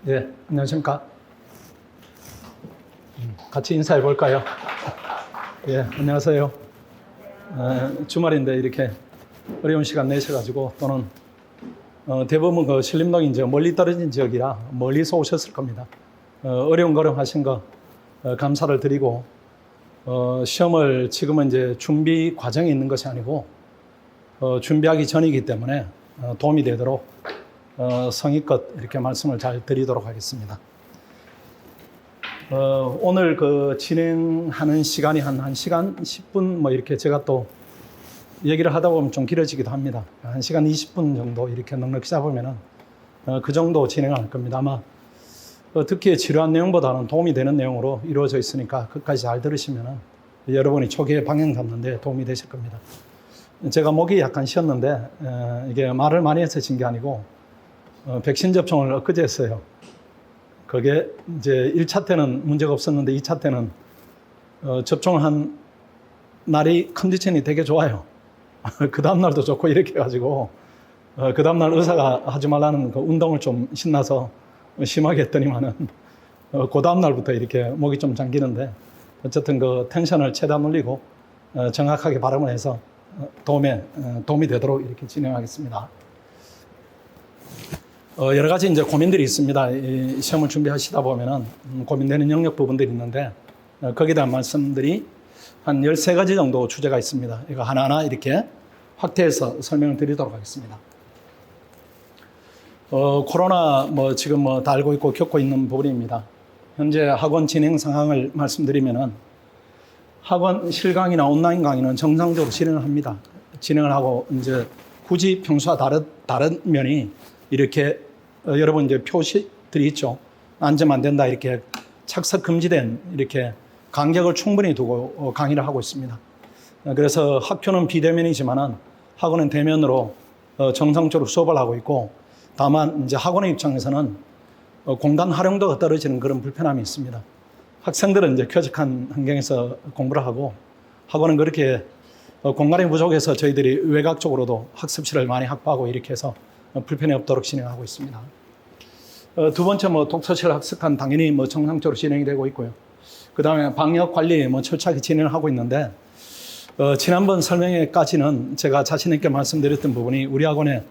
예, 안녕하십니까. 같이 인사해 볼까요? 예, 안녕하세요. 주말인데 이렇게 어려운 시간 내셔가지고 또는 대부분 그 신림동이 이제 멀리 떨어진 지역이라 멀리서 오셨을 겁니다. 어려운 걸음 하신 거 감사를 드리고 시험을 지금은 이제 준비 과정에 있는 것이 아니고 준비하기 전이기 때문에 도움이 되도록 성의껏 이렇게 말씀을 잘 드리도록 하겠습니다. 오늘 그 진행하는 시간이 한 1시간 10분 뭐 이렇게 제가 또 얘기를 하다 보면 좀 길어지기도 합니다. 1시간 20분 정도 이렇게 넉넉히 잡으면은 그 정도 진행할 겁니다. 아마 듣기에 지루한 내용보다는 도움이 되는 내용으로 이루어져 있으니까 끝까지 잘 들으시면은 여러분이 초기에 방향 잡는 데 도움이 되실 겁니다. 제가 목이 약간 쉬었는데 이게 말을 많이 해서 진 게 아니고 백신 접종을 엊그제 했어요. 그게 이제 1차 때는 문제가 없었는데 2차 때는 접종한 날이 컨디션이 되게 좋아요. 그 다음날도 좋고 이렇게 해가지고 그 다음날 의사가 하지 말라는 그 운동을 좀 신나서 심하게 했더니만은 그 다음날부터 이렇게 목이 좀 잠기는데 어쨌든 그 텐션을 최대한 올리고 정확하게 발음을 해서 도움이 되도록 이렇게 진행하겠습니다. 여러 가지 이제 고민들이 있습니다. 이 시험을 준비하시다 보면은 고민되는 영역 부분들이 있는데 거기에 대한 말씀들이 한 13가지 정도 주제가 있습니다. 이거 하나하나 이렇게 확대해서 설명을 드리도록 하겠습니다. 코로나 지금 다 알고 있고 겪고 있는 부분입니다. 현재 학원 진행 상황을 말씀드리면은 학원 실강이나 온라인 강의는 정상적으로 진행을 합니다. 진행을 하고 이제 굳이 평소와 다른 면이 이렇게 여러분 이제 표시들이 있죠. 앉으면 안 된다 이렇게 착석 금지된 이렇게 간격을 충분히 두고 강의를 하고 있습니다. 그래서 학교는 비대면이지만은 학원은 대면으로 정상적으로 수업을 하고 있고 다만 이제 학원의 입장에서는 공간 활용도가 떨어지는 그런 불편함이 있습니다. 학생들은 이제 쾌적한 환경에서 공부를 하고 학원은 그렇게 공간이 부족해서 저희들이 외곽 쪽으로도 학습실을 많이 확보하고 이렇게 해서 불편이 없도록 진행하고 있습니다. 두 번째 독서실 학습관 당연히 정상적으로 진행이 되고 있고요. 그 다음에 방역 관리 철저하게 진행을 하고 있는데 지난번 설명회까지는 제가 자신 있게 말씀드렸던 부분이 우리 학원에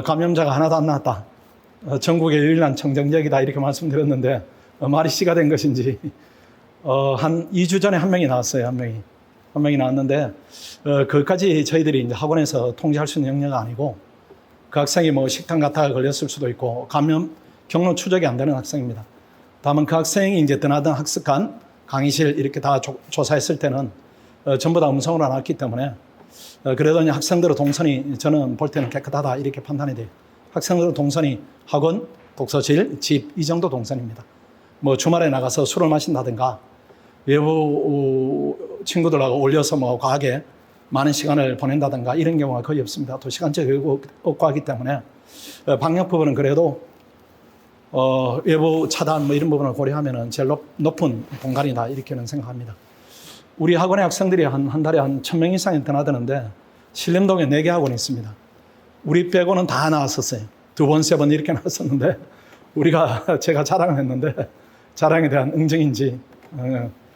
감염자가 하나도 안 나왔다. 전국의 유일한 청정지역이다 이렇게 말씀드렸는데 말이 씨가 된 것인지 한 2주 전에 한 명이 나왔어요. 한 명이 나왔는데 그것까지 저희들이 이제 학원에서 통제할 수 있는 영역은 아니고 그 학생이 식당 갔다가 걸렸을 수도 있고 감염 경로 추적이 안 되는 학생입니다. 다만 그 학생이 이제 떠나던 학습관, 강의실 이렇게 다 조사했을 때는 전부 다 음성으로 나왔기 때문에 그래도 이제 학생들의 동선이 저는 볼 때는 깨끗하다 이렇게 판단이 돼요. 학생들의 동선이 학원, 독서실, 집 이 정도 동선입니다. 주말에 나가서 술을 마신다든가 외부 친구들하고 올려서 과하게 많은 시간을 보낸다든가 이런 경우가 거의 없습니다. 또 시간적이 없고 하기 때문에 방역 부분은 그래도 외부 차단 이런 부분을 고려하면 제일 높은 공간이다 이렇게는 생각합니다. 우리 학원의 학생들이 한 달에 한 1000명 이상이 떠나드는데 신림동에 4개 학원이 있습니다. 우리 빼고는 다 나왔었어요. 2번, 3번 이렇게 나왔었는데 제가 자랑을 했는데 자랑에 대한 응징인지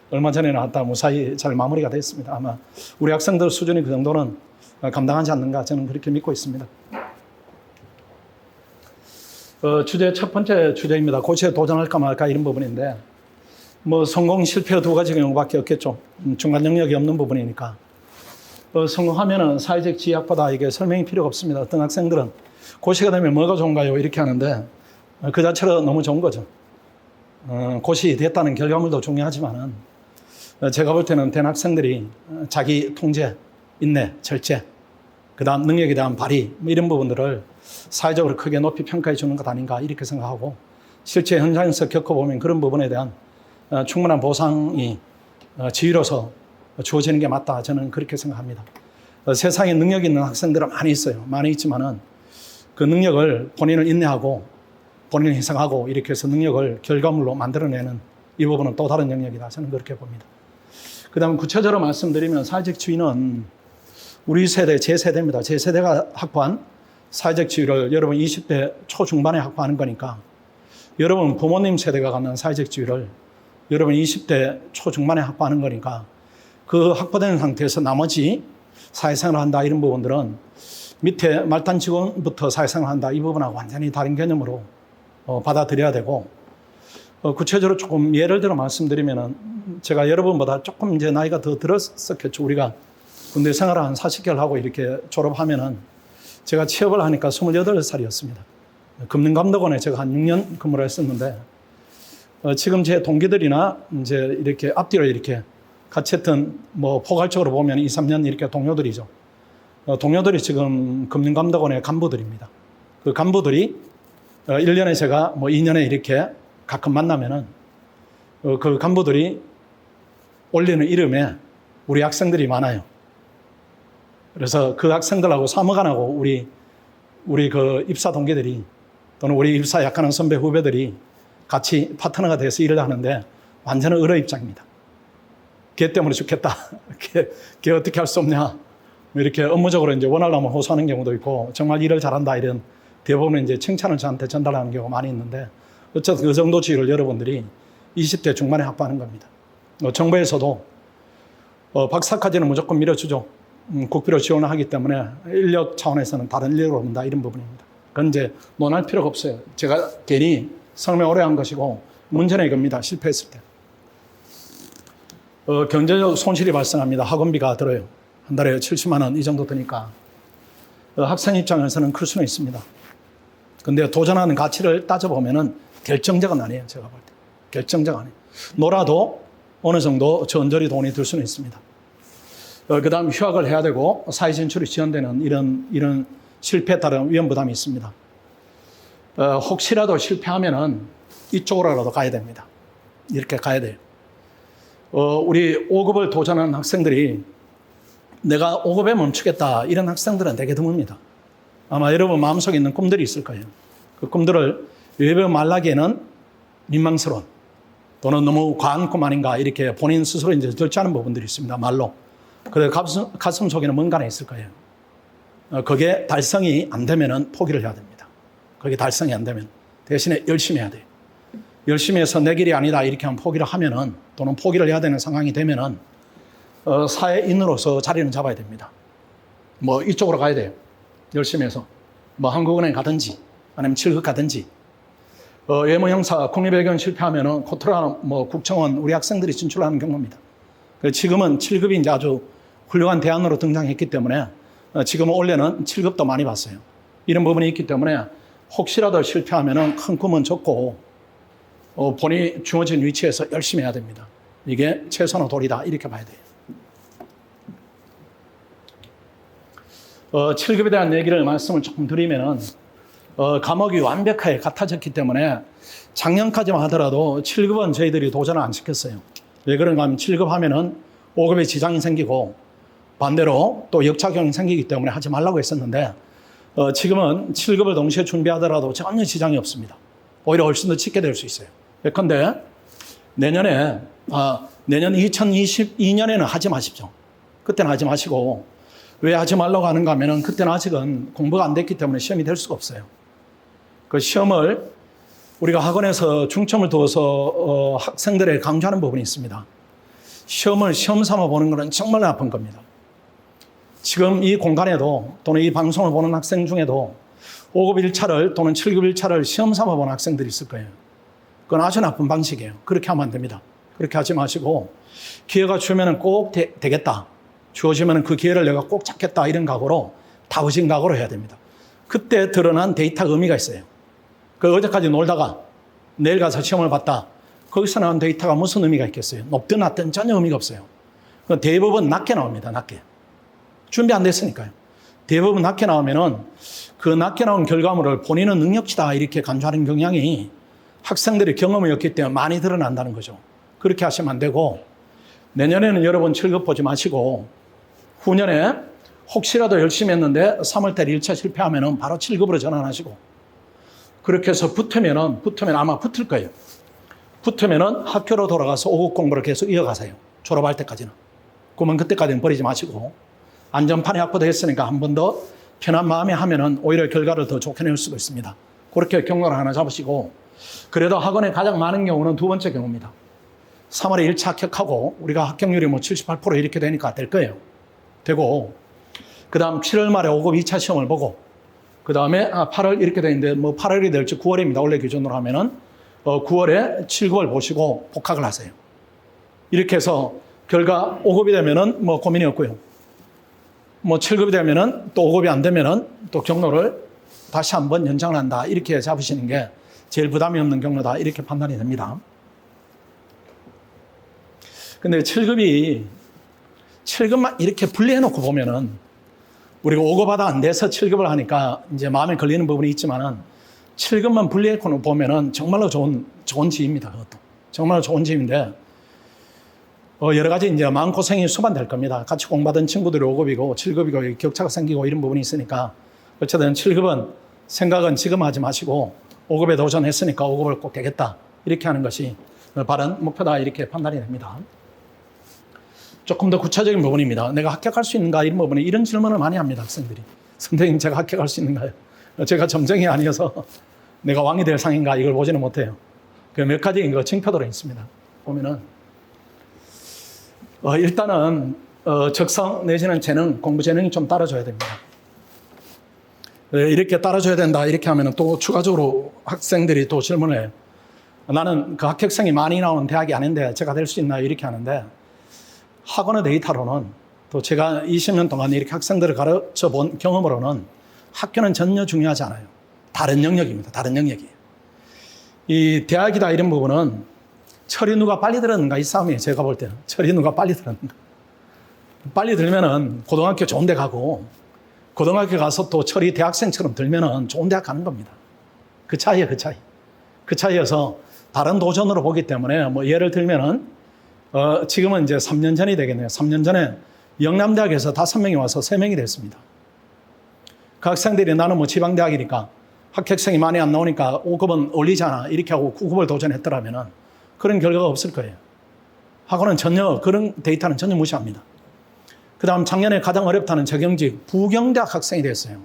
얼마 전에 나왔다 무사히 잘 마무리가 됐습니다. 아마 우리 학생들 수준이 그 정도는 감당하지 않는가 저는 그렇게 믿고 있습니다. 주제 첫 번째 주제입니다. 고시에 도전할까 말까 이런 부분인데 성공 실패 2가지 경우밖에 없겠죠. 중간 영역이 없는 부분이니까 성공하면은 사회적 지위학보다 이게 설명이 필요가 없습니다. 어떤 학생들은 고시가 되면 뭐가 좋은가요 이렇게 하는데 그 자체로 너무 좋은 거죠. 고시 됐다는 결과물도 중요하지만은 제가 볼 때는 된 학생들이 자기 통제, 인내, 절제, 그 다음 능력에 대한 발휘 이런 부분들을 사회적으로 크게 높이 평가해 주는 것 아닌가 이렇게 생각하고 실제 현장에서 겪어보면 그런 부분에 대한 충분한 보상이 지위로서 주어지는 게 맞다 저는 그렇게 생각합니다. 세상에 능력 있는 학생들은 많이 있어요. 많이 있지만은 그 능력을 본인을 인내하고 본인을 희생하고 이렇게 해서 능력을 결과물로 만들어내는 이 부분은 또 다른 영역이다 저는 그렇게 봅니다. 그 다음 구체적으로 말씀드리면 사회적 지위는 우리 세대, 제 세대입니다. 제 세대가 확보한 사회적 지위를 여러분 20대 초중반에 확보하는 거니까 여러분 부모님 세대가 갖는 사회적 지위를 여러분 20대 초중반에 확보하는 거니까 그 확보된 상태에서 나머지 사회생활을 한다 이런 부분들은 밑에 말단 직원부터 사회생활을 한다 이 부분하고 완전히 다른 개념으로 받아들여야 되고 구체적으로 조금 예를 들어 말씀드리면은 제가 여러분보다 조금 이제 나이가 더 들었었겠죠. 우리가 군대 생활을 한 40개월 하고 이렇게 졸업하면은 제가 취업을 하니까 28살이었습니다. 금능감독원에 제가 한 6년 근무를 했었는데 지금 제 동기들이나 이제 이렇게 앞뒤로 이렇게 같이 했던 뭐 포괄적으로 보면 2, 3년 이렇게 동료들이죠. 동료들이 지금 금융감독원의 간부들입니다. 그 간부들이 1년에 제가 뭐 2년에 이렇게 가끔 만나면은 그 간부들이 올리는 이름에 우리 학생들이 많아요. 그래서 그 학생들하고 사무관하고 우리 그 입사 동기들이 또는 우리 입사 약하는 선배 후배들이 같이 파트너가 돼서 일을 하는데 완전한 의뢰 입장입니다. 걔 때문에 죽겠다. 걔 어떻게 할 수 없냐. 이렇게 업무적으로 이제 원하려면 호소하는 경우도 있고 정말 일을 잘한다 이런 대부분 이제 칭찬을 저한테 전달하는 경우가 많이 있는데 어쨌든 그 정도 지위를 여러분들이 20대 중반에 확보하는 겁니다. 정부에서도 박사까지는 무조건 밀어주죠. 국비로 지원을 하기 때문에 인력 차원에서는 다른 인력으로 본다 이런 부분입니다. 그건 이제 논할 필요가 없어요. 제가 괜히 설명 오래 한 것이고 문제는 이겁니다. 실패했을 때. 경제적 손실이 발생합니다. 학원비가 들어요. 한 달에 70만 원 이 정도 드니까 학생 입장에서는 클 수는 있습니다. 근데 도전하는 가치를 따져보면은 결정적은 아니에요. 제가 볼 때. 결정적 아니에요. 놀아도 어느 정도 전절히 돈이 들 수는 있습니다. 그 다음 휴학을 해야 되고 사회 진출이 지연되는 이런 실패에 따른 위험 부담이 있습니다. 혹시라도 실패하면은 이쪽으로라도 가야 됩니다. 이렇게 가야 돼요. 우리 5급을 도전하는 학생들이 내가 5급에 멈추겠다 이런 학생들은 되게 드뭅니다. 아마 여러분 마음속에 있는 꿈들이 있을 거예요. 그 꿈들을 외부 말하기에는 민망스러운 또는 너무 과한 꿈 아닌가 이렇게 본인 스스로 이제 절제하는 부분들이 있습니다. 말로. 그래서 가슴 속에는 뭔가 있을 거예요. 그게 달성이 안 되면은 포기를 해야 됩니다. 그게 달성이 안 되면 대신에 열심히 해야 돼요. 열심히 해서 내 길이 아니다 이렇게 하면 포기를 하면은 또는 포기를 해야 되는 상황이 되면은 사회인으로서 자리는 잡아야 됩니다. 뭐 이쪽으로 가야 돼요. 열심히 해서 뭐 한국은행 가든지 아니면 7급 가든지 외모 형사 국립외교원 실패하면은 코트라 뭐 국정원 우리 학생들이 진출하는 경우입니다. 지금은 7급이 이제 아주 훌륭한 대안으로 등장했기 때문에 지금은 원래는 7급도 많이 봤어요. 이런 부분이 있기 때문에 혹시라도 실패하면은 큰 꿈은 적고 본인이 주어진 위치에서 열심히 해야 됩니다. 이게 최선의 도리다 이렇게 봐야 돼요. 7급에 대한 얘기를 말씀을 조금 드리면은 과목이 완벽하게 같아졌기 때문에 작년까지만 하더라도 7급은 저희들이 도전을 안 시켰어요. 왜 그런가 하면 7급 하면은 5급에 지장이 생기고 반대로 또 역작용이 생기기 때문에 하지 말라고 했었는데 지금은 7급을 동시에 준비하더라도 전혀 지장이 없습니다. 오히려 훨씬 더 쉽게 될 수 있어요. 예컨대 내년 2022년에는 하지 마십시오. 그때는 하지 마시고 왜 하지 말라고 하는가 하면은 그때는 아직은 공부가 안 됐기 때문에 시험이 될 수가 없어요. 그 시험을 우리가 학원에서 중점을 두어서 학생들에게 강조하는 부분이 있습니다. 시험을 시험 삼아 보는 것은 정말 나쁜 겁니다. 지금 이 공간에도 또는 이 방송을 보는 학생 중에도 5급 1차를 또는 7급 1차를 시험 삼아 보는 학생들이 있을 거예요. 그건 아주 나쁜 방식이에요. 그렇게 하면 안 됩니다. 그렇게 하지 마시고 기회가 주면 꼭 되겠다. 주어지면 그 기회를 내가 꼭 잡겠다. 이런 각오로 다우진 각오로 해야 됩니다. 그때 드러난 데이터가 의미가 있어요. 그 어제까지 놀다가 내일 가서 시험을 봤다. 거기서 나온 데이터가 무슨 의미가 있겠어요? 높든 낮든 전혀 의미가 없어요. 대부분 낮게 나옵니다. 낮게. 준비 안 됐으니까요. 대부분 낮게 나오면은 그 낮게 나온 결과물을 본인은 능력치다 이렇게 간주하는 경향이 학생들의 경험이 없기 때문에 많이 드러난다는 거죠. 그렇게 하시면 안 되고 내년에는 여러분 7급 보지 마시고 후년에 혹시라도 열심히 했는데 3월달 1차 실패하면은 바로 7급으로 전환하시고 그렇게 해서 붙으면 아마 붙을 거예요. 붙으면은 학교로 돌아가서 5급 공부를 계속 이어가세요. 졸업할 때까지는. 그러면 그때까지는 버리지 마시고 안전판이 확보되었으니까 한 번 더 편한 마음에 하면은 오히려 결과를 더 좋게 낼 수도 있습니다. 그렇게 경로를 하나 잡으시고 그래도 학원에 가장 많은 경우는 두 번째 경우입니다. 3월에 1차 합격하고 우리가 합격률이 뭐 78% 이렇게 되니까 될 거예요. 되고 그 다음 7월 말에 5급 2차 시험을 보고 그 다음에 8월 이렇게 되는데 뭐 8월이 될지 9월입니다. 원래 기준으로 하면은 9월에 7급을 보시고 복학을 하세요. 이렇게 해서 결과 5급이 되면은 뭐 고민이 없고요. 뭐 7급이 되면은 또 5급이 안 되면은 또 경로를 다시 한번 연장을 한다. 이렇게 잡으시는 게 제일 부담이 없는 경로다. 이렇게 판단이 됩니다. 근데 7급만 이렇게 분리해놓고 보면은 우리가 5급하다 안 돼서 7급을 하니까 이제 마음에 걸리는 부분이 있지만은 7급만 분리해놓고 보면은 정말로 좋은 지입니다. 그것도. 정말로 좋은 지인데 여러 가지 이제 마음고생이 수반될 겁니다. 같이 공부하던 친구들이 5급이고 7급이고 격차가 생기고 이런 부분이 있으니까 어쨌든 7급은 생각은 지금 하지 마시고 5급에 도전했으니까 5급을 꼭 되겠다. 이렇게 하는 것이 바른 목표다. 이렇게 판단이 됩니다. 조금 더 구체적인 부분입니다. 내가 합격할 수 있는가 이런 부분에 이런 질문을 많이 합니다. 학생들이. 선생님 제가 합격할 수 있는가요? 제가 점쟁이 아니어서 내가 왕이 될 상인가 이걸 보지는 못해요. 그 몇 가지 징표들이 있습니다. 보면은 일단은 적성 내지는 재능, 공부 재능이 좀 따라줘야 됩니다. 이렇게 따라줘야 된다 이렇게 하면 또 추가적으로 학생들이 또 질문을 해요. 나는 그 합격생이 많이 나오는 대학이 아닌데 제가 될 수 있나요? 이렇게 하는데 학원의 데이터로는 또 제가 20년 동안 이렇게 학생들을 가르쳐 본 경험으로는 학교는 전혀 중요하지 않아요. 다른 영역입니다. 다른 영역이에요. 이 대학이다 이런 부분은 철이 누가 빨리 들었는가 이 싸움이에요. 제가 볼 때는. 철이 누가 빨리 들었는가. 빨리 들면은 고등학교 좋은 데 가고 고등학교 가서 또 철이 대학생처럼 들면은 좋은 대학 가는 겁니다. 그 차이예요. 그 차이. 그 차이여서 다른 도전으로 보기 때문에 뭐 예를 들면은 지금은 이제 3년 전이 되겠네요. 3년 전에 영남대학에서 5명이 와서 3명이 됐습니다. 그 학생들이 나는 뭐 지방대학이니까 합격생이 많이 안 나오니까 5급은 올리잖아. 이렇게 하고 9급을 도전했더라면은 그런 결과가 없을 거예요. 학원은 전혀 그런 데이터는 전혀 무시합니다. 그 다음 작년에 가장 어렵다는 적용직 부경대학 학생이 됐어요.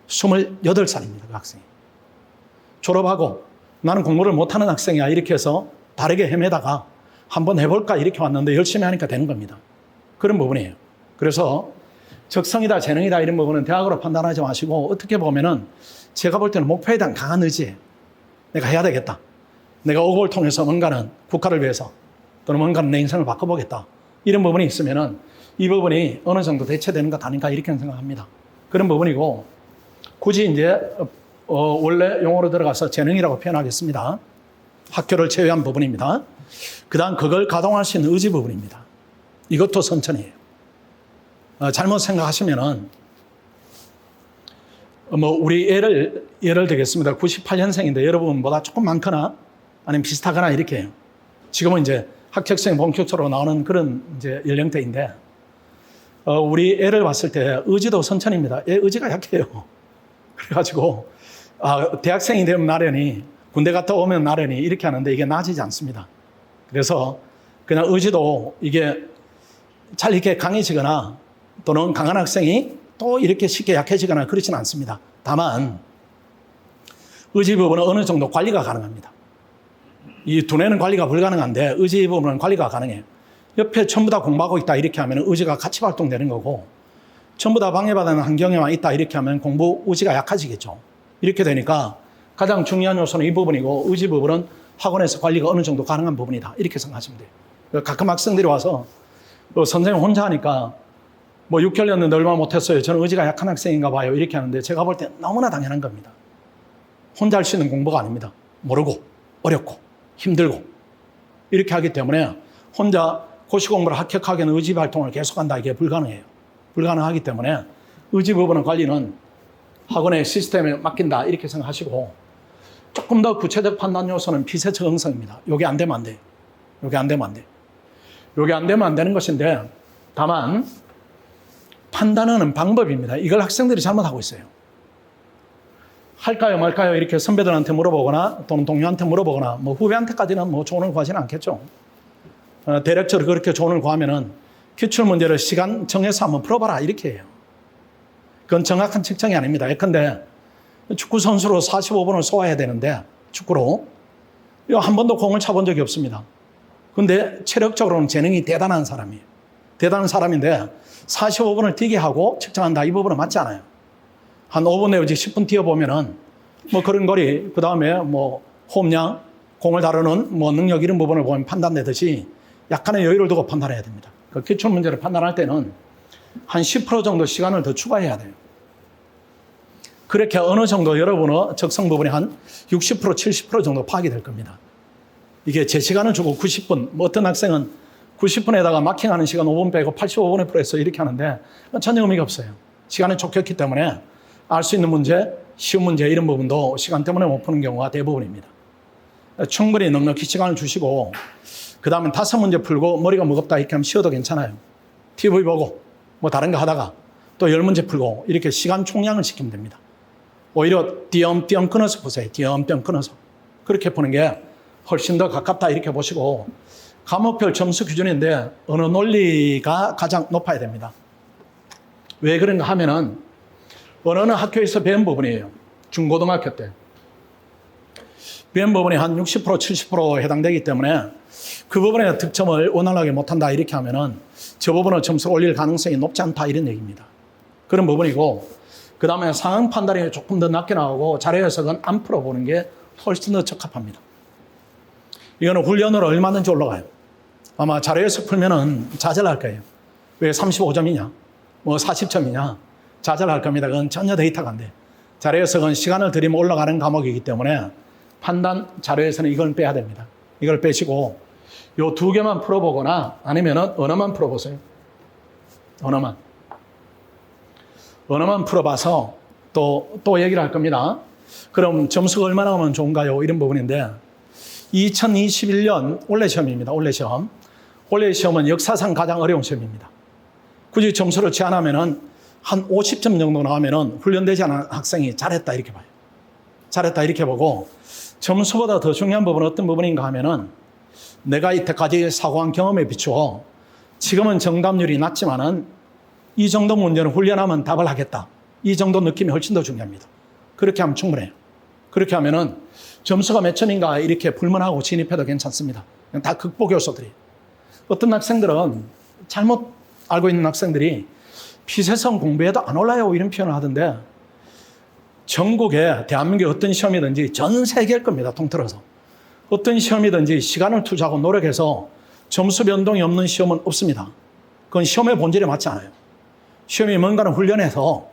28살입니다. 그 학생이. 졸업하고 나는 공부를 못하는 학생이야. 이렇게 해서 다르게 헤매다가 한번 해볼까 이렇게 왔는데 열심히 하니까 되는 겁니다. 그런 부분이에요. 그래서 적성이다 재능이다 이런 부분은 대학으로 판단하지 마시고 어떻게 보면은 제가 볼 때는 목표에 대한 강한 의지 내가 해야 되겠다. 내가 5급을 통해서 뭔가는 국가를 위해서 또는 뭔가는 내 인생을 바꿔보겠다. 이런 부분이 있으면은 이 부분이 어느 정도 대체되는 것 아닌가 이렇게 생각합니다. 그런 부분이고 굳이 이제 원래 용어로 들어가서 재능이라고 표현하겠습니다. 학교를 제외한 부분입니다. 그 다음 그걸 가동할 수 있는 의지 부분입니다. 이것도 선천이에요. 잘못 생각하시면은 뭐 우리 예를 들겠습니다. 98년생인데 여러분보다 조금 많거나 아니면 비슷하거나 이렇게 해요. 지금은 이제 합격생 본격적으로 나오는 그런 이제 연령대인데 우리 애를 봤을 때 의지도 선천입니다. 애 의지가 약해요. 그래가지고 대학생이 되면 나련히 군대 갔다 오면 나련히 이렇게 하는데 이게 나아지지 않습니다. 그래서 그냥 의지도 이게 잘 이렇게 강해지거나 또는 강한 학생이 또 이렇게 쉽게 약해지거나 그렇지는 않습니다. 다만 의지 부분은 어느 정도 관리가 가능합니다. 이 두뇌는 관리가 불가능한데 의지 부분은 관리가 가능해요. 옆에 전부 다 공부하고 있다 이렇게 하면 의지가 같이 발동되는 거고 전부 다 방해받는 환경에만 있다 이렇게 하면 공부 의지가 약해지겠죠. 이렇게 되니까 가장 중요한 요소는 이 부분이고 의지 부분은 학원에서 관리가 어느 정도 가능한 부분이다. 이렇게 생각하시면 돼요. 가끔 학생들이 와서 선생님 혼자 하니까 뭐 6개월이었는데 얼마 못했어요. 저는 의지가 약한 학생인가 봐요. 이렇게 하는데 제가 볼 때 너무나 당연한 겁니다. 혼자 할 수 있는 공부가 아닙니다. 모르고 어렵고 힘들고 이렇게 하기 때문에 혼자 고시공부를 합격하기에는 의지 활동을 계속한다. 이게 불가능해요. 불가능하기 때문에 의지 부분의 관리는 학원의 시스템에 맡긴다. 이렇게 생각하시고 조금 더 구체적 판단 요소는 피세 적응성입니다. 요게 안 되면 안 돼요. 요게 안 되면 안 돼요. 요게 안 되면 안 되는 것인데 다만 판단하는 방법입니다. 이걸 학생들이 잘못하고 있어요. 할까요 말까요 이렇게 선배들한테 물어보거나 또는 동료한테 물어보거나 뭐 후배한테까지는 뭐 조언을 구하지는 않겠죠. 대략적으로 그렇게 조언을 구하면은 기출문제를 시간 정해서 한번 풀어봐라 이렇게 해요. 그건 정확한 측정이 아닙니다. 예컨대 축구 선수로 45분을 소화해야 되는데 축구로. 한 번도 공을 차본 적이 없습니다. 근데 체력적으로는 재능이 대단한 사람이에요. 대단한 사람인데 45분을 뛰게 하고 측정한다. 이 부분은 맞지 않아요. 한 5분 내지 10분 뛰어보면은 뭐 그런 거리, 그 다음에 뭐 홈량, 공을 다루는 뭐 능력 이런 부분을 보면 판단되듯이 약간의 여유를 두고 판단해야 됩니다. 그 기출 문제를 판단할 때는 한 10% 정도 시간을 더 추가해야 돼요. 그렇게 어느 정도 여러분의 적성 부분이 한 60%, 70% 정도 파악이 될 겁니다. 이게 제 시간을 주고 90분, 뭐 어떤 학생은 90분에다가 마킹하는 시간 5분 빼고 85분에 풀어서 이렇게 하는데 전혀 의미가 없어요. 시간이 촉혔기 때문에 알 수 있는 문제, 쉬운 문제 이런 부분도 시간 때문에 못 푸는 경우가 대부분입니다. 충분히 넉넉히 시간을 주시고 그 다음에 5문제 풀고 머리가 무겁다 이렇게 하면 쉬어도 괜찮아요. TV 보고 뭐 다른 거 하다가 또 10문제 풀고 이렇게 시간 총량을 시키면 됩니다. 오히려 띄엄띄엄 끊어서 보세요. 띄엄띄엄 끊어서. 그렇게 푸는 게 훨씬 더 가깝다 이렇게 보시고 과목별 점수 기준인데 어느 논리가 가장 높아야 됩니다. 왜 그런가 하면은 언어는 학교에서 배운 부분이에요. 중고등학교 때. 배운 부분이 한 60%, 70% 해당되기 때문에 그 부분에 득점을 원활하게 못한다 이렇게 하면은 저 부분은 점수를 올릴 가능성이 높지 않다 이런 얘기입니다. 그런 부분이고 그 다음에 상황 판단이 조금 더 낮게 나오고 자료 해석은 안 풀어보는 게 훨씬 더 적합합니다. 이거는 훈련으로 얼마든지 올라가요. 아마 자료 해석 풀면은 좌절할 거예요. 왜 35점이냐? 뭐 40점이냐? 좌절할 겁니다. 그건 전혀 데이터가 안 돼요. 자료 해석은 시간을 들이면 올라가는 과목이기 때문에 판단 자료에서는 이걸 빼야 됩니다. 이걸 빼시고 요 2개만 풀어보거나 아니면은 언어만 풀어보세요. 언어만 풀어봐서 또 얘기를 할 겁니다. 그럼 점수가 얼마나 오면 좋은가요? 이런 부분인데 2021년 올해 시험입니다. 올해 시험. 올해 시험은 역사상 가장 어려운 시험입니다. 굳이 점수를 제한하면은 한 50점 정도 나오면은 훈련되지 않은 학생이 잘했다 이렇게 봐요. 잘했다 이렇게 보고 점수보다 더 중요한 부분은 어떤 부분인가 하면은 내가 이때까지 사고한 경험에 비추어 지금은 정답률이 낮지만은 이 정도 문제는 훈련하면 답을 하겠다. 이 정도 느낌이 훨씬 더 중요합니다. 그렇게 하면 충분해요. 그렇게 하면은 점수가 몇 점인가 이렇게 불문하고 진입해도 괜찮습니다. 다 극복 요소들이. 어떤 학생들은 잘못 알고 있는 학생들이 피세성 공부해도 안 올라요 이런 표현을 하던데 전국에 대한민국의 어떤 시험이든지 전 세계일 겁니다. 통틀어서. 어떤 시험이든지 시간을 투자하고 노력해서 점수 변동이 없는 시험은 없습니다. 그건 시험의 본질에 맞지 않아요. 시험이 뭔가를 훈련해서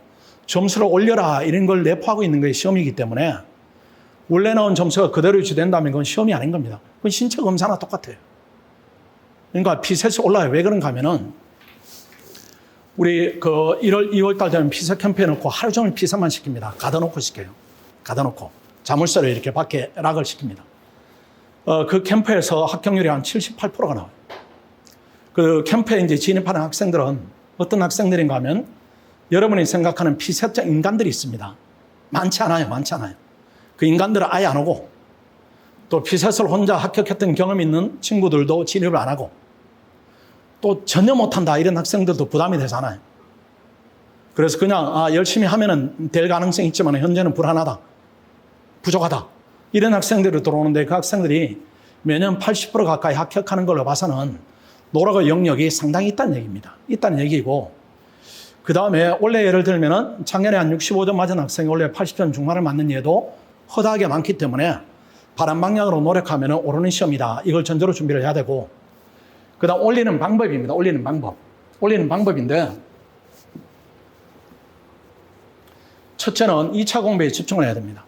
점수를 올려라 이런 걸 내포하고 있는 게 시험이기 때문에 원래 나온 점수가 그대로 유지된다면 그건 시험이 아닌 겁니다. 그건 신체 검사나 똑같아요. 그러니까 피셋이 올라요. 왜 그런가 하면은 우리 그 1월, 2월 달 되면 피셋 캠페인 놓고 하루 종일 피셋만 시킵니다. 가둬놓고 시켜요. 가둬놓고. 자물쇠를 이렇게 밖에 락을 시킵니다. 그 캠프에서 합격률이 한 78%가 나와요. 그 캠프에 이제 진입하는 학생들은 어떤 학생들인가 하면 여러분이 생각하는 피셋적 인간들이 있습니다. 많지 않아요. 많지 않아요. 그 인간들은 아예 안 오고 또 피셋을 혼자 합격했던 경험 있는 친구들도 진입을 안 하고 또 전혀 못한다 이런 학생들도 부담이 되잖아요. 그래서 그냥 열심히 하면은 될 가능성이 있지만 현재는 불안하다. 부족하다. 이런 학생들이 들어오는데 그 학생들이 매년 80% 가까이 합격하는 걸로 봐서는 노력의 영역이 상당히 있다는 얘기입니다. 있다는 얘기고 그 다음에 올해 예를 들면은 작년에 한 65점 맞은 학생이 올해 80점 중반을 맞는 예도 허다하게 많기 때문에 바람 방향으로 노력하면 오르는 시험이다. 이걸 전제로 준비를 해야 되고 그 다음 올리는 방법입니다. 올리는 방법. 올리는 방법인데 첫째는 2차 공부에 집중을 해야 됩니다.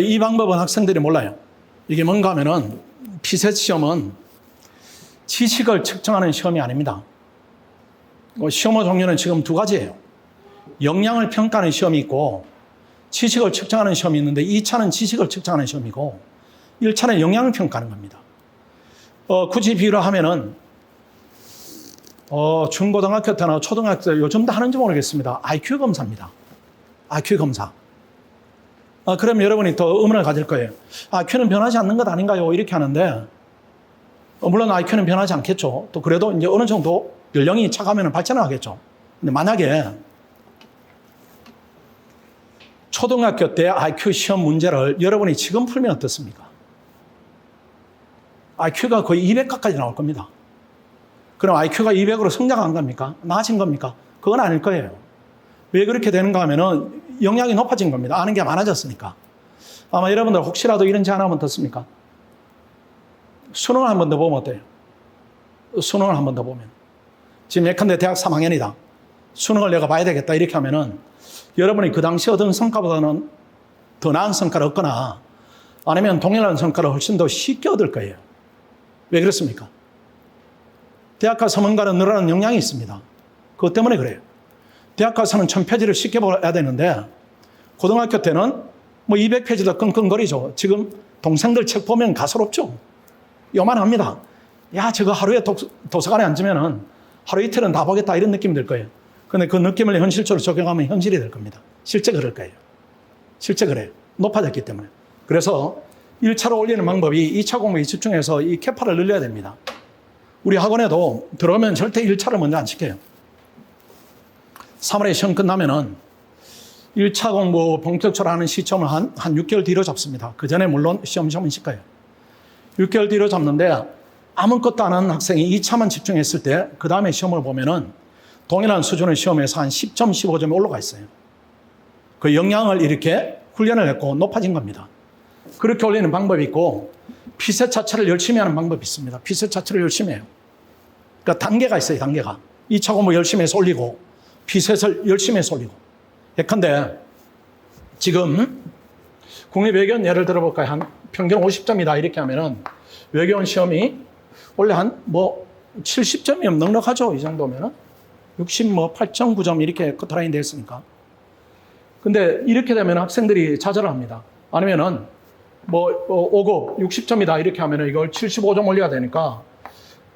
이 방법은 학생들이 몰라요. 이게 뭔가 하면은 피셋 시험은 지식을 측정하는 시험이 아닙니다. 시험의 종류는 지금 2가지예요. 역량을 평가하는 시험이 있고 지식을 측정하는 시험이 있는데 2차는 지식을 측정하는 시험이고 1차는 역량을 평가하는 겁니다. 굳이 비유를 하면은 중고등학교 때나 초등학교 때 요즘도 하는지 모르겠습니다. IQ 검사입니다. IQ 검사. 그럼 여러분이 더 의문을 가질 거예요. IQ는 변하지 않는 것 아닌가요? 이렇게 하는데 물론 IQ는 변하지 않겠죠. 또 그래도 이제 어느 정도 연령이 차가면 발전을 하겠죠. 근데 만약에 초등학교 때 IQ 시험 문제를 여러분이 지금 풀면 어떻습니까? IQ가 거의 200까지 나올 겁니다. 그럼 IQ가 200으로 성장한 겁니까? 나아진 겁니까? 그건 아닐 거예요. 왜 그렇게 되는가 하면은 역량이 높아진 겁니다. 아는 게 많아졌으니까. 아마 여러분들 혹시라도 이런 제안 하면 어떻습니까? 수능을 한 번 더 보면 어때요? 수능을 한 번 더 보면. 지금 예컨대 대학 3학년이다. 수능을 내가 봐야 되겠다. 이렇게 하면은 여러분이 그 당시 얻은 성과보다는 더 나은 성과를 얻거나 아니면 동일한 성과를 훨씬 더 쉽게 얻을 거예요. 왜 그렇습니까? 대학 가서 뭔가는 늘어나는 역량이 있습니다. 그것 때문에 그래요. 대학 가서는 1000페이지를 쉽게 봐야 되는데 고등학교 때는 뭐 200페이지도 끙끙거리죠. 지금 동생들 책 보면 가소롭죠. 요만합니다. 야, 저거 하루에 도서관에 앉으면은 하루 이틀은 다 보겠다 이런 느낌이 들 거예요. 근데 그 느낌을 현실적으로 적용하면 현실이 될 겁니다. 실제 그럴 거예요. 실제 그래요. 높아졌기 때문에. 그래서 1차로 올리는 방법이 2차 공부에 집중해서 이 캐파를 늘려야 됩니다. 우리 학원에도 들어오면 절대 1차를 먼저 안 시켜요. 3월에 시험 끝나면은 1차 공부 본격적으로 하는 시점을 한 6개월 뒤로 잡습니다. 그 전에 물론 시험은 시켜요. 6개월 뒤로 잡는데 아무것도 안 하는 학생이 2차만 집중했을 때 그 다음에 시험을 보면은 동일한 수준의 시험에서 한 10점, 15점이 올라가 있어요. 그 역량을 이렇게 훈련을 했고 높아진 겁니다. 그렇게 올리는 방법이 있고 피셋 자체를 열심히 하는 방법이 있습니다. 피셋 자체를 열심히 해요. 그러니까 단계가 있어요. 단계가. 2차 공부 열심히 해서 올리고 피셋을 열심히 해서 올리고. 예컨대 지금 국립외교원 예를 들어볼까요? 한 평균 50점이다 이렇게 하면은 외교원 시험이 원래 한 뭐 70점이면 넉넉하죠. 이 정도면은 8.9점 이렇게 커트라인 되어 있으니까. 근데 이렇게 되면 학생들이 좌절을 합니다. 아니면은 뭐 5급 60점이다 이렇게 하면은 이걸 75점 올려야 되니까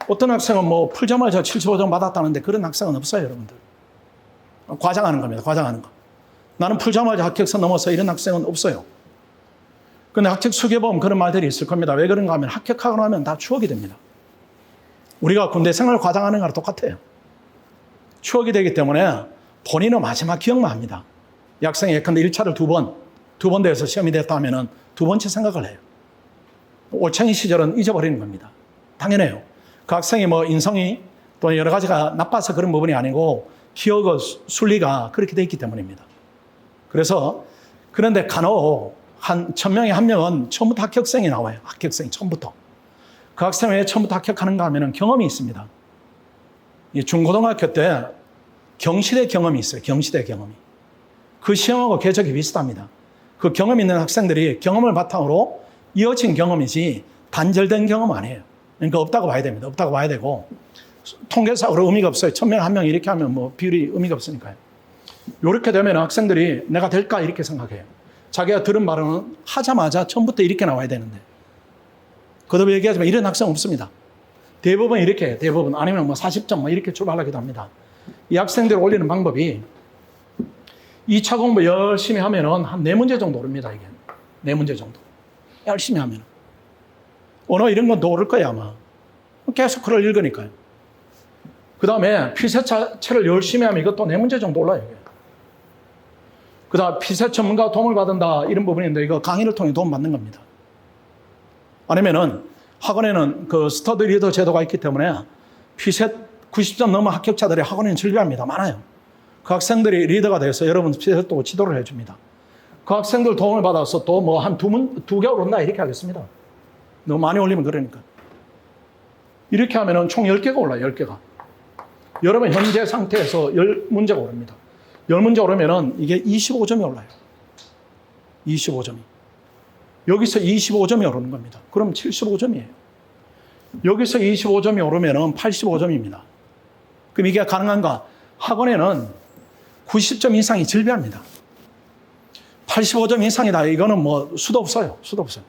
어떤 학생은 뭐 풀자마자 75점 받았다는데 그런 학생은 없어요, 여러분들. 과장하는 겁니다. 과장하는 거. 나는 풀자마자 합격선 넘어서 이런 학생은 없어요. 근데 학책 수기에 보면 그런 말들이 있을 겁니다. 왜 그런가 하면 합격하고 나면 다 추억이 됩니다. 우리가 군대 생활 과장하는 거랑 똑같아요. 추억이 되기 때문에 본인은 마지막 기억만 합니다. 이 학생이 예컨대 1차를 두 번 돼서 시험이 됐다 하면은 두 번째 생각을 해요. 올챙이 시절은 잊어버리는 겁니다. 당연해요. 그 학생이 뭐 인성이 또 여러 가지가 나빠서 그런 부분이 아니고 기억의 순리가 그렇게 돼 있기 때문입니다. 그래서 그런데 간혹 한 1000명에 한 명은 처음부터 합격생이 나와요. 합격생이 처음부터. 그 학생이 왜 처음부터 합격하는가 하면 경험이 있습니다. 중고등학교 때 경시대 경험이 있어요. 경시대 경험이. 그 시험하고 궤적이 비슷합니다. 그 경험 있는 학생들이 경험을 바탕으로 이어진 경험이지 단절된 경험 아니에요. 그러니까 없다고 봐야 됩니다. 없다고 봐야 되고 통계상으로 의미가 없어요. 1000명 한 명 이렇게 하면 뭐 비율이 의미가 없으니까요. 이렇게 되면 학생들이 내가 될까 이렇게 생각해요. 자기가 들은 말은 하자마자 처음부터 이렇게 나와야 되는데 거듭 얘기하지만 이런 학생 없습니다. 대부분 이렇게 해요. 대부분 아니면 뭐 40점 뭐 이렇게 출발하기도 합니다. 이 학생들 올리는 방법이 2차 공부 열심히 하면은 한 4문제 정도 오릅니다. 이게 4문제 정도 열심히 하면 언어 이런 건 더 오를 거예요 아마. 계속 글을 읽으니까요. 그 다음에 피셋 자체를 열심히 하면 이것도 4문제 정도 올라요. 그 다음 피셋 전문가 도움을 받는다 이런 부분인데 이거 강의를 통해 도움 받는 겁니다. 아니면은 학원에는 그 스터디 리더 제도가 있기 때문에 피셋 90점 넘은 합격자들이 학원에는 즐겨합니다. 많아요. 그 학생들이 리더가 돼서 여러분 피셋도 지도를 해줍니다. 그 학생들 도움을 받아서 또 뭐 한 두 개 오른다 이렇게 하겠습니다. 너무 많이 올리면 그러니까. 이렇게 하면은 총 10개가 올라요. 10개가. 여러분 현재 상태에서 10문제가 오릅니다. 10문제 오르면은 이게 25점이 올라요. 25점이. 여기서 25점이 오르는 겁니다. 그럼 75점이에요. 여기서 25점이 오르면은 85점입니다. 그럼 이게 가능한가? 학원에는 90점 이상이 질비합니다. 85점 이상이다. 이거는 뭐 수도 없어요. 수도 없어요.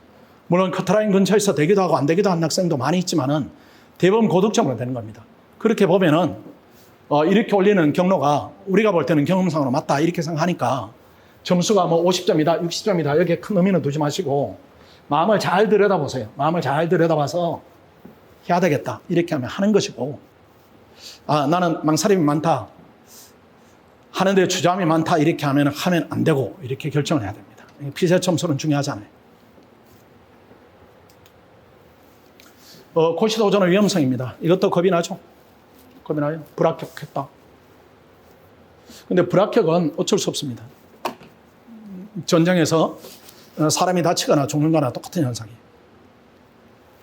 물론 커트라인 근처에서 되기도 하고 안 되기도 하는 학생도 많이 있지만은 대부분 고득점으로 되는 겁니다. 그렇게 보면은 이렇게 올리는 경로가 우리가 볼 때는 경험상으로 맞다 이렇게 생각하니까 점수가 뭐 50점이다, 60점이다 여기에 큰 의미는 두지 마시고 마음을 잘 들여다보세요. 마음을 잘 들여다봐서 해야 되겠다 이렇게 하면 하는 것이고 나는 망설임이 많다 하는데 주저함이 많다 이렇게 하면 안 되고 이렇게 결정을 해야 됩니다. 피세 점수는 중요하잖아요. 고시도전의 위험성입니다. 이것도 겁이 나죠? 겁이 나요? 불합격했다. 근데 불합격은 어쩔 수 없습니다. 전쟁에서 사람이 다치거나 죽는 거나 똑같은 현상이에요.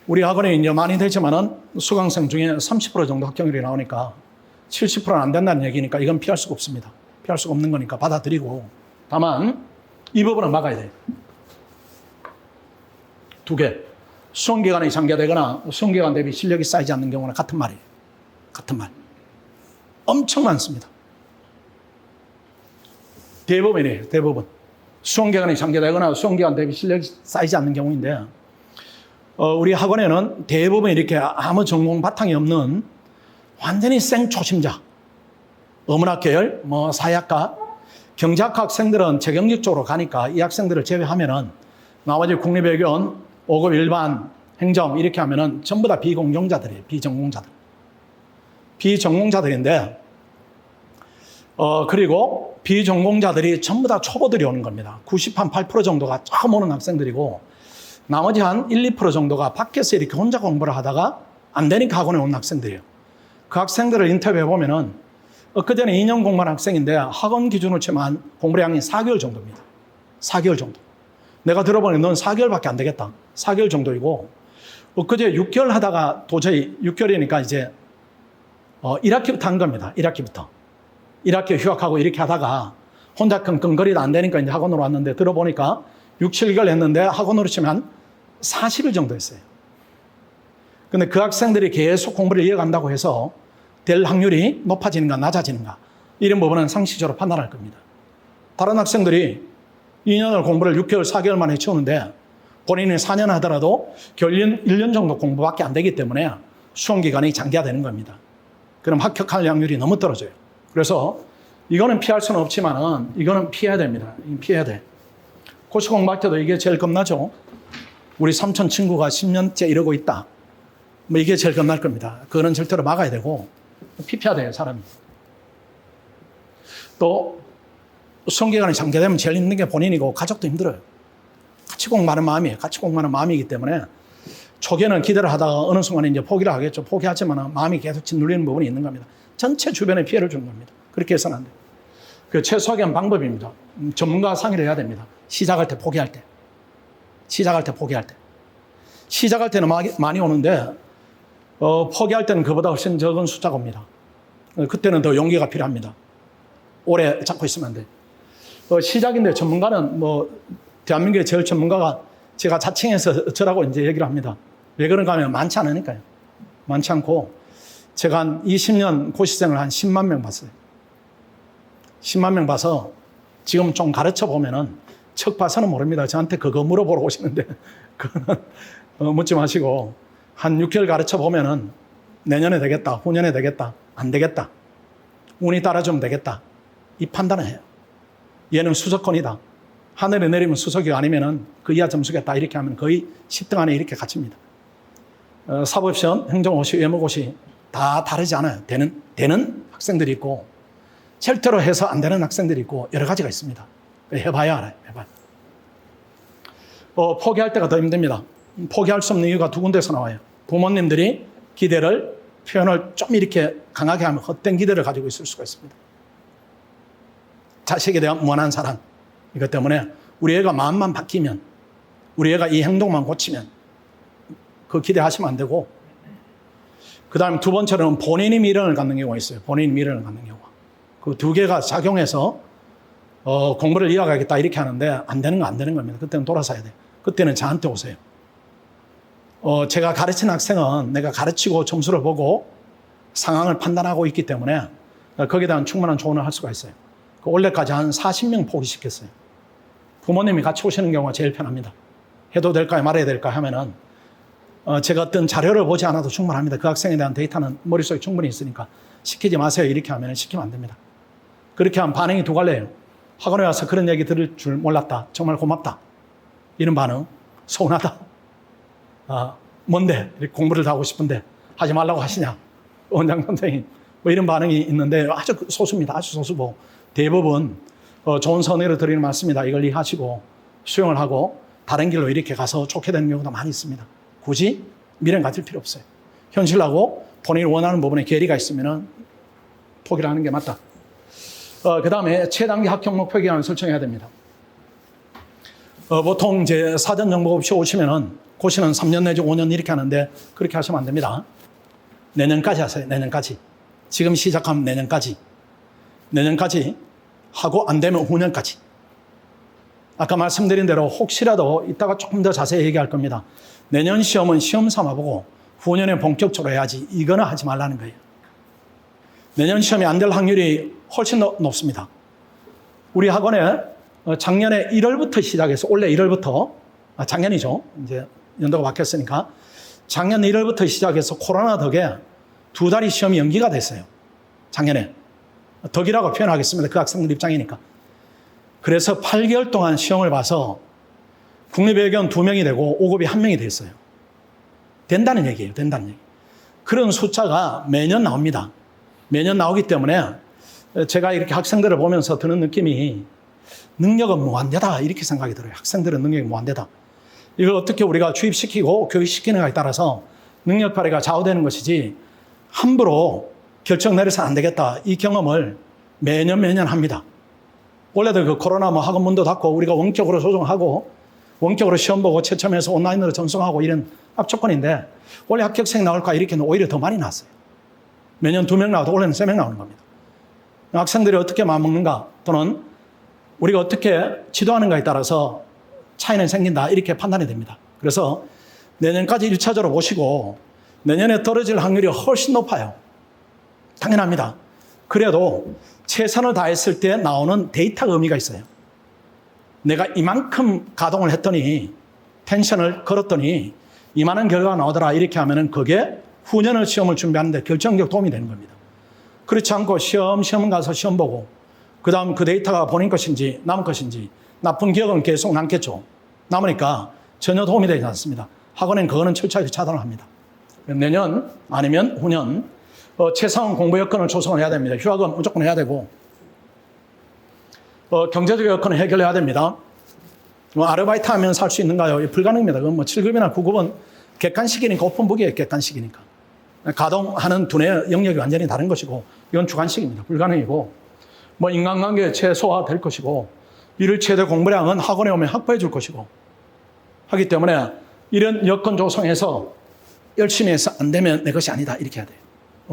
우리 학원에 이제 많이 되지만은 수강생 중에 30% 정도 합격률이 나오니까 70%는 안 된다는 얘기니까 이건 피할 수가 없습니다. 피할 수가 없는 거니까 받아들이고, 다만 이 부분은 막아야 돼요. 두 개. 수험기간이 장기화되거나 수험기간 대비 실력이 쌓이지 않는 경우는 같은 말이에요. 같은 말. 엄청 많습니다. 대부분이에요. 대부분. 수험기간이 장기화되거나 수험기간 대비 실력이 쌓이지 않는 경우인데, 우리 학원에는 대부분 이렇게 아무 전공 바탕이 없는 완전히 생초심자, 어문학 계열, 사회학과, 경제학과 학생들은 재경직 쪽으로 가니까 이 학생들을 제외하면은 나머지 국립외교원, 5급 일반, 행정 이렇게 하면은 전부 다 비공정자들이에요. 비전공자들인데, 그리고 비전공자들이 전부 다 초보들이 오는 겁니다. 98% 정도가 처음 오는 학생들이고, 나머지 한 1, 2% 정도가 밖에서 이렇게 혼자 공부를 하다가 안 되니까 학원에 온 학생들이에요. 그 학생들을 인터뷰해 보면은, 그전에 2년 공부한 학생인데 학원 기준으로 치면 공부량이 4개월 정도입니다. 4개월 정도. 내가 들어보니 넌 4개월밖에 안 되겠다. 4개월 정도이고, 그제 6개월 하다가 도저히 6개월이니까 이제 1학기부터 한 겁니다. 1학기부터. 1학기 휴학하고 이렇게 하다가 혼자 끙끙거리다 안 되니까 이제 학원으로 왔는데, 들어보니까 6, 7개월 했는데 학원으로 치면 40일 정도 했어요. 근데 그 학생들이 계속 공부를 이어간다고 해서 될 확률이 높아지는가 낮아지는가, 이런 부분은 상식적으로 판단할 겁니다. 다른 학생들이 2년을 공부를 6개월, 4개월 만에 채우는데 본인이 4년 하더라도 겨울 1년 정도 공부밖에 안 되기 때문에 수험기간이 장기화되는 겁니다. 그럼 합격할 확률이 너무 떨어져요. 그래서 이거는 피할 수는 없지만은 이거는 피해야 됩니다. 피해야 돼. 고시 공부할 때도 이게 제일 겁나죠. 우리 삼촌 친구가 10년째 이러고 있다. 이게 제일 겁날 겁니다. 그거는 절대로 막아야 되고 피해야 돼요, 사람이. 또 수험기간이 장기화되면 제일 힘든 게 본인이고 가족도 힘들어요. 같이 공부하는 마음이에요. 같이 공부하는 마음이기 때문에 초기에는 기대를 하다가 어느 순간에 이제 포기를 하겠죠. 포기하지만 마음이 계속 짓눌리는 부분이 있는 겁니다. 전체 주변에 피해를 주는 겁니다. 그렇게 해서는 안 돼요. 그 최소하게 한 방법입니다. 전문가와 상의를 해야 됩니다. 시작할 때, 포기할 때. 시작할 때, 포기할 때. 시작할 때는 많이 오는데, 포기할 때는 그보다 훨씬 적은 숫자가 옵니다. 그때는 더 용기가 필요합니다. 오래 잡고 있으면 안 돼요. 시작인데 전문가는 대한민국의 제일 전문가가 제가 자칭해서 저라고 이제 얘기를 합니다. 왜 그런가 하면 많지 않으니까요. 많지 않고, 제가 한 20년 고시생을 한 10만 명 봤어요. 10만 명 봐서 지금 좀 가르쳐 보면은 척 봐서는 모릅니다. 저한테 그거 물어보러 오시는데, 그거는 묻지 마시고, 한 6개월 가르쳐 보면은 내년에 되겠다, 후년에 되겠다, 안 되겠다, 운이 따라주면 되겠다, 이 판단을 해요. 얘는 수석권이다. 하늘에 내리면 수석이 아니면은 그 이하 점수겠다. 이렇게 하면 거의 10등 안에 이렇게 갇힙니다. 사법시험, 행정고시, 외모고시 다 다르지 않아요. 되는 학생들이 있고, 절대로 해서 안 되는 학생들이 있고, 여러 가지가 있습니다. 해봐야 알아요. 해봐야. 포기할 때가 더 힘듭니다. 포기할 수 없는 이유가 두 군데서 나와요. 부모님들이 기대를, 표현을 좀 이렇게 강하게 하면 헛된 기대를 가지고 있을 수가 있습니다. 자식에 대한 무한한 사랑. 이것 때문에 우리 애가 마음만 바뀌면, 우리 애가 이 행동만 고치면 그 기대하시면 안 되고, 그 다음에 두 번째로는 본인이 미련을 갖는 경우가 있어요. 본인이 미련을 갖는 경우가. 그 두 개가 작용해서 공부를 이어가겠다 이렇게 하는데 안 되는 겁니다. 그때는 돌아서야 돼요. 그때는 저한테 오세요. 제가 가르친 학생은 내가 가르치고 점수를 보고 상황을 판단하고 있기 때문에 거기에 대한 충분한 조언을 할 수가 있어요. 올해까지 한 40명 포기시켰어요. 부모님이 같이 오시는 경우가 제일 편합니다. 해도 될까 말아야 될까 하면은 제가 어떤 자료를 보지 않아도 충분합니다. 그 학생에 대한 데이터는 머릿속에 충분히 있으니까 시키지 마세요. 이렇게 하면 시키면 안 됩니다. 그렇게 하면 반응이 두 갈래예요. 학원에 와서 그런 얘기 들을 줄 몰랐다. 정말 고맙다. 이런 반응. 서운하다. 뭔데? 이렇게 공부를 다 하고 싶은데 하지 말라고 하시냐? 원장 선생님. 이런 반응이 있는데 아주 소수입니다. 아주 소수고, 대부분 좋은 선의를 드리는 말씀이다. 이걸 이해하시고 수용을 하고 다른 길로 이렇게 가서 좋게 되는 경우도 많이 있습니다. 굳이 미련 가질 필요 없어요. 현실하고 본인이 원하는 부분에 괴리가 있으면 포기를 하는 게 맞다. 그 다음에 최단기 합격 목표 기간을 설정해야 됩니다. 보통 이제 사전 정보 없이 오시면은 고시는 3년 내지 5년 이렇게 하는데 그렇게 하시면 안 됩니다. 내년까지 하세요. 내년까지. 지금 시작하면 내년까지. 내년까지 하고 안 되면 후년까지. 아까 말씀드린 대로 혹시라도 이따가 조금 더 자세히 얘기할 겁니다. 내년 시험은 시험 삼아 보고 후년에 본격적으로 해야지. 이거는 하지 말라는 거예요. 내년 시험이 안 될 확률이 훨씬 높습니다. 우리 학원에 작년에 1월부터 시작해서 올해 1월부터 작년이죠. 이제 연도가 바뀌었으니까 작년 1월부터 시작해서 코로나 덕에 2달이 시험이 연기가 됐어요. 작년에. 덕이라고 표현하겠습니다. 그 학생들 입장이니까. 그래서 8개월 동안 시험을 봐서 국립외교원 2명이 되고 5급이 1명이 됐어요. 된다는 얘기예요. 된다는 얘기. 그런 숫자가 매년 나옵니다. 매년 나오기 때문에 제가 이렇게 학생들을 보면서 드는 느낌이 능력은 무한대다 이렇게 생각이 들어요. 학생들은 능력이 무한대다. 이걸 어떻게 우리가 주입시키고 교육시키는가에 따라서 능력 발휘가 좌우되는 것이지 함부로 결정 내려서는 안 되겠다. 이 경험을 매년 합니다. 원래도 그 코로나 학원 문도 닫고 우리가 원격으로 조정하고 원격으로 시험 보고 채점해서 온라인으로 전송하고 이런 악조건인데 원래 합격생 나올까 이렇게는 오히려 더 많이 나왔어요. 매년 2명 나와도 올해는 3명 나오는 겁니다. 학생들이 어떻게 마음먹는가 또는 우리가 어떻게 지도하는가에 따라서 차이는 생긴다 이렇게 판단이 됩니다. 그래서 내년까지 1차적으로 보시고 내년에 떨어질 확률이 훨씬 높아요. 당연합니다. 그래도 최선을 다했을 때 나오는 데이터가 의미가 있어요. 내가 이만큼 가동을 했더니 텐션을 걸었더니 이만한 결과가 나오더라 이렇게 하면은 그게 후년을 시험을 준비하는데 결정적 도움이 되는 겁니다. 그렇지 않고 시험 가서 시험 보고 그 다음 그 데이터가 본인 것인지 남은 것인지 나쁜 기억은 계속 남겠죠. 남으니까 전혀 도움이 되지 않습니다. 학원엔 그거는 철저하게 차단을 합니다. 내년 아니면 후년 최상원 공부 여건을 조성을 해야 됩니다. 휴학은 무조건 해야 되고 경제적 여건을 해결해야 됩니다. 아르바이트 하면 살 수 있는가요? 불가능입니다. 그건 7급이나 9급은 객관식이니까 오픈북이에요. 객관식이니까. 가동하는 두뇌 영역이 완전히 다른 것이고 이건 주관식입니다. 불가능이고 인간관계 최소화될 것이고 이를 최대 공부량은 학원에 오면 확보해 줄 것이고 하기 때문에 이런 여건 조성해서 열심히 해서 안 되면 내 것이 아니다 이렇게 해야 돼요.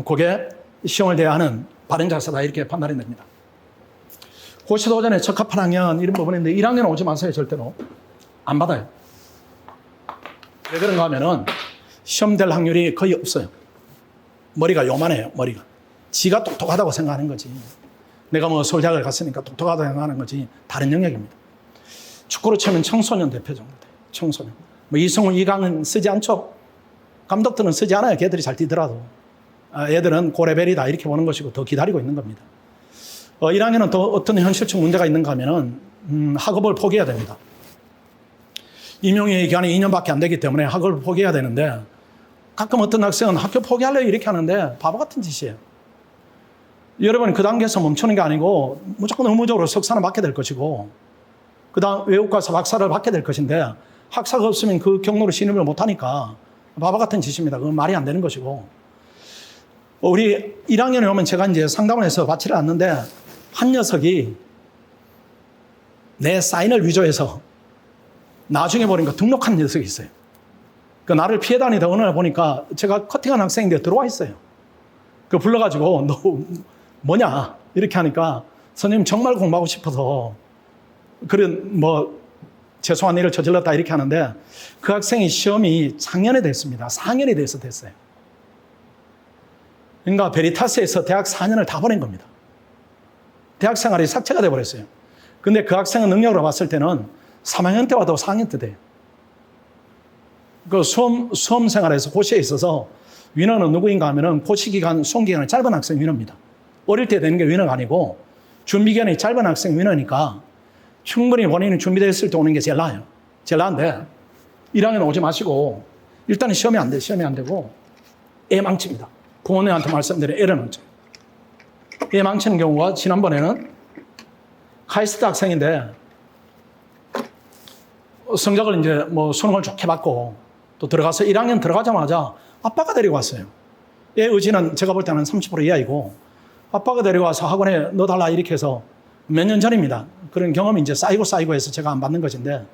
그게 시험을 대하는 바른 자세다 이렇게 판단이 됩니다. 고시도전에 적합한 학년 이런 부분인데 1학년 오지 마세요. 절대로 안 받아요. 왜 그런가 하면은 시험 될 확률이 거의 없어요. 머리가 요만해요. 머리가. 지가 똑똑하다고 생각하는 거지. 내가 서울대학을 갔으니까 똑똑하다고 생각하는 거지 다른 영역입니다. 축구로 치면 청소년 대표 정도 돼요. 청소년. 이승우, 이강은 쓰지 않죠. 감독들은 쓰지 않아요. 걔들이 잘 뛰더라도. 애들은 고레벨이다 이렇게 보는 것이고 더 기다리고 있는 겁니다. 1학년은 더 어떤 현실적 문제가 있는가 하면은 학업을 포기해야 됩니다. 임용의 기간이 2년밖에 안 되기 때문에 학업을 포기해야 되는데 가끔 어떤 학생은 학교 포기하려고 이렇게 하는데 바보 같은 짓이에요. 여러분 그 단계에서 멈추는 게 아니고 무조건 의무적으로 석사는 받게 될 것이고 그 다음 외국가서 박사를 받게 될 것인데 학사가 없으면 그 경로로 진입을 못하니까 바보 같은 짓입니다. 그건 말이 안 되는 것이고 우리 1학년에 오면 제가 이제 상담을 해서 받지를 않는데 한 녀석이 내 사인을 위조해서 나중에 보니까 등록한 녀석이 있어요. 그 나를 피해 다니다 어느 날 보니까 제가 커팅한 학생인데 들어와 있어요. 그 불러가지고 너 뭐냐 이렇게 하니까 선생님 정말 공부하고 싶어서 그런 죄송한 일을 저질렀다 이렇게 하는데 그 학생이 시험이 작년에 됐습니다. 4학년이 돼서 됐어요. 그러니까 베리타스에서 대학 4년을 다 보낸 겁니다. 대학 생활이 삭제가 돼버렸어요. 근데 그 학생의 능력으로 봤을 때는 3학년 때 와도 4학년 때 돼요. 그 수험 생활에서 고시에 있어서 위너는 누구인가 하면은 고시 기간, 수험 기간이 짧은 학생 위너입니다. 어릴 때 되는 게 위너가 아니고 준비 기간이 짧은 학생 위너니까 충분히 본인이 준비됐을 때 오는 게 제일 나아요. 제일 나은데 1학년 오지 마시고 일단은 시험이 안 돼. 시험이 안 되고 애 망칩니다. 부모님한테 말씀드린 애를 망쳐요. 애 망치는 경우가 지난번에는 카이스트 학생인데 성적을 이제 뭐 수능을 좋게 받고 또 들어가서 1학년 들어가자마자 아빠가 데리고 왔어요. 얘 의지는 제가 볼 때는 30% 이하이고 아빠가 데리고 와서 학원에 넣어달라 이렇게 해서 몇 년 전입니다. 그런 경험이 이제 쌓이고 해서 제가 안 받는 것인데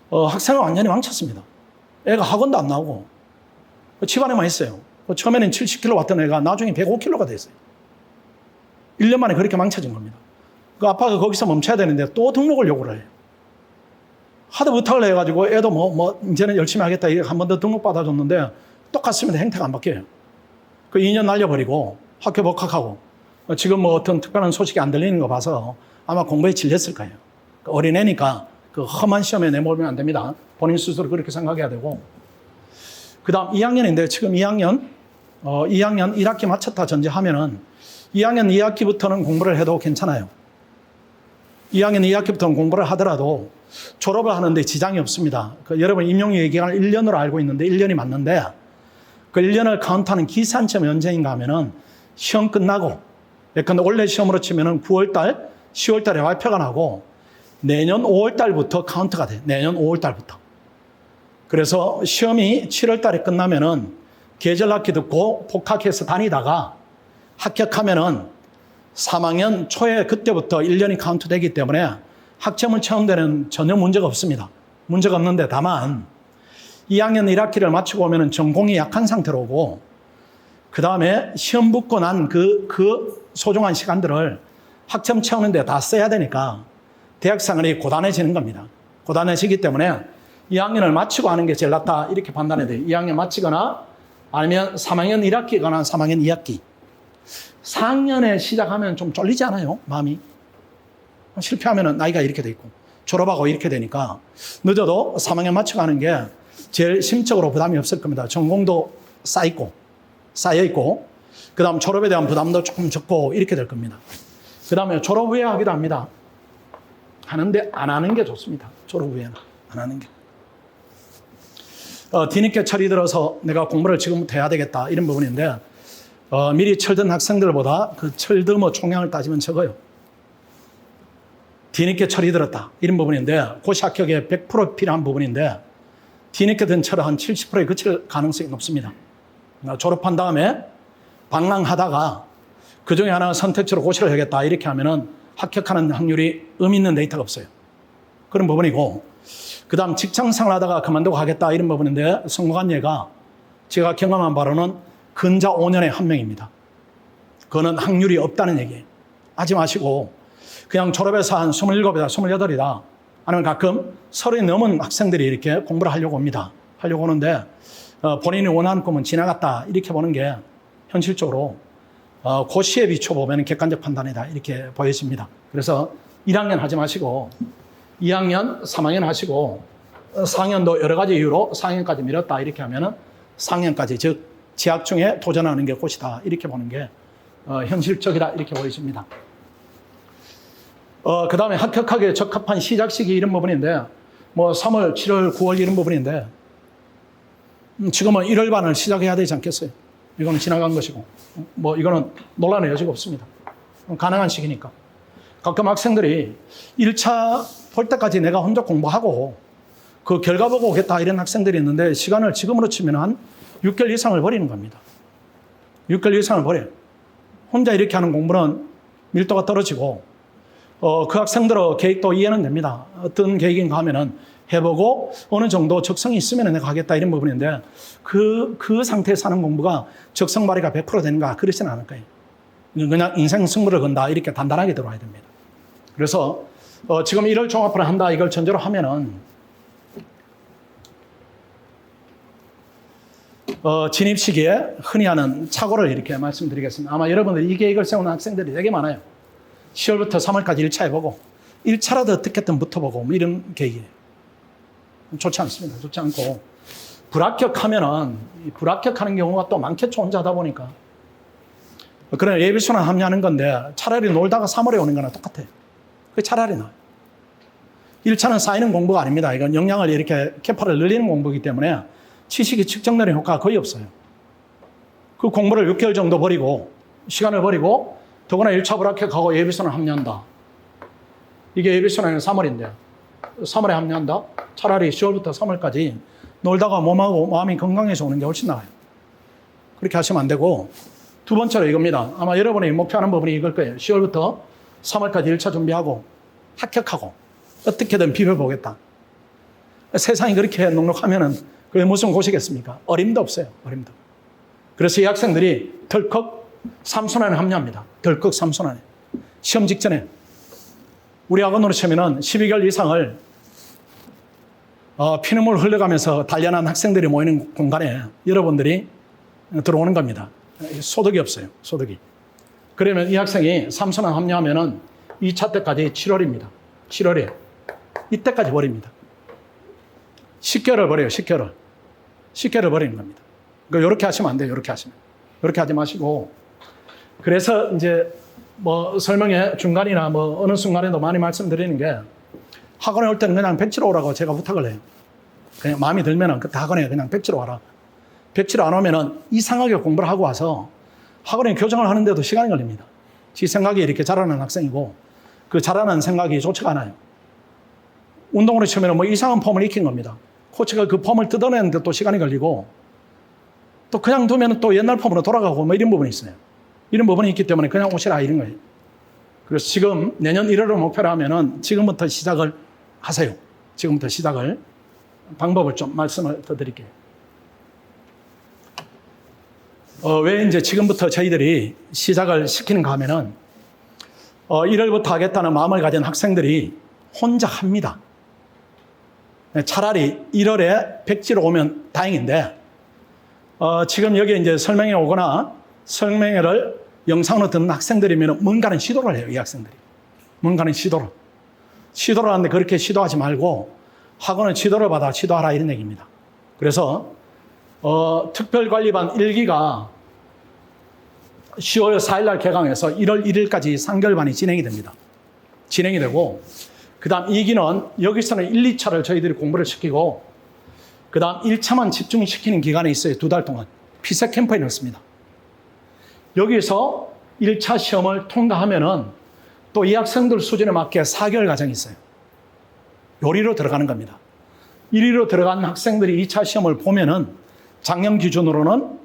학생을 완전히 망쳤습니다. 애가 학원도 안 나오고 집안에만 있어요. 처음에는 70kg 왔던 애가 나중에 105kg가 됐어요. 1년 만에 그렇게 망쳐진 겁니다. 그 아빠가 거기서 멈춰야 되는데 또 등록을 요구를 해요. 하도 부탁을 해가지고 애도 이제는 열심히 하겠다 이렇게 한 번 더 등록 받아줬는데 똑같습니다. 행태가 안 바뀌어요. 그 2년 날려버리고 학교 복학하고 지금 뭐 어떤 특별한 소식이 안 들리는 거 봐서 아마 공부에 질렸을 거예요. 어린애니까 그 험한 시험에 내몰면 안 됩니다. 본인 스스로 그렇게 생각해야 되고. 그 다음 2학년인데 지금 2학년 1학기 마쳤다 전제하면은 2학년 2학기부터는 공부를 해도 괜찮아요. 2학년 2학기부터는 공부를 하더라도 졸업을 하는데 지장이 없습니다. 여러분 임용유예 기간을 1년으로 알고 있는데 1년이 맞는데 그 1년을 카운트하는 기산점이 언제인가 하면은 시험 끝나고 예컨대 원래 시험으로 치면은 9월달, 10월달에 발표가 나고 내년 5월달부터 카운트가 돼. 내년 5월달부터. 그래서 시험이 7월달에 끝나면은 계절학기 듣고 복학해서 다니다가 합격하면은 3학년 초에 그때부터 1년이 카운트되기 때문에 학점을 채운 데는 전혀 문제가 없습니다. 문제가 없는데 다만 2학년 1학기를 마치고 오면은 전공이 약한 상태로 오고 그 다음에 시험 붙고 난 그 소중한 시간들을 학점 채우는데 다 써야 되니까 대학 생활이 고단해지는 겁니다. 고단해지기 때문에 2학년을 마치고 하는 게 제일 낫다 이렇게 판단해야 돼요. 2학년 마치거나 아니면 3학년 1학기거나 3학년 2학기. 4학년에 시작하면 좀 쫄리지 않아요? 마음이. 실패하면 나이가 이렇게 돼 있고 졸업하고 이렇게 되니까 늦어도 3학년 마치고 하는 게 제일 심적으로 부담이 없을 겁니다. 전공도 쌓여있고 그 다음 졸업에 대한 부담도 조금 적고 이렇게 될 겁니다. 그 다음에 졸업 후에 하기도 합니다. 하는데 안 하는 게 좋습니다. 졸업 후에는 안 하는 게. 뒤늦게 철이 들어서 내가 공부를 지금부터 해야 되겠다 이런 부분인데 미리 철든 학생들보다 그 철드머 총량을 따지면 적어요. 뒤늦게 철이 들었다 이런 부분인데 고시 합격에 100% 필요한 부분인데 뒤늦게 든 철은 한 70%에 그칠 가능성이 높습니다. 졸업한 다음에 방랑하다가 그 중에 하나 선택지로 고시를 하겠다 이렇게 하면은 합격하는 확률이 의미 있는 데이터가 없어요. 그런 부분이고 그 다음 직장생활 하다가 그만두고 하겠다 이런 부분인데 성공한 예가 제가 경험한 바로는 근자 5년에 한 명입니다. 그거는 확률이 없다는 얘기예요. 하지 마시고 그냥 졸업해서 한 27이다 28이다 아니면 가끔 30이 넘은 학생들이 이렇게 공부를 하려고 옵니다. 하려고 오는데 본인이 원하는 꿈은 지나갔다 이렇게 보는 게 현실적으로 고시에 비춰보면 객관적 판단이다 이렇게 보여집니다. 그래서 1학년 하지 마시고 2학년, 3학년 하시고 4학년도 여러 가지 이유로 4학년까지 미뤘다 이렇게 하면은 4학년까지 즉 재학 중에 도전하는 게 고시다 이렇게 보는 게 현실적이다 이렇게 보여집니다. 그 다음에 합격하기에 적합한 시작 시기 이런 부분인데 뭐 3월, 7월, 9월 이런 부분인데 지금은 1월 반을 시작해야 되지 않겠어요? 이거는 지나간 것이고 뭐 이거는 논란의 여지가 없습니다. 가능한 시기니까. 가끔 학생들이 1차 볼 때까지 내가 혼자 공부하고 그 결과 보고 오겠다 이런 학생들이 있는데 시간을 지금으로 치면 한 6개월 이상을 버리는 겁니다. 6개월 이상을 버려요. 혼자 이렇게 하는 공부는 밀도가 떨어지고 그 학생들의 계획도 이해는 됩니다. 어떤 계획인가 하면은 해보고 어느 정도 적성이 있으면 내가 하겠다 이런 부분인데 그 상태에서 하는 공부가 적성 발휘가 100% 되는가 그렇지는 않을 거예요. 그냥 인생 승부를 건다 이렇게 단단하게 들어와야 됩니다. 그래서 지금 1월 종합을 한다 이걸 전제로 하면은 진입 시기에 흔히 하는 착오를 이렇게 말씀드리겠습니다. 아마 여러분들 이 계획을 세우는 학생들이 되게 많아요. 10월부터 3월까지 1차 해보고 1차라도 어떻게든 붙어보고 뭐 이런 계획이에요. 좋지 않습니다. 좋지 않고 불합격하면은 불합격하는 경우가 또 많겠죠. 혼자 하다 보니까. 그래 예비순환 합류하는 건데 차라리 놀다가 3월에 오는 거나 똑같아요. 그게 차라리 나아요. 1차는 쌓이는 공부가 아닙니다. 이건 역량을 이렇게 캐파를 늘리는 공부이기 때문에 치식이 측정되는 효과가 거의 없어요. 그 공부를 6개월 정도 버리고 시간을 버리고 더구나 1차 불합격하고 예비순환 합류한다. 이게 예비순환은 3월인데 3월에 합류한다? 차라리 10월부터 3월까지 놀다가 몸하고 마음이 건강해서 오는 게 훨씬 나아요. 그렇게 하시면 안 되고, 두 번째로 이겁니다. 아마 여러분이 목표하는 부분이 이걸 거예요. 10월부터 3월까지 1차 준비하고 합격하고 어떻게든 비벼보겠다. 세상이 그렇게 넉넉하면은 그게 무슨 곳이겠습니까? 어림도 없어요. 어림도. 그래서 이 학생들이 덜컥 3순환에 합류합니다. 덜컥 3순환에. 시험 직전에. 우리 학원으로 치면은 12개월 이상을 피눈물 흘려가면서 단련한 학생들이 모이는 공간에 여러분들이 들어오는 겁니다. 소득이 없어요. 소득이. 그러면 이 학생이 3순환 합류하면은 2차 때까지 7월입니다. 7월에. 이때까지 버립니다. 10개월을 버려요. 10개월을. 10개월을 버리는 겁니다. 그러니까 이렇게 하시면 안 돼요. 이렇게 하시면. 이렇게 하지 마시고. 그래서 이제 뭐 설명의 중간이나 뭐 어느 순간에도 많이 말씀드리는 게, 학원에 올 때는 그냥 백지로 오라고 제가 부탁을 해요. 그냥 마음이 들면은 그때 학원에 그냥 백지로 와라. 백지로 안 오면은 이상하게 공부를 하고 와서 학원에 교정을 하는데도 시간이 걸립니다. 지 생각이 이렇게 자라는 학생이고, 그 자라는 생각이 좋지가 않아요. 운동으로 치면 뭐 이상한 폼을 익힌 겁니다. 코치가 그 폼을 뜯어내는데 또 시간이 걸리고, 또 그냥 두면 또 옛날 폼으로 돌아가고 뭐 이런 부분이 있어요. 이런 부분이 있기 때문에 그냥 오시라 이런 거예요. 그래서 지금 내년 1월을 목표로 하면은 지금부터 시작을 하세요. 지금부터 시작을. 방법을 좀 말씀을 더 드릴게요. 왜 이제 지금부터 저희들이 시작을 시키는가 하면은 1월부터 하겠다는 마음을 가진 학생들이 혼자 합니다. 차라리 1월에 백지로 오면 다행인데, 지금 여기 이제 설명회 오거나 설명회를 영상으로 듣는 학생들이면 뭔가는 시도를 해요. 이 학생들이. 뭔가는 시도를. 시도를 하는데 그렇게 시도하지 말고 학원은 지도를 받아 지도하라 이런 얘기입니다. 그래서 특별관리반 1기가 10월 4일 날 개강해서 1월 1일까지 3개월반이 진행이 됩니다. 진행이 되고, 그 다음 2기는 여기서는 1, 2차를 저희들이 공부를 시키고, 그 다음 1차만 집중시키는 기간이 있어요. 2달 동안. 피세 캠프에 넣습니다. 여기서 1차 시험을 통과하면은 또 이 학생들 수준에 맞게 4개월 과정이 있어요. 요리로 들어가는 겁니다. 1위로 들어간 학생들이 2차 시험을 보면은 작년 기준으로는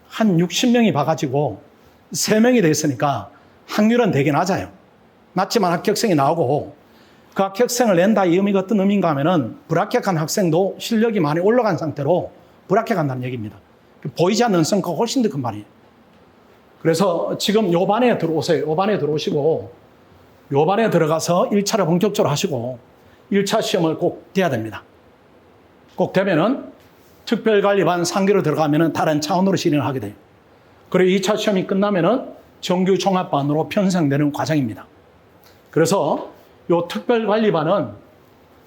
한 60명이 봐가지고 3명이 됐으니까 확률은 되게 낮아요. 낮지만 합격생이 나오고, 그 합격생을 낸다 이 의미가 어떤 의미인가 하면은 불합격한 학생도 실력이 많이 올라간 상태로 불합격한다는 얘기입니다. 보이지 않는 성과가 훨씬 더 큰 말이에요. 그래서 지금 요 반에 들어오세요. 요 반에 들어오시고, 요 반에 들어가서 1차를 본격적으로 하시고 1차 시험을 꼭 돼야 됩니다. 꼭 되면은 특별관리반 3기로 들어가면은 다른 차원으로 진행을 하게 돼요. 그리고 2차 시험이 끝나면은 정규 종합반으로 편성되는 과정입니다. 그래서 요 특별관리반은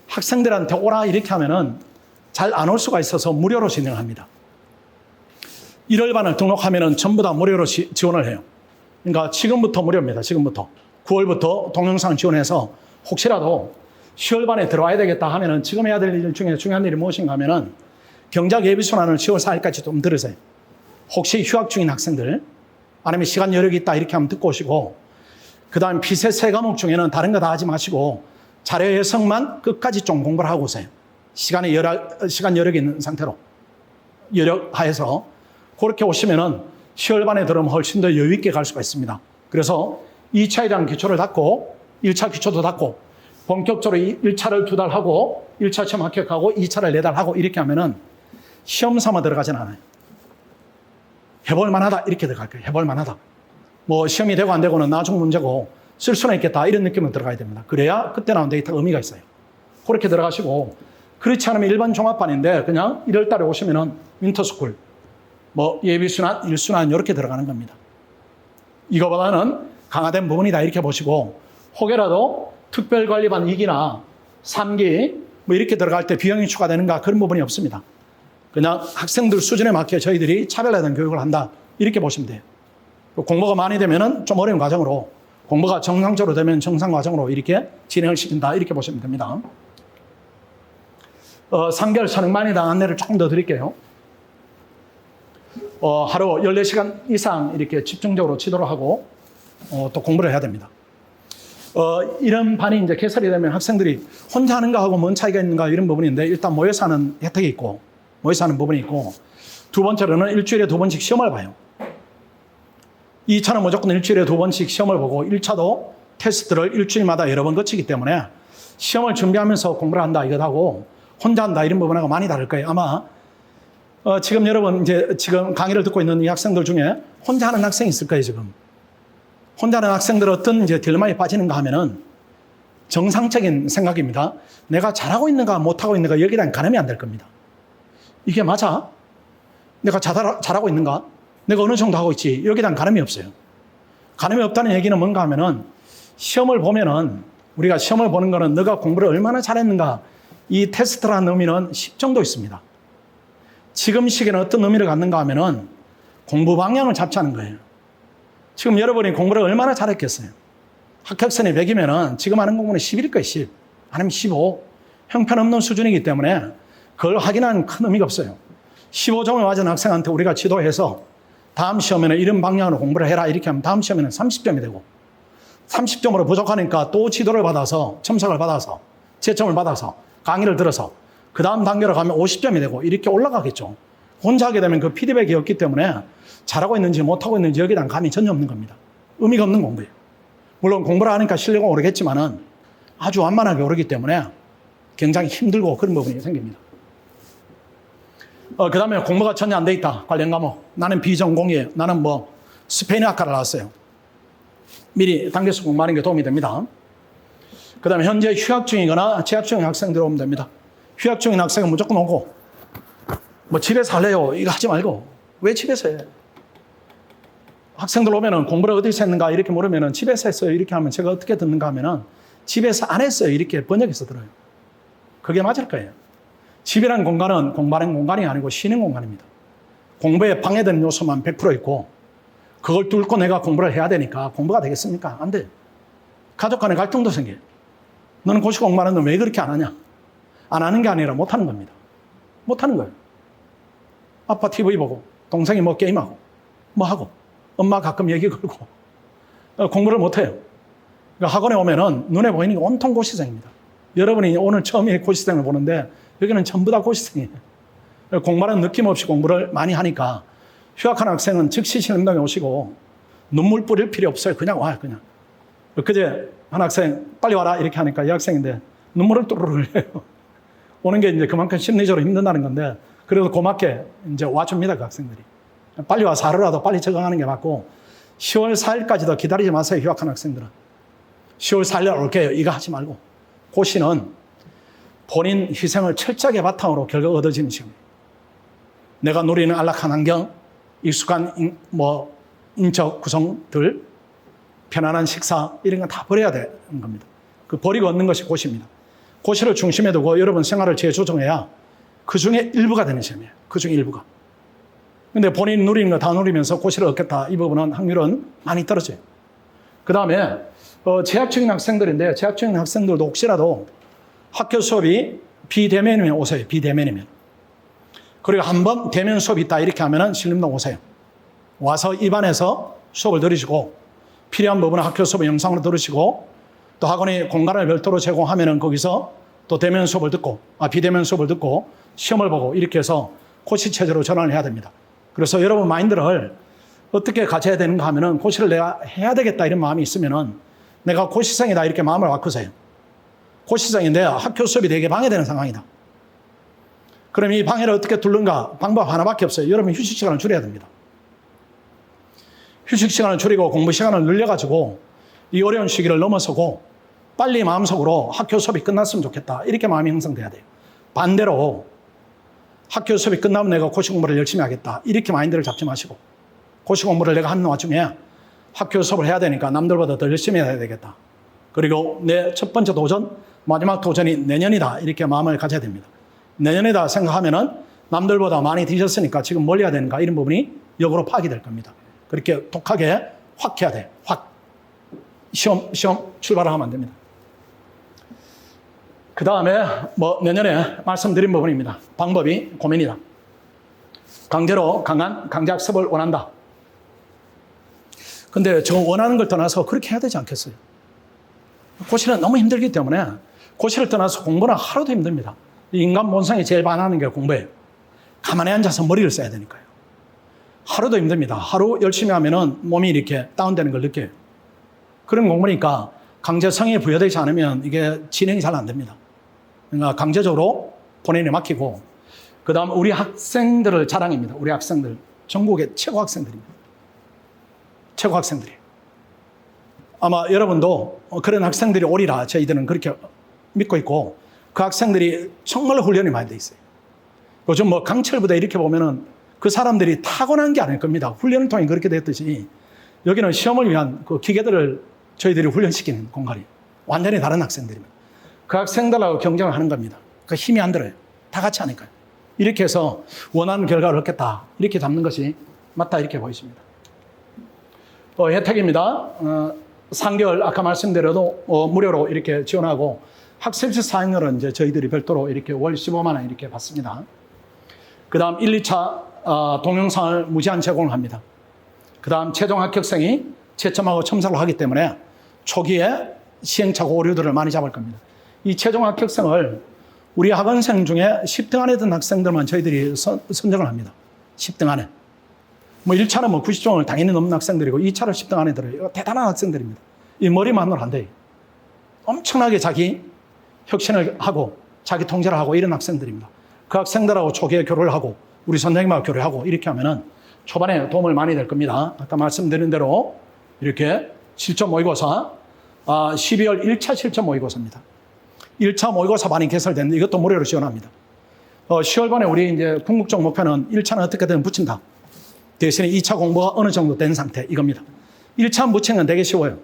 학생들한테 오라 이렇게 하면은 잘 안 올 수가 있어서 무료로 진행을 합니다. 1월반을 등록하면은 전부 다 무료로 지원을 해요. 그러니까 지금부터 무료입니다. 지금부터. 9월부터 동영상 지원해서 혹시라도 10월반에 들어와야 되겠다 하면은 지금 해야 될 일 중에 중요한 일이 무엇인가 하면은 경작 예비순환을 10월 4일까지 좀 들으세요. 혹시 휴학 중인 학생들, 아니면 시간 여력이 있다 이렇게 하면 듣고 오시고, 그 다음 피세 3과목 중에는 다른 거 다 하지 마시고 자료 해석만 끝까지 좀 공부를 하고 오세요. 시간 여력이 있는 상태로 여력하에서 그렇게 오시면은 10월반에 들으면 훨씬 더 여유 있게 갈 수가 있습니다. 그래서 2차에 대한 기초를 닫고 1차 기초도 닫고 본격적으로 1차를 2달 하고 1차 시험 합격하고 2차를 4달 하고 이렇게 하면은 시험 삼아 들어가진 않아요. 해볼 만하다 이렇게 들어갈 거예요. 해볼 만하다. 뭐 시험이 되고 안 되고는 나중 문제고 쓸 수는 있겠다 이런 느낌으로 들어가야 됩니다. 그래야 그때 나온 데이터가 의미가 있어요. 그렇게 들어가시고, 그렇지 않으면 일반 종합반인데 그냥 1월 달에 오시면은 윈터스쿨, 뭐 예비순환, 1순환 이렇게 들어가는 겁니다. 이거보다는 강화된 부분이다 이렇게 보시고, 혹여라도 특별관리반 2기나 3기 뭐 이렇게 들어갈 때 비용이 추가되는가 그런 부분이 없습니다. 그냥 학생들 수준에 맞게 저희들이 차별화된 교육을 한다 이렇게 보시면 돼요. 공부가 많이 되면은 좀 어려운 과정으로, 공부가 정상적으로 되면 정상 과정으로 이렇게 진행을 시킨다 이렇게 보시면 됩니다. 3개월 선행반이당 안내를 조금 더 드릴게요. 하루 14시간 이상 이렇게 집중적으로 지도를 하고 또 공부를 해야 됩니다. 이런 반이 이제 개설이 되면 학생들이 혼자 하는가 하고 뭔 차이가 있는가 이런 부분인데 일단 모여서 하는 혜택이 있고 모여서 하는 부분이 있고 두 번째로는 일주일에 2번씩 시험을 봐요. 2차는 무조건 일주일에 2번씩 시험을 보고 1차도 테스트를 일주일마다 여러 번 거치기 때문에 시험을 준비하면서 공부를 한다 이것하고 혼자 한다 이런 부분하고 많이 다를 거예요. 아마 지금 여러분 이제 지금 강의를 듣고 있는 이 학생들 중에 혼자 하는 학생이 있을 거예요. 지금 혼자 하는 학생들 어떤 이제 딜레마에 빠지는가 하면은 정상적인 생각입니다. 내가 잘하고 있는가 못하고 있는가 여기에 대한 가늠이 안 될 겁니다. 이게 맞아? 내가 잘하고 있는가? 내가 어느 정도 하고 있지? 여기에 대한 가늠이 없어요. 가늠이 없다는 얘기는 뭔가 하면은 시험을 보면은 우리가 시험을 보는 거는 너가 공부를 얼마나 잘했는가 이 테스트라는 의미는 10 정도 있습니다. 지금 시기에는 어떤 의미를 갖는가 하면은 공부 방향을 잡자는 거예요. 지금 여러분이 공부를 얼마나 잘했겠어요? 합격선이 100이면은 지금 하는 공부는 10일 거예요, 10. 아니면 15. 형편없는 수준이기 때문에 그걸 확인하는 큰 의미가 없어요. 15점을 맞은 학생한테 우리가 지도해서 다음 시험에는 이런 방향으로 공부를 해라 이렇게 하면 다음 시험에는 30점이 되고 30점으로 부족하니까 또 지도를 받아서 첨삭을 받아서 채점을 받아서 강의를 들어서 그 다음 단계로 가면 50점이 되고 이렇게 올라가겠죠. 혼자 하게 되면 그 피드백이 없기 때문에 잘하고 있는지 못하고 있는지 여기에 대한 감이 전혀 없는 겁니다. 의미가 없는 공부예요. 물론 공부를 하니까 실력은 오르겠지만은 아주 완만하게 오르기 때문에 굉장히 힘들고 그런 부분이 생깁니다. 그 다음에 공부가 전혀 안 돼 있다. 관련 과목. 나는 비전공이에요. 나는 뭐 스페인어학과를 나왔어요. 미리 당겨서 공부하는 게 도움이 됩니다. 그 다음에 현재 휴학 중이거나 재학 중인 학생들 오면 됩니다. 휴학 중인 학생은 무조건 오고 뭐 집에서 할래요? 이거 하지 말고 왜 집에서 해? 학생들 오면은 공부를 어디서 했는가 이렇게 물으면은 집에서 했어요. 이렇게 하면 제가 어떻게 듣는가 하면은 집에서 안 했어요. 이렇게 번역해서 들어요. 그게 맞을 거예요. 집이라는 공간은 공부하는 공간이 아니고 쉬는 공간입니다. 공부에 방해되는 요소만 100% 있고 그걸 뚫고 내가 공부를 해야 되니까 공부가 되겠습니까? 안 돼요. 가족 간에 갈등도 생겨요. 너는 고시 공부하는데 왜 그렇게 안 하냐? 안 하는 게 아니라 못 하는 겁니다. 못 하는 거예요. 아빠 TV 보고 동생이 뭐 게임하고 뭐 하고 엄마 가끔 얘기 걸고 공부를 못 해요. 그러니까 학원에 오면은 눈에 보이는 게 온통 고시생입니다. 여러분이 오늘 처음에 고시생을 보는데 여기는 전부 다 고시생이에요. 공부하는 느낌 없이 공부를 많이 하니까 휴학한 학생은 즉시 실험장에 오시고 눈물 뿌릴 필요 없어요. 그냥 와요. 그냥. 그제 한 학생 빨리 와라 이렇게 하니까 이 학생인데 눈물을 또르르 흘려요. 오는 게 이제 그만큼 심리적으로 힘든다는 건데 그래도 고맙게 이제 와줍니다. 그 학생들이. 빨리 와서 하루라도 빨리 적응하는 게 맞고 10월 4일까지도 기다리지 마세요. 휴학한 학생들은. 10월 4일 올게요. 이거 하지 말고. 고시는 본인 희생을 철저하게 바탕으로 결과가 얻어지는 시험이에요. 내가 누리는 안락한 환경, 익숙한 인적 구성들, 편안한 식사 이런 건 다 버려야 되는 겁니다. 그 버리고 얻는 것이 고시입니다. 고시를 중심에 두고 여러분 생활을 재조정해야 그 중에 일부가 되는 시험이에요. 그 중에 일부가. 근데 본인 누리는 거 다 누리면서 고시를 얻겠다. 이 부분은 확률은 많이 떨어져요. 그 다음에 재학 중인 학생들인데 재학 중인 학생들도 혹시라도 학교 수업이 비대면이면 오세요. 비대면이면. 그리고 한번 대면 수업이 있다 이렇게 하면은 신림동 오세요. 와서 입안에서 수업을 들으시고 필요한 부분은 학교 수업을 영상으로 들으시고 또 학원이 공간을 별도로 제공하면은 거기서 또 대면 수업을 듣고 비대면 수업을 듣고 시험을 보고 이렇게 해서 고시 체제로 전환을 해야 됩니다. 그래서 여러분 마인드를 어떻게 가져야 되는가 하면은 고시를 내가 해야 되겠다 이런 마음이 있으면은 내가 고시생이다 이렇게 마음을 바꾸세요. 고시생인데 학교 수업이 되게 방해되는 상황이다. 그럼 이 방해를 어떻게 뚫는가? 방법 하나밖에 없어요. 여러분 휴식 시간을 줄여야 됩니다. 휴식 시간을 줄이고 공부 시간을 늘려가지고 이 어려운 시기를 넘어서고 빨리 마음속으로 학교 수업이 끝났으면 좋겠다. 이렇게 마음이 형성돼야 돼요. 반대로 학교 수업이 끝나면 내가 고시 공부를 열심히 하겠다. 이렇게 마인드를 잡지 마시고 고시 공부를 내가 하는 와중에 학교 수업을 해야 되니까 남들보다 더 열심히 해야 되겠다. 그리고 내 첫 번째 도전, 마지막 도전이 내년이다. 이렇게 마음을 가져야 됩니다. 내년이다 생각하면은 남들보다 많이 뒤졌으니까 지금 뭘 해야 되는가 이런 부분이 역으로 파악이 될 겁니다. 그렇게 독하게 확 해야 돼. 확. 시험 출발을 하면 안 됩니다. 그 다음에 내년에 말씀드린 부분입니다. 방법이 고민이다. 강제로 강한 강제학습을 원한다. 근데 저 원하는 걸 떠나서 그렇게 해야 되지 않겠어요? 고시는 너무 힘들기 때문에 고시를 떠나서 공부는 하루도 힘듭니다. 인간 본성이 제일 반하는 게 공부예요. 가만히 앉아서 머리를 써야 되니까요. 하루도 힘듭니다. 하루 열심히 하면은 몸이 이렇게 다운되는 걸 느껴요. 그런 공부니까 강제성이 부여되지 않으면 이게 진행이 잘 안 됩니다. 그러니까 강제적으로 본인이 맡기고, 그 다음 우리 학생들을 자랑입니다. 우리 학생들. 전국의 최고 학생들입니다. 최고 학생들이에요. 아마 여러분도 그런 학생들이 오리라 저희들은 그렇게 믿고 있고, 그 학생들이 정말 훈련이 많이 돼 있어요. 요즘 뭐 강철부대 이렇게 보면은 그 사람들이 타고난 게 아닐 겁니다. 훈련을 통해 그렇게 됐듯이 여기는 시험을 위한 그 기계들을 저희들이 훈련시키는 공간이에요. 완전히 다른 학생들입니다. 그 학생들하고 경쟁을 하는 겁니다. 그 힘이 안 들어요. 다 같이 하니까요. 이렇게 해서 원하는 결과를 얻겠다. 이렇게 잡는 것이 맞다. 이렇게 보이십니다. 혜택입니다. 3개월 아까 말씀드려도 무료로 이렇게 지원하고, 학습지 사용료는 이제 저희들이 별도로 이렇게 월 15만 원 이렇게 받습니다. 그 다음 1, 2차 동영상을 무제한 제공을 합니다. 그 다음 최종 합격생이 채점하고 첨삭을 하기 때문에 초기에 시행착오 오류들을 많이 잡을 겁니다. 이 최종 합격생을 우리 학원생 중에 10등 안에 든 학생들만 저희들이 선정을 합니다. 10등 안에. 뭐 1차는 뭐 90점을 당연히 넘는 학생들이고 2차를 10등 안에 들어요. 이거 대단한 학생들입니다. 이 머리만으로 안 돼요. 엄청나게 자기 혁신을 하고 자기 통제를 하고 이런 학생들입니다. 그 학생들하고 초기에 교류를 하고 우리 선생님하고 교류를 하고 이렇게 하면은 초반에 도움을 많이 될 겁니다. 아까 말씀드린 대로 이렇게 실전 모의고사, 12월 1차 실전 모의고사입니다. 1차 모의고사 반이 개설됐는데 이것도 무료로 지원합니다. 10월 반에 우리 이제 궁극적 목표는 1차는 어떻게든 붙인다. 대신에 2차 공부가 어느 정도 된 상태, 이겁니다. 1차 붙이는 건 되게 쉬워요.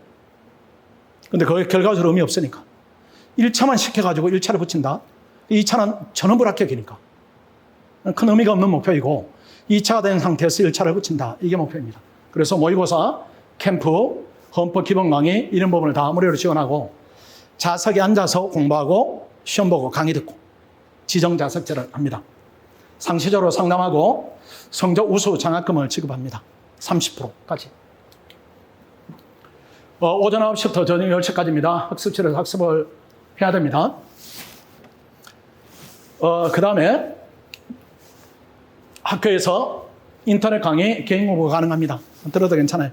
근데 그게 결과적으로 의미 없으니까. 1차만 시켜가지고 1차를 붙인다. 2차는 전원 불합격이니까. 큰 의미가 없는 목표이고, 2차가 된 상태에서 1차를 붙인다. 이게 목표입니다. 그래서 모의고사, 캠프, 헌법 기본 강의 이런 부분을 다 무료로 지원하고, 좌석에 앉아서 공부하고 시험 보고 강의 듣고 지정 좌석제를 합니다. 상시적으로 상담하고 성적 우수 장학금을 지급합니다. 30%까지. 오전 9시부터 저녁 10시까지입니다. 학습실에서 학습을 해야 됩니다. 그 다음에 학교에서 인터넷 강의, 개인 공부가 가능합니다. 들어도 괜찮아요.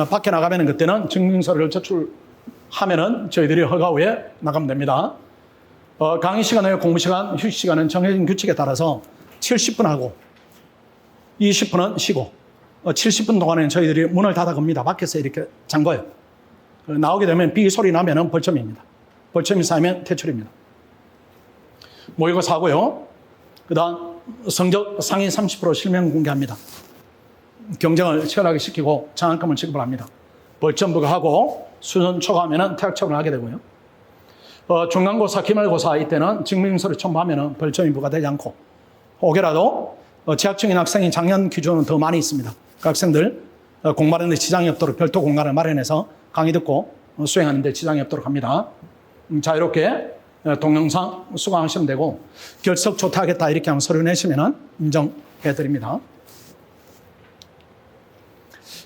밖에 나가면 그때는 증명서를 제출하면은 저희들이 허가 후에 나가면 됩니다. 강의 시간에 공부 시간, 휴식 시간은 정해진 규칙에 따라서 70분 하고 20분은 쉬고 70분 동안에는 저희들이 문을 닫아 겁니다. 밖에서 이렇게 잠궈요. 나오게 되면 비 소리 나면은 벌점입니다. 벌점이 쌓이면 퇴출입니다. 모의고사 하고요. 그 다음 성적 상위 30% 실명 공개합니다. 경쟁을 치열하게 시키고 장학금을 지급을 합니다. 벌점 부과하고 수능 초과하면 퇴학 처분을 하게 되고요. 중간고사, 기말고사 이때는 증명서를 첨부하면 벌점이 부과되지 않고, 혹여라도 재학 중인 학생이 작년 기준은 더 많이 있습니다. 그 학생들 공부하는 데 지장이 없도록 별도 공간을 마련해서 강의 듣고 수행하는 데 지장이 없도록 합니다. 자유롭게 동영상 수강하시면 되고, 결석 조퇴하겠다 이렇게 하면 서류 내시면 인정해 드립니다.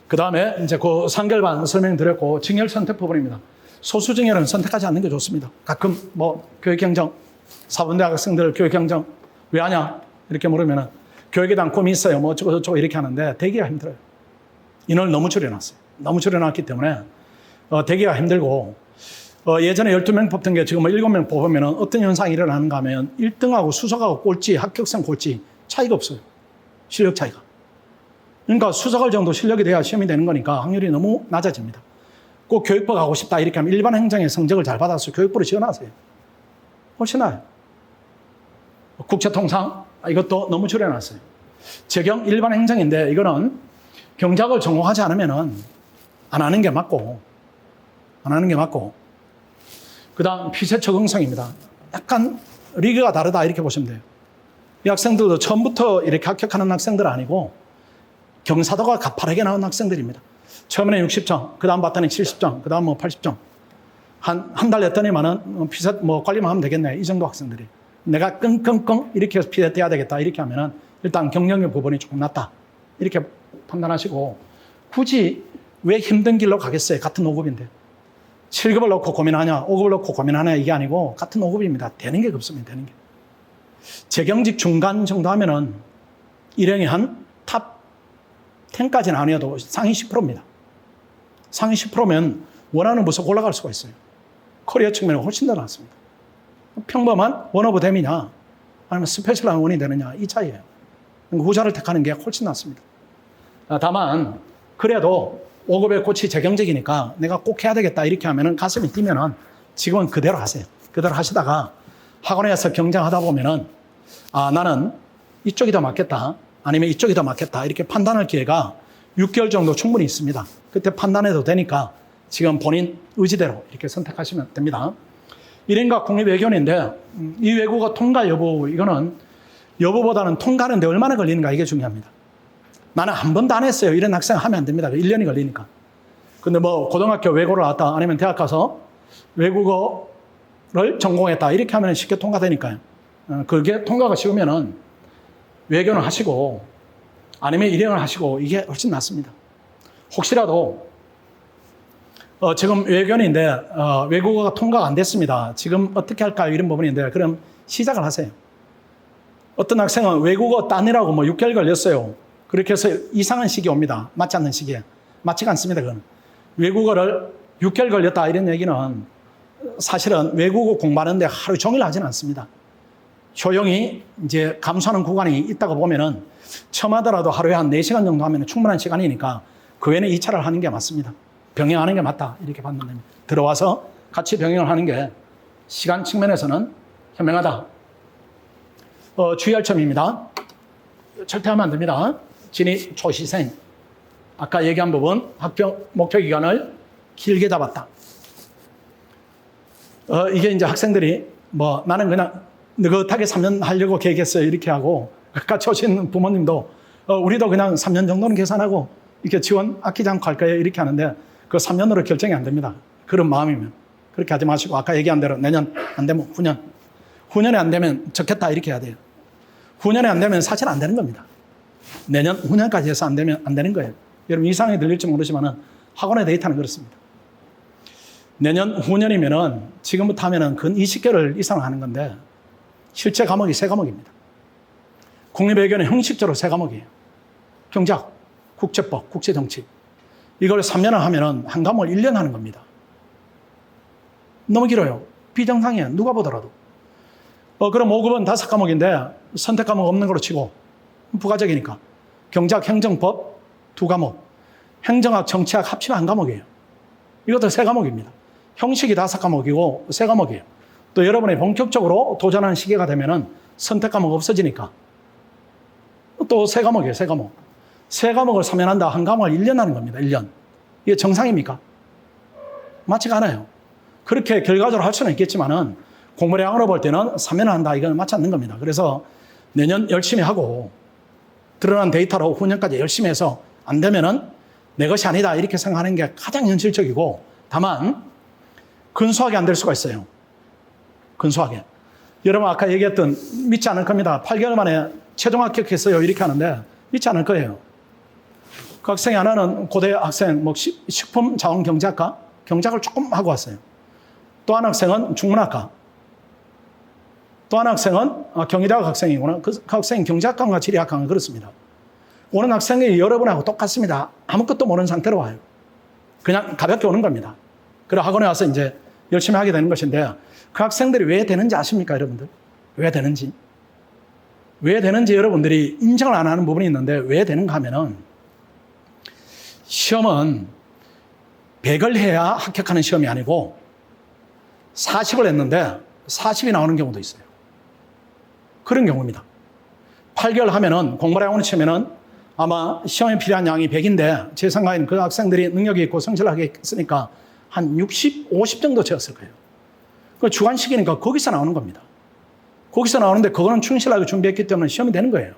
그 다음에 이제 그 3개월 반 설명드렸고, 증열 선택 부분입니다. 소수 증열은 선택하지 않는 게 좋습니다. 가끔 뭐 교육경정, 사범대학 학생들 교육경정 왜 하냐 이렇게 물으면은 교육에 대한 꿈이 있어요. 뭐 어쩌고 저쩌고 이렇게 하는데 되기가 힘들어요. 인원을 너무 줄여놨어요. 너무 줄여놨기 때문에 되기가 힘들고, 예전에 12명 뽑던 게 지금 7명 뽑으면 어떤 현상이 일어나는가 하면 1등하고 수석하고 꼴찌, 합격생 꼴찌 차이가 없어요. 실력 차이가. 그러니까 수석할 정도 실력이 돼야 시험이 되는 거니까 확률이 너무 낮아집니다. 꼭 교육부 가고 싶다 이렇게 하면 일반 행정의 성적을 잘 받아서 교육부로 지원하세요. 훨씬 나아요. 국제통상 이것도 너무 줄여놨어요. 재경 일반 행정인데 이거는 경작을 전공하지 않으면 안 하는 게 맞고, 그 다음 피세 적응성입니다. 약간 리그가 다르다 이렇게 보시면 돼요. 이 학생들도 처음부터 이렇게 합격하는 학생들 아니고 경사도가 가파르게 나온 학생들입니다. 처음에는 60점, 그 다음 봤더니 70점, 그 다음 뭐 80점. 한 달 냈더니만은 피세 뭐 관리만 하면 되겠네. 이 정도 학생들이. 내가 끙끙끙 이렇게 해서 피세 떼야 되겠다 이렇게 하면은 일단 경영력 부분이 조금 낮다. 이렇게 판단하시고, 굳이 왜 힘든 길로 가겠어요? 같은 5급인데. 7급을 놓고 고민하냐, 5급을 놓고 고민하냐 이게 아니고 같은 5급입니다. 되는 게 없습니다. 되는 게. 재경직 중간 정도 하면은 일행이 한 탑 10까지는 아니어도 상위 10%입니다. 상위 10%면 원하는 부서 올라갈 수가 있어요. 커리어 측면은 훨씬 더 낫습니다. 평범한 원오브 댐이냐 아니면 스페셜한 원이 되느냐 이 차이예요. 후자를 택하는 게 훨씬 낫습니다. 다만 그래도 5급의 코치 재경직이니까 내가 꼭 해야 되겠다 이렇게 하면은 가슴이 뛰면은 지금은 그대로 하세요. 그대로 하시다가 학원에서 경쟁하다 보면은 아 나는 이쪽이 더 맞겠다 아니면 이쪽이 더 맞겠다 이렇게 판단할 기회가 6개월 정도 충분히 있습니다. 그때 판단해도 되니까 지금 본인 의지대로 이렇게 선택하시면 됩니다. 일행과 국립외교원인데 이 외국어 통과 여부 이거는 여부보다는 통과하는데 얼마나 걸리는가 이게 중요합니다. 나는 한 번도 안 했어요. 이런 학생 하면 안 됩니다. 1년이 걸리니까. 근데 뭐 고등학교 외고를 나왔다 아니면 대학 가서 외국어를 전공했다 이렇게 하면 쉽게 통과되니까요. 그게 통과가 쉬우면은 외교는 하시고 아니면 일행을 하시고 이게 훨씬 낫습니다. 혹시라도 지금 외교원인데 외국어가 통과가 안 됐습니다. 지금 어떻게 할까요? 이런 부분인데 그럼 시작을 하세요. 어떤 학생은 외국어 따느라고 뭐 6개월 걸렸어요. 그렇게 해서 이상한 시기 옵니다. 맞지 않는 시기에. 맞지가 않습니다. 그건. 외국어를 6개월 걸렸다 이런 얘기는 사실은 외국어 공부하는데 하루 종일 하지는 않습니다. 효용이 이제 감소하는 구간이 있다고 보면은 처음 하더라도 하루에 한 4시간 정도 하면 충분한 시간이니까 그 외에는 2차를 하는 게 맞습니다. 병행하는 게 맞다. 이렇게 판단됩니다. 들어와서 같이 병행을 하는 게 시간 측면에서는 현명하다. 주의할 점입니다. 절대 하면 안 됩니다. 진입 초시생. 아까 얘기한 부분, 학교 목표 기간을 길게 잡았다. 이게 이제 학생들이 뭐 나는 그냥 느긋하게 3년 하려고 계획했어요. 이렇게 하고 같이 오신 부모님도 우리도 그냥 3년 정도는 계산하고 이렇게 지원 아끼지 않고 할 거예요. 이렇게 하는데 그 3년으로 결정이 안 됩니다. 그런 마음이면. 그렇게 하지 마시고 아까 얘기한 대로 내년 안 되면 후년. 후년에 안 되면 적겠다 이렇게 해야 돼요. 후년에 안 되면 사실 안 되는 겁니다. 내년 후년까지 해서 안 되면 안 되는 거예요. 여러분 이상하게 들릴지 모르지만 학원의 데이터는 그렇습니다. 내년 후년이면은 지금부터 하면은 근 20개월 이상 하는 건데 실제 과목이 3과목입니다. 국립외교는 형식적으로 3과목이에요. 경제학, 국제법, 국제정치. 이걸 3년을 하면은 한 과목을 1년 하는 겁니다. 너무 길어요. 비정상이에요. 누가 보더라도. 그럼 5급은 5과목인데 선택 과목 없는 걸로 치고 부가적이니까 경제학, 행정법 2과목, 행정학, 정치학 합치면 1과목이에요. 이것도 3과목입니다. 형식이 5과목이고 3과목이에요. 또 여러분이 본격적으로 도전하는 시기가 되면은 선택 과목 없어지니까 또 3과목이에요. 3과목. 3과목을 3년 한다. 한 과목을 1년 하는 겁니다. 1년. 이게 정상입니까? 맞지가 않아요. 그렇게 결과적으로 할 수는 있겠지만은 공부량으로 볼 때는 3년 한다. 이건 맞지 않는 겁니다. 그래서 내년 열심히 하고 드러난 데이터로 후년까지 열심히 해서 안 되면은 내 것이 아니다. 이렇게 생각하는 게 가장 현실적이고 다만 근소하게 안 될 수가 있어요. 근소하게. 여러분 아까 얘기했던 믿지 않을 겁니다. 8개월 만에 최종 합격했어요. 이렇게 하는데 믿지 않을 거예요. 그 학생이 하나는 고대 학생, 뭐 식품자원경제학과 경작을 조금 하고 왔어요. 또 한 학생은 중문학과. 또 한 학생은 경희대학 학생이구나. 그 학생이 경제학과인가 지리학과인가 그렇습니다. 오는 학생이 여러분하고 똑같습니다. 아무것도 모르는 상태로 와요. 그냥 가볍게 오는 겁니다. 그래 학원에 와서 이제 열심히 하게 되는 것인데 그 학생들이 왜 되는지 아십니까, 여러분들? 왜 되는지? 왜 되는지 여러분들이 인정을 안 하는 부분이 있는데 왜 되는가 하면은 시험은 100을 해야 합격하는 시험이 아니고 40을 했는데 40이 나오는 경우도 있어요. 그런 경우입니다. 8개월 하면은 공부를 하고 치면은 아마 시험에 필요한 양이 100인데 제 생각에는 그 학생들이 능력이 있고 성실을 하겠으니까 한 60, 50 정도 채웠을 거예요. 그 주관식이니까 거기서 나오는 겁니다. 거기서 나오는데 그거는 충실하게 준비했기 때문에 시험이 되는 거예요.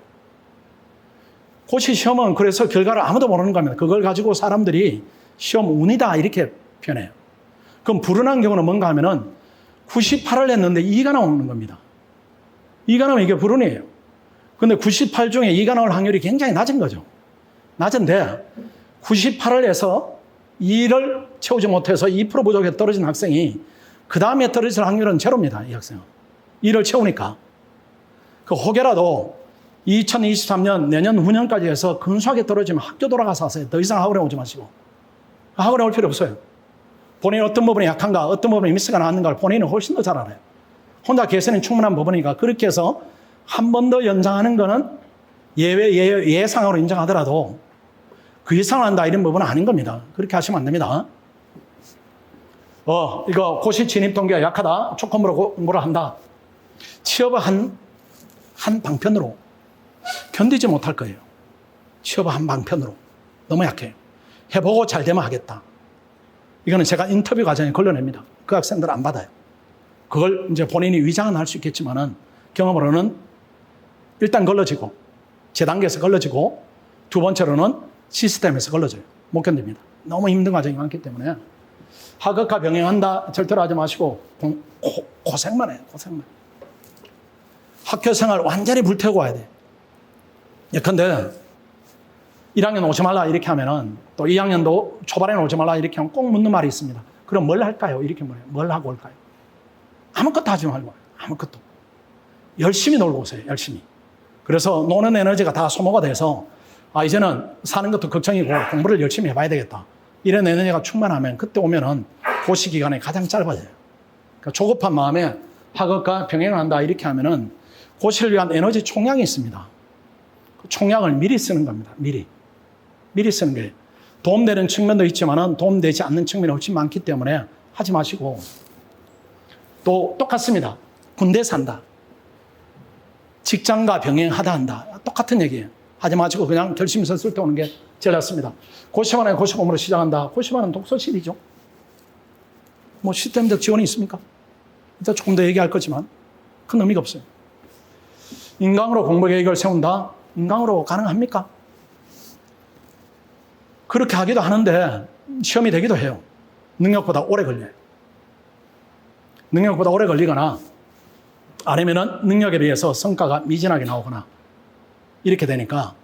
고시 시험은 그래서 결과를 아무도 모르는 겁니다. 그걸 가지고 사람들이 시험 운이다 이렇게 표현해요. 그럼 불운한 경우는 뭔가 하면은 98을 했는데 2가 나오는 겁니다. 2가 나오면 이게 불운이에요. 근데 98 중에 2가 나올 확률이 굉장히 낮은 거죠. 낮은데 98을 해서 2를 채우지 못해서 2% 부족에 떨어진 학생이 그 다음에 떨어질 확률은 제로입니다. 이 학생은. 2를 채우니까. 그 혹여라도 2023년 내년 후년까지 해서 근소하게 떨어지면 학교 돌아가서 하세요. 더 이상 학원에 오지 마시고. 학원에 올 필요 없어요. 본인이 어떤 부분이 약한가, 어떤 부분이 미스가 나왔는가를 본인은 훨씬 더 잘 알아요. 혼자 개선이 충분한 부분이니까 그렇게 해서 한 번 더 연장하는 거는 예상으로 인정하더라도 그 이상을 한다 이런 부분은 아닌 겁니다. 그렇게 하시면 안 됩니다. 이거 고시 진입 동기가 약하다. 조건부로 공부를 한다. 취업을 한 방편으로 견디지 못할 거예요. 취업을 한 방편으로. 너무 약해요. 해보고 잘 되면 하겠다. 이거는 제가 인터뷰 과정에 걸러냅니다. 그 학생들 안 받아요. 그걸 이제 본인이 위장은 할 수 있겠지만은 경험으로는 일단 걸러지고 제 단계에서 걸러지고 두 번째로는 시스템에서 걸러져요. 못 견딥니다. 너무 힘든 과정이 많기 때문에 학업과 병행한다 절대로 하지 마시고 고생만 해요. 고생만. 학교 생활 완전히 불태우고 와야 돼. 예컨대 1학년 오지 말라 이렇게 하면은 또 2학년도 초반에는 오지 말라 이렇게 하면 꼭 묻는 말이 있습니다. 그럼 뭘 할까요? 이렇게 물어요. 뭘 하고 올까요? 아무것도 하지 말고 아무것도. 열심히 놀고 오세요. 열심히. 그래서 노는 에너지가 다 소모가 돼서 이제는 사는 것도 걱정이고 공부를 열심히 해봐야 되겠다. 이런 에너지가 충만하면 그때 오면은 고시 기간이 가장 짧아져요. 그러니까 조급한 마음에 학업과 병행을 한다 이렇게 하면은 고시를 위한 에너지 총량이 있습니다. 그 총량을 미리 쓰는 겁니다. 미리 쓰는 거예요. 도움되는 측면도 있지만은 도움되지 않는 측면이 훨씬 많기 때문에 하지 마시고 또 똑같습니다. 군대 산다. 직장과 병행하다 한다. 똑같은 얘기예요. 하지 마시고 그냥 결심해서 쓸 때 오는 게 제일 낫습니다. 고시반에 고시공부로 시작한다. 고시반은 독서실이죠. 뭐 시스템적 지원이 있습니까? 이따 조금 더 얘기할 거지만 큰 의미가 없어요. 인강으로 공부 계획을 세운다. 인강으로 가능합니까? 그렇게 하기도 하는데 시험이 되기도 해요. 능력보다 오래 걸려요. 능력보다 오래 걸리거나 아니면은 능력에 비해서 성과가 미진하게 나오거나 이렇게 되니까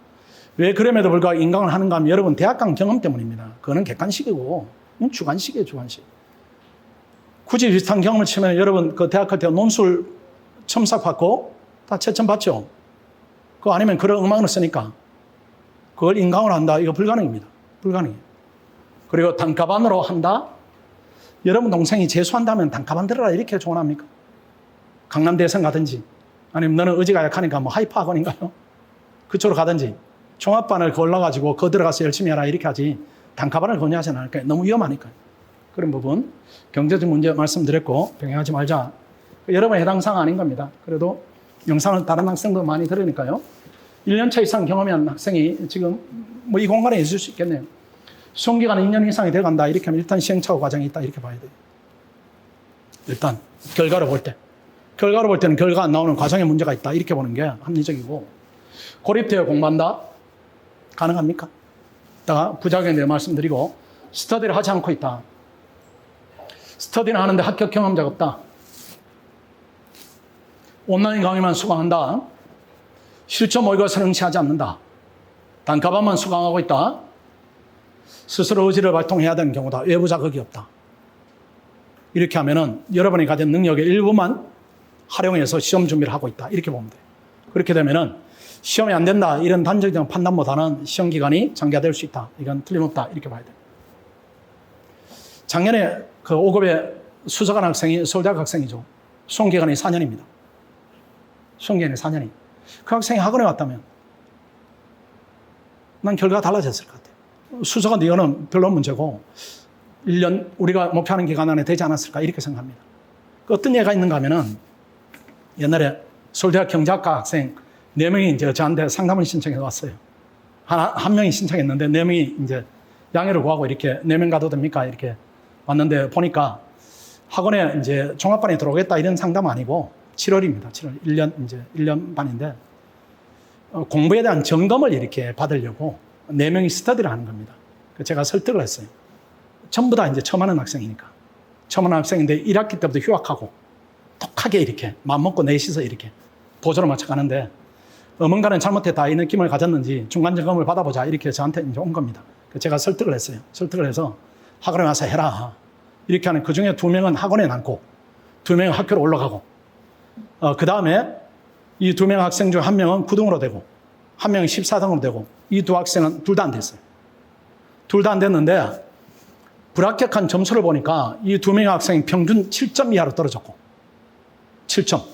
왜 그럼에도 불구하고 인강을 하는가 하면 여러분 대학강 경험 때문입니다. 그거는 객관식이고 주관식이에요. 주관식. 굳이 비슷한 경험을 치면 여러분 그 대학 갈 때 논술 첨삭 받고 다 채점 받죠. 그거 아니면 그런 음악을 쓰니까 그걸 인강으로 한다. 이거 불가능입니다. 불가능해요. 그리고 단가반으로 한다. 여러분 동생이 재수한다면 단가반 들어라 이렇게 조언합니까? 강남대성 가든지 아니면 너는 의지가 약하니까 뭐 하이파 학원인가요? 그쪽으로 가든지 종합반을 골라가지고 거 들어가서 열심히 해라 이렇게 하지 단가반을 권유하지는 않을까요? 너무 위험하니까요. 그런 부분 경제적 문제 말씀드렸고 병행하지 말자. 여러분 해당 사항 아닌 겁니다. 그래도 영상을 다른 학생도 많이 들으니까요. 1년차 이상 경험한 학생이 지금 뭐 이 공간에 있을 수 있겠네요. 수험기간 2년 이상이 돼간다 이렇게 하면 일단 시행착오 과정이 있다 이렇게 봐야 돼요. 일단 결과로 볼 때는 결과 안 나오는 과정에 문제가 있다 이렇게 보는 게 합리적이고 고립되어 공부한다? 가능합니까? 이따가 부작용에 대해 말씀드리고 스터디를 하지 않고 있다. 스터디는 하는데 합격 경험자가 없다. 온라인 강의만 수강한다. 실전 모의고사를 응시하지 않는다. 단가반만 수강하고 있다. 스스로 의지를 발동해야 되는 경우다. 외부 자극이 없다. 이렇게 하면은 여러분이 가진 능력의 일부만 활용해서 시험 준비를 하고 있다. 이렇게 보면 돼요. 그렇게 되면은 시험이 안 된다. 이런 단적인 판단보다는 시험 기간이 장기화될 수 있다. 이건 틀림없다. 이렇게 봐야 돼요. 작년에 그 5급의 수석한 학생이 서울대학 학생이죠. 수험 기간이 4년입니다. 수험 기간이 4년이. 그 학생이 학원에 왔다면 난 결과가 달라졌을 것 같아요. 수석한 이거는 별로 문제고 1년 우리가 목표하는 기간 안에 되지 않았을까 이렇게 생각합니다. 어떤 예가 있는가 하면은 옛날에 서울대학 경제학과 학생 4명이 이제 저한테 상담을 신청해 왔어요. 한 명이 신청했는데 4명이 이제 양해를 구하고 이렇게 4명 가도 됩니까? 이렇게 왔는데 보니까 학원에 이제 종합반에 들어오겠다 이런 상담 아니고 7월입니다. 7월 1년 반인데 공부에 대한 점검을 이렇게 받으려고 4명이 스터디를 하는 겁니다. 제가 설득을 했어요. 전부 다 이제 처음 하는 학생이니까. 처음 하는 학생인데 1학기 때부터 휴학하고 독하게 이렇게 맘먹고 넷이서 이렇게 보조를 맞춰가는데 뭔가는 잘못했다 이 느낌을 가졌는지 중간 점검을 받아보자 이렇게 저한테 이제 온 겁니다. 제가 설득을 했어요. 설득을 해서 학원에 와서 해라. 이렇게 하는 그 중에 2명은 학원에 남고 2명은 학교로 올라가고 그 다음에 이 2명 학생 중 1명은 9등으로 되고 1명은 14등으로 되고 이 2 학생은 둘 다 안 됐어요. 둘 다 안 됐는데 불합격한 점수를 보니까 이 2명의 학생이 평균 7점 이하로 떨어졌고 7점.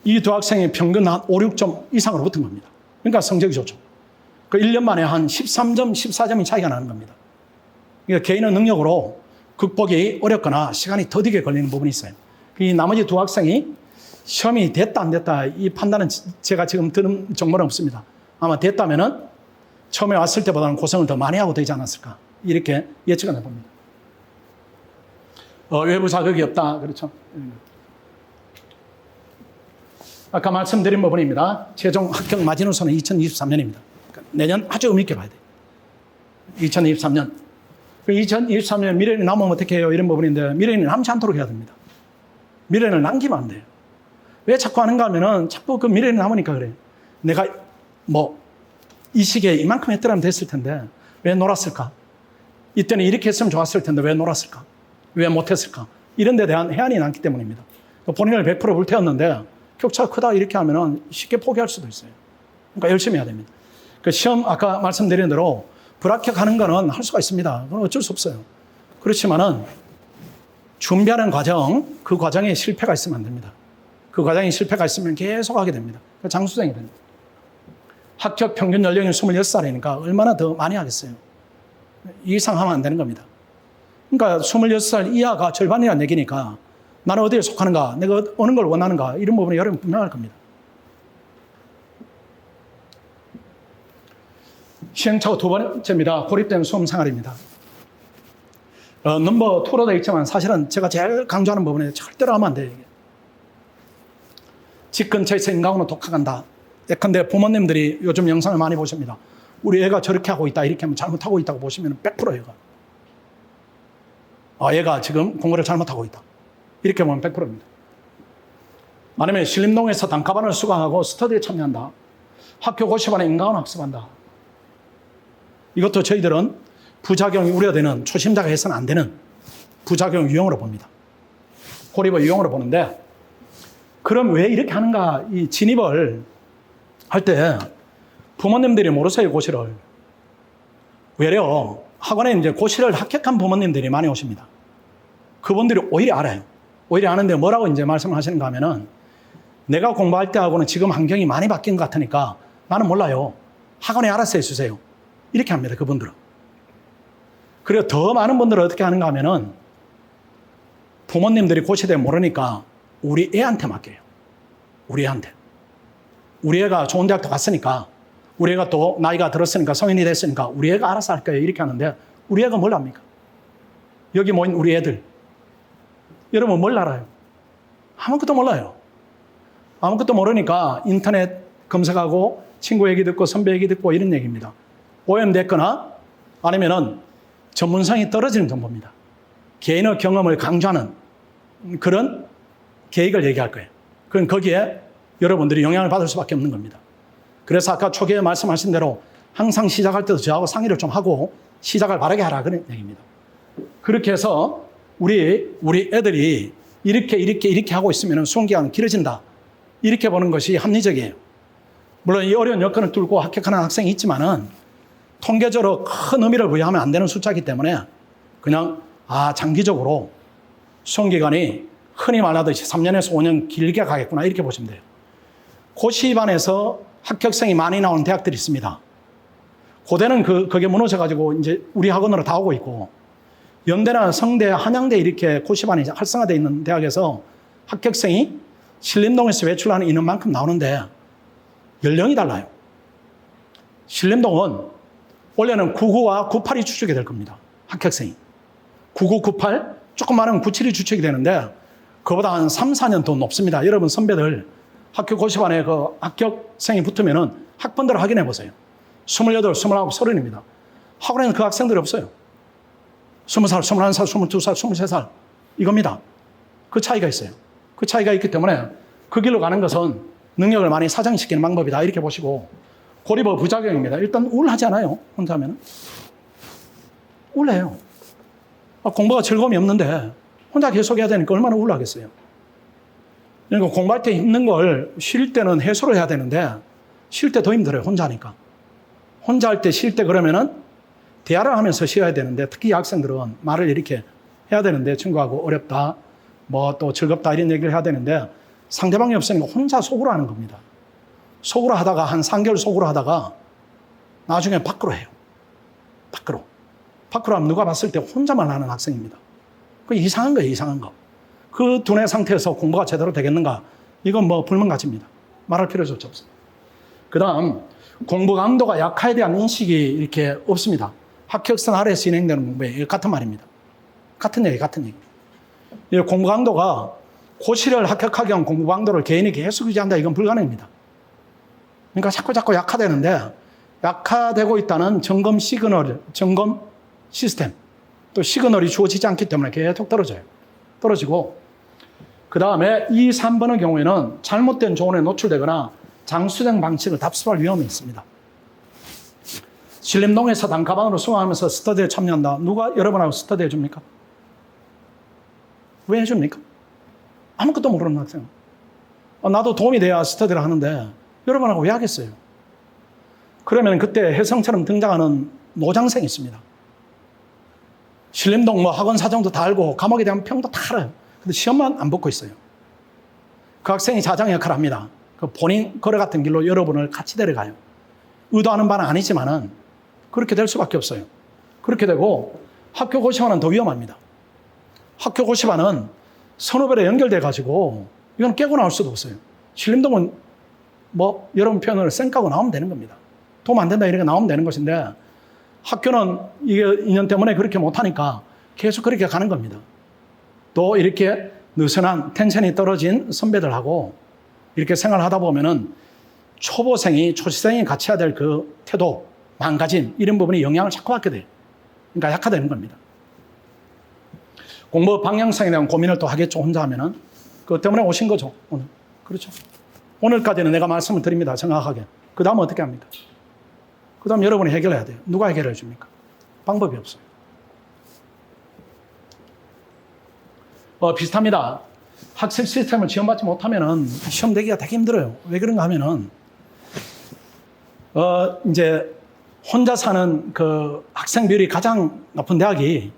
이 2 학생이 평균 한 5, 6점 이상으로 붙은 겁니다. 그러니까 성적이 좋죠. 그 1년 만에 한 13점, 14점이 차이가 나는 겁니다. 그러니까 개인의 능력으로 극복이 어렵거나 시간이 더디게 걸리는 부분이 있어요. 이 나머지 2 학생이 시험이 됐다 안 됐다 이 판단은 제가 지금 들은 정보는 없습니다. 아마 됐다면은 처음에 왔을 때보다는 고생을 더 많이 하고 되지 않았을까 이렇게 예측을 해봅니다. 외부 자극이 없다 그렇죠. 아까 말씀드린 부분입니다. 최종 합격 마지노선은 2023년입니다. 그러니까 내년 아주 의미 있게 봐야 돼요. 2023년. 2023년 미래인이 남으면 어떻게 해요? 이런 부분인데 미래인이 남지 않도록 해야 됩니다. 미래인을 남기면 안 돼요. 왜 자꾸 하는가 하면은 자꾸 그 미래인이 남으니까 그래요. 내가 이 시기에 이만큼 했더라면 됐을 텐데 왜 놀았을까? 이때는 이렇게 했으면 좋았을 텐데 왜 놀았을까? 왜 못했을까? 이런 데 대한 해안이 남기 때문입니다. 본인을 100% 불태웠는데 격차가 크다 이렇게 하면은 쉽게 포기할 수도 있어요. 그러니까 열심히 해야 됩니다. 그 시험 아까 말씀드린 대로 불합격하는 거는 할 수가 있습니다. 그건 어쩔 수 없어요. 그렇지만은 준비하는 과정, 그 과정에 실패가 있으면 안 됩니다. 그 과정에 실패가 있으면 계속 하게 됩니다. 장수생이 됩니다. 합격 평균 연령이 26살이니까 얼마나 더 많이 하겠어요. 이상하면 안 되는 겁니다. 그러니까 26살 이하가 절반이라는 얘기니까 나는 어디에 속하는가, 내가 어느 걸 원하는가 이런 부분이 여러분 분명할 겁니다. 시행착오 2번째입니다. 고립된 수험 생활입니다. 넘버 2로 되어 있지만 사실은 제가 제일 강조하는 부분에 절대로 하면 안 돼요. 이게. 집 근처에서 인강으로 독학한다. 예컨대 부모님들이 요즘 영상을 많이 보십니다. 우리 애가 저렇게 하고 있다. 이렇게 하면 잘못하고 있다고 보시면 100% 얘가. 얘가 지금 공부를 잘못하고 있다. 이렇게 보면 100%입니다. 아니면 신림동에서 단과반을 수강하고 스터디에 참여한다. 학교 고시반에 인강을 학습한다. 이것도 저희들은 부작용이 우려되는 초심자가 해서는 안 되는 부작용 유형으로 봅니다. 고립의 유형으로 보는데 그럼 왜 이렇게 하는가? 이 진입을 할 때 부모님들이 모르세요, 고시를. 외려 학원에 이제 고시를 합격한 부모님들이 많이 오십니다. 그분들이 오히려 알아요. 오히려 아는데 뭐라고 이제 말씀을 하시는가 하면은 내가 공부할 때하고는 지금 환경이 많이 바뀐 것 같으니까 나는 몰라요. 학원에 알아서 해주세요. 이렇게 합니다, 그분들은. 그리고 더 많은 분들은 어떻게 하는가 하면은 부모님들이 고시대 모르니까 우리 애한테 맡겨요. 우리 애한테. 우리 애가 좋은 대학도 갔으니까 우리 애가 또 나이가 들었으니까 성인이 됐으니까 우리 애가 알아서 할 거예요. 이렇게 하는데 우리 애가 뭘 압니까? 여기 모인 우리 애들. 여러분 뭘 알아요? 아무것도 몰라요. 아무것도 모르니까 인터넷 검색하고 친구 얘기 듣고 선배 얘기 듣고 이런 얘기입니다. 오염됐거나 아니면은 전문성이 떨어지는 정보입니다. 개인의 경험을 강조하는 그런 계획을 얘기할 거예요. 그럼 거기에 여러분들이 영향을 받을 수밖에 없는 겁니다. 그래서 아까 초기에 말씀하신 대로 항상 시작할 때도 저하고 상의를 좀 하고 시작을 바르게 하라 그런 얘기입니다. 그렇게 해서 우리 애들이 이렇게 하고 있으면 수험기간은 길어진다. 이렇게 보는 것이 합리적이에요. 물론 이 어려운 여건을 뚫고 합격하는 학생이 있지만은 통계적으로 큰 의미를 부여하면 안 되는 숫자이기 때문에 그냥 장기적으로 수험기간이 흔히 말하듯이 3년에서 5년 길게 가겠구나 이렇게 보시면 돼요. 고시반에서 합격생이 많이 나오는 대학들이 있습니다. 고대는 그게 무너져가지고 이제 우리 학원으로 다 오고 있고 연대나 성대, 한양대 이렇게 고시반이 활성화되어 있는 대학에서 합격생이 신림동에서 외출하는 인원만큼 나오는데 연령이 달라요. 신림동은 원래는 99와 98이 추측이 될 겁니다. 합격생이. 99, 98, 조금 많으면 97이 추측이 되는데 그보다 한 3, 4년 더 높습니다. 여러분 선배들 학교 고시반에 그 합격생이 붙으면은 학번대로 확인해 보세요. 28, 29, 30입니다. 학원에는 그 학생들이 없어요. 20살, 21살, 22살, 23살 이겁니다. 그 차이가 있어요. 그 차이가 있기 때문에 그 길로 가는 것은 능력을 많이 사장시키는 방법이다 이렇게 보시고 고립의 부작용입니다. 일단 우울하지 않아요. 혼자 하면 우울해요. 공부가 즐거움이 없는데 혼자 계속 해야 되니까 얼마나 우울하겠어요. 그러니까 공부할 때 힘든 걸 쉴 때는 해소를 해야 되는데 쉴 때 더 힘들어요. 혼자 하니까. 혼자 할 때 쉴 때 그러면은 대화를 하면서 쉬어야 되는데 특히 학생들은 말을 이렇게 해야 되는데 친구하고 어렵다, 뭐 또 즐겁다 이런 얘기를 해야 되는데 상대방이 없으니까 혼자 속으로 하는 겁니다. 속으로 하다가 한 3개월 속으로 하다가 나중에 밖으로 해요. 밖으로. 밖으로 하면 누가 봤을 때 혼자만 하는 학생입니다. 그 이상한 거예요, 이상한 거. 그 두뇌 상태에서 공부가 제대로 되겠는가? 이건 뭐 불문가치입니다. 말할 필요조차 없어요. 그 다음, 공부 강도가 약화에 대한 인식이 이렇게 없습니다. 합격선 아래에서 진행되는 공부에 이거 같은 말입니다. 같은 얘기, 같은 얘기. 이 공부 강도가 고시를 합격하기 위한 공부 강도를 개인이 계속 유지한다. 이건 불가능입니다. 그러니까 자꾸 약화되는데 약화되고 있다는 점검 시그널, 점검 시스템, 또 시그널이 주어지지 않기 때문에 계속 떨어져요. 떨어지고 그 다음에 2, 3번의 경우에는 잘못된 조언에 노출되거나 장수생 방식을 답습할 위험이 있습니다. 신림동에서 단가방으로 수강하면서 스터디에 참여한다. 누가 여러분하고 스터디 해줍니까? 왜 해줍니까? 아무것도 모르는 학생. 나도 도움이 돼야 스터디를 하는데 여러분하고 왜 하겠어요? 그러면 그때 혜성처럼 등장하는 노장생이 있습니다. 신림동 뭐 학원 사정도 다 알고 과목에 대한 평도 다 알아요. 근데 시험만 안 붙고 있어요. 그 학생이 자장 역할을 합니다. 그 본인 거래 같은 길로 여러분을 같이 데려가요. 의도하는 바는 아니지만은 그렇게 될 수밖에 없어요. 그렇게 되고 학교 고시반은 더 위험합니다. 학교 고시반은 선후배로 연결돼 가지고 이건 깨고 나올 수도 없어요. 신림동은 뭐 여러분 표현을 쌩까고 나오면 되는 겁니다. 도움 안 된다 이렇게 나오면 되는 것인데 학교는 이게 인연 때문에 그렇게 못하니까 계속 그렇게 가는 겁니다. 또 이렇게 느슨한 텐션이 떨어진 선배들하고 이렇게 생활하다 보면은 초보생이 초시생이 같이 해야 될 그 태도, 망가짐 이런 부분이 영향을 자꾸 받게 돼요. 그러니까 약화되는 겁니다. 공부 방향성에 대한 고민을 또 하겠죠. 혼자 하면은. 그것 때문에 오신 거죠. 오늘. 그렇죠. 오늘까지는 내가 말씀을 드립니다. 정확하게. 그 다음은 어떻게 합니까? 그 다음 여러분이 해결해야 돼요. 누가 해결해 줍니까? 방법이 없어요. 비슷합니다. 학습 시스템을 지원받지 못하면은 시험 대기가 되게 힘들어요. 왜 그런가 하면은, 이제 혼자 사는 그 학생 비율이 가장 높은 대학이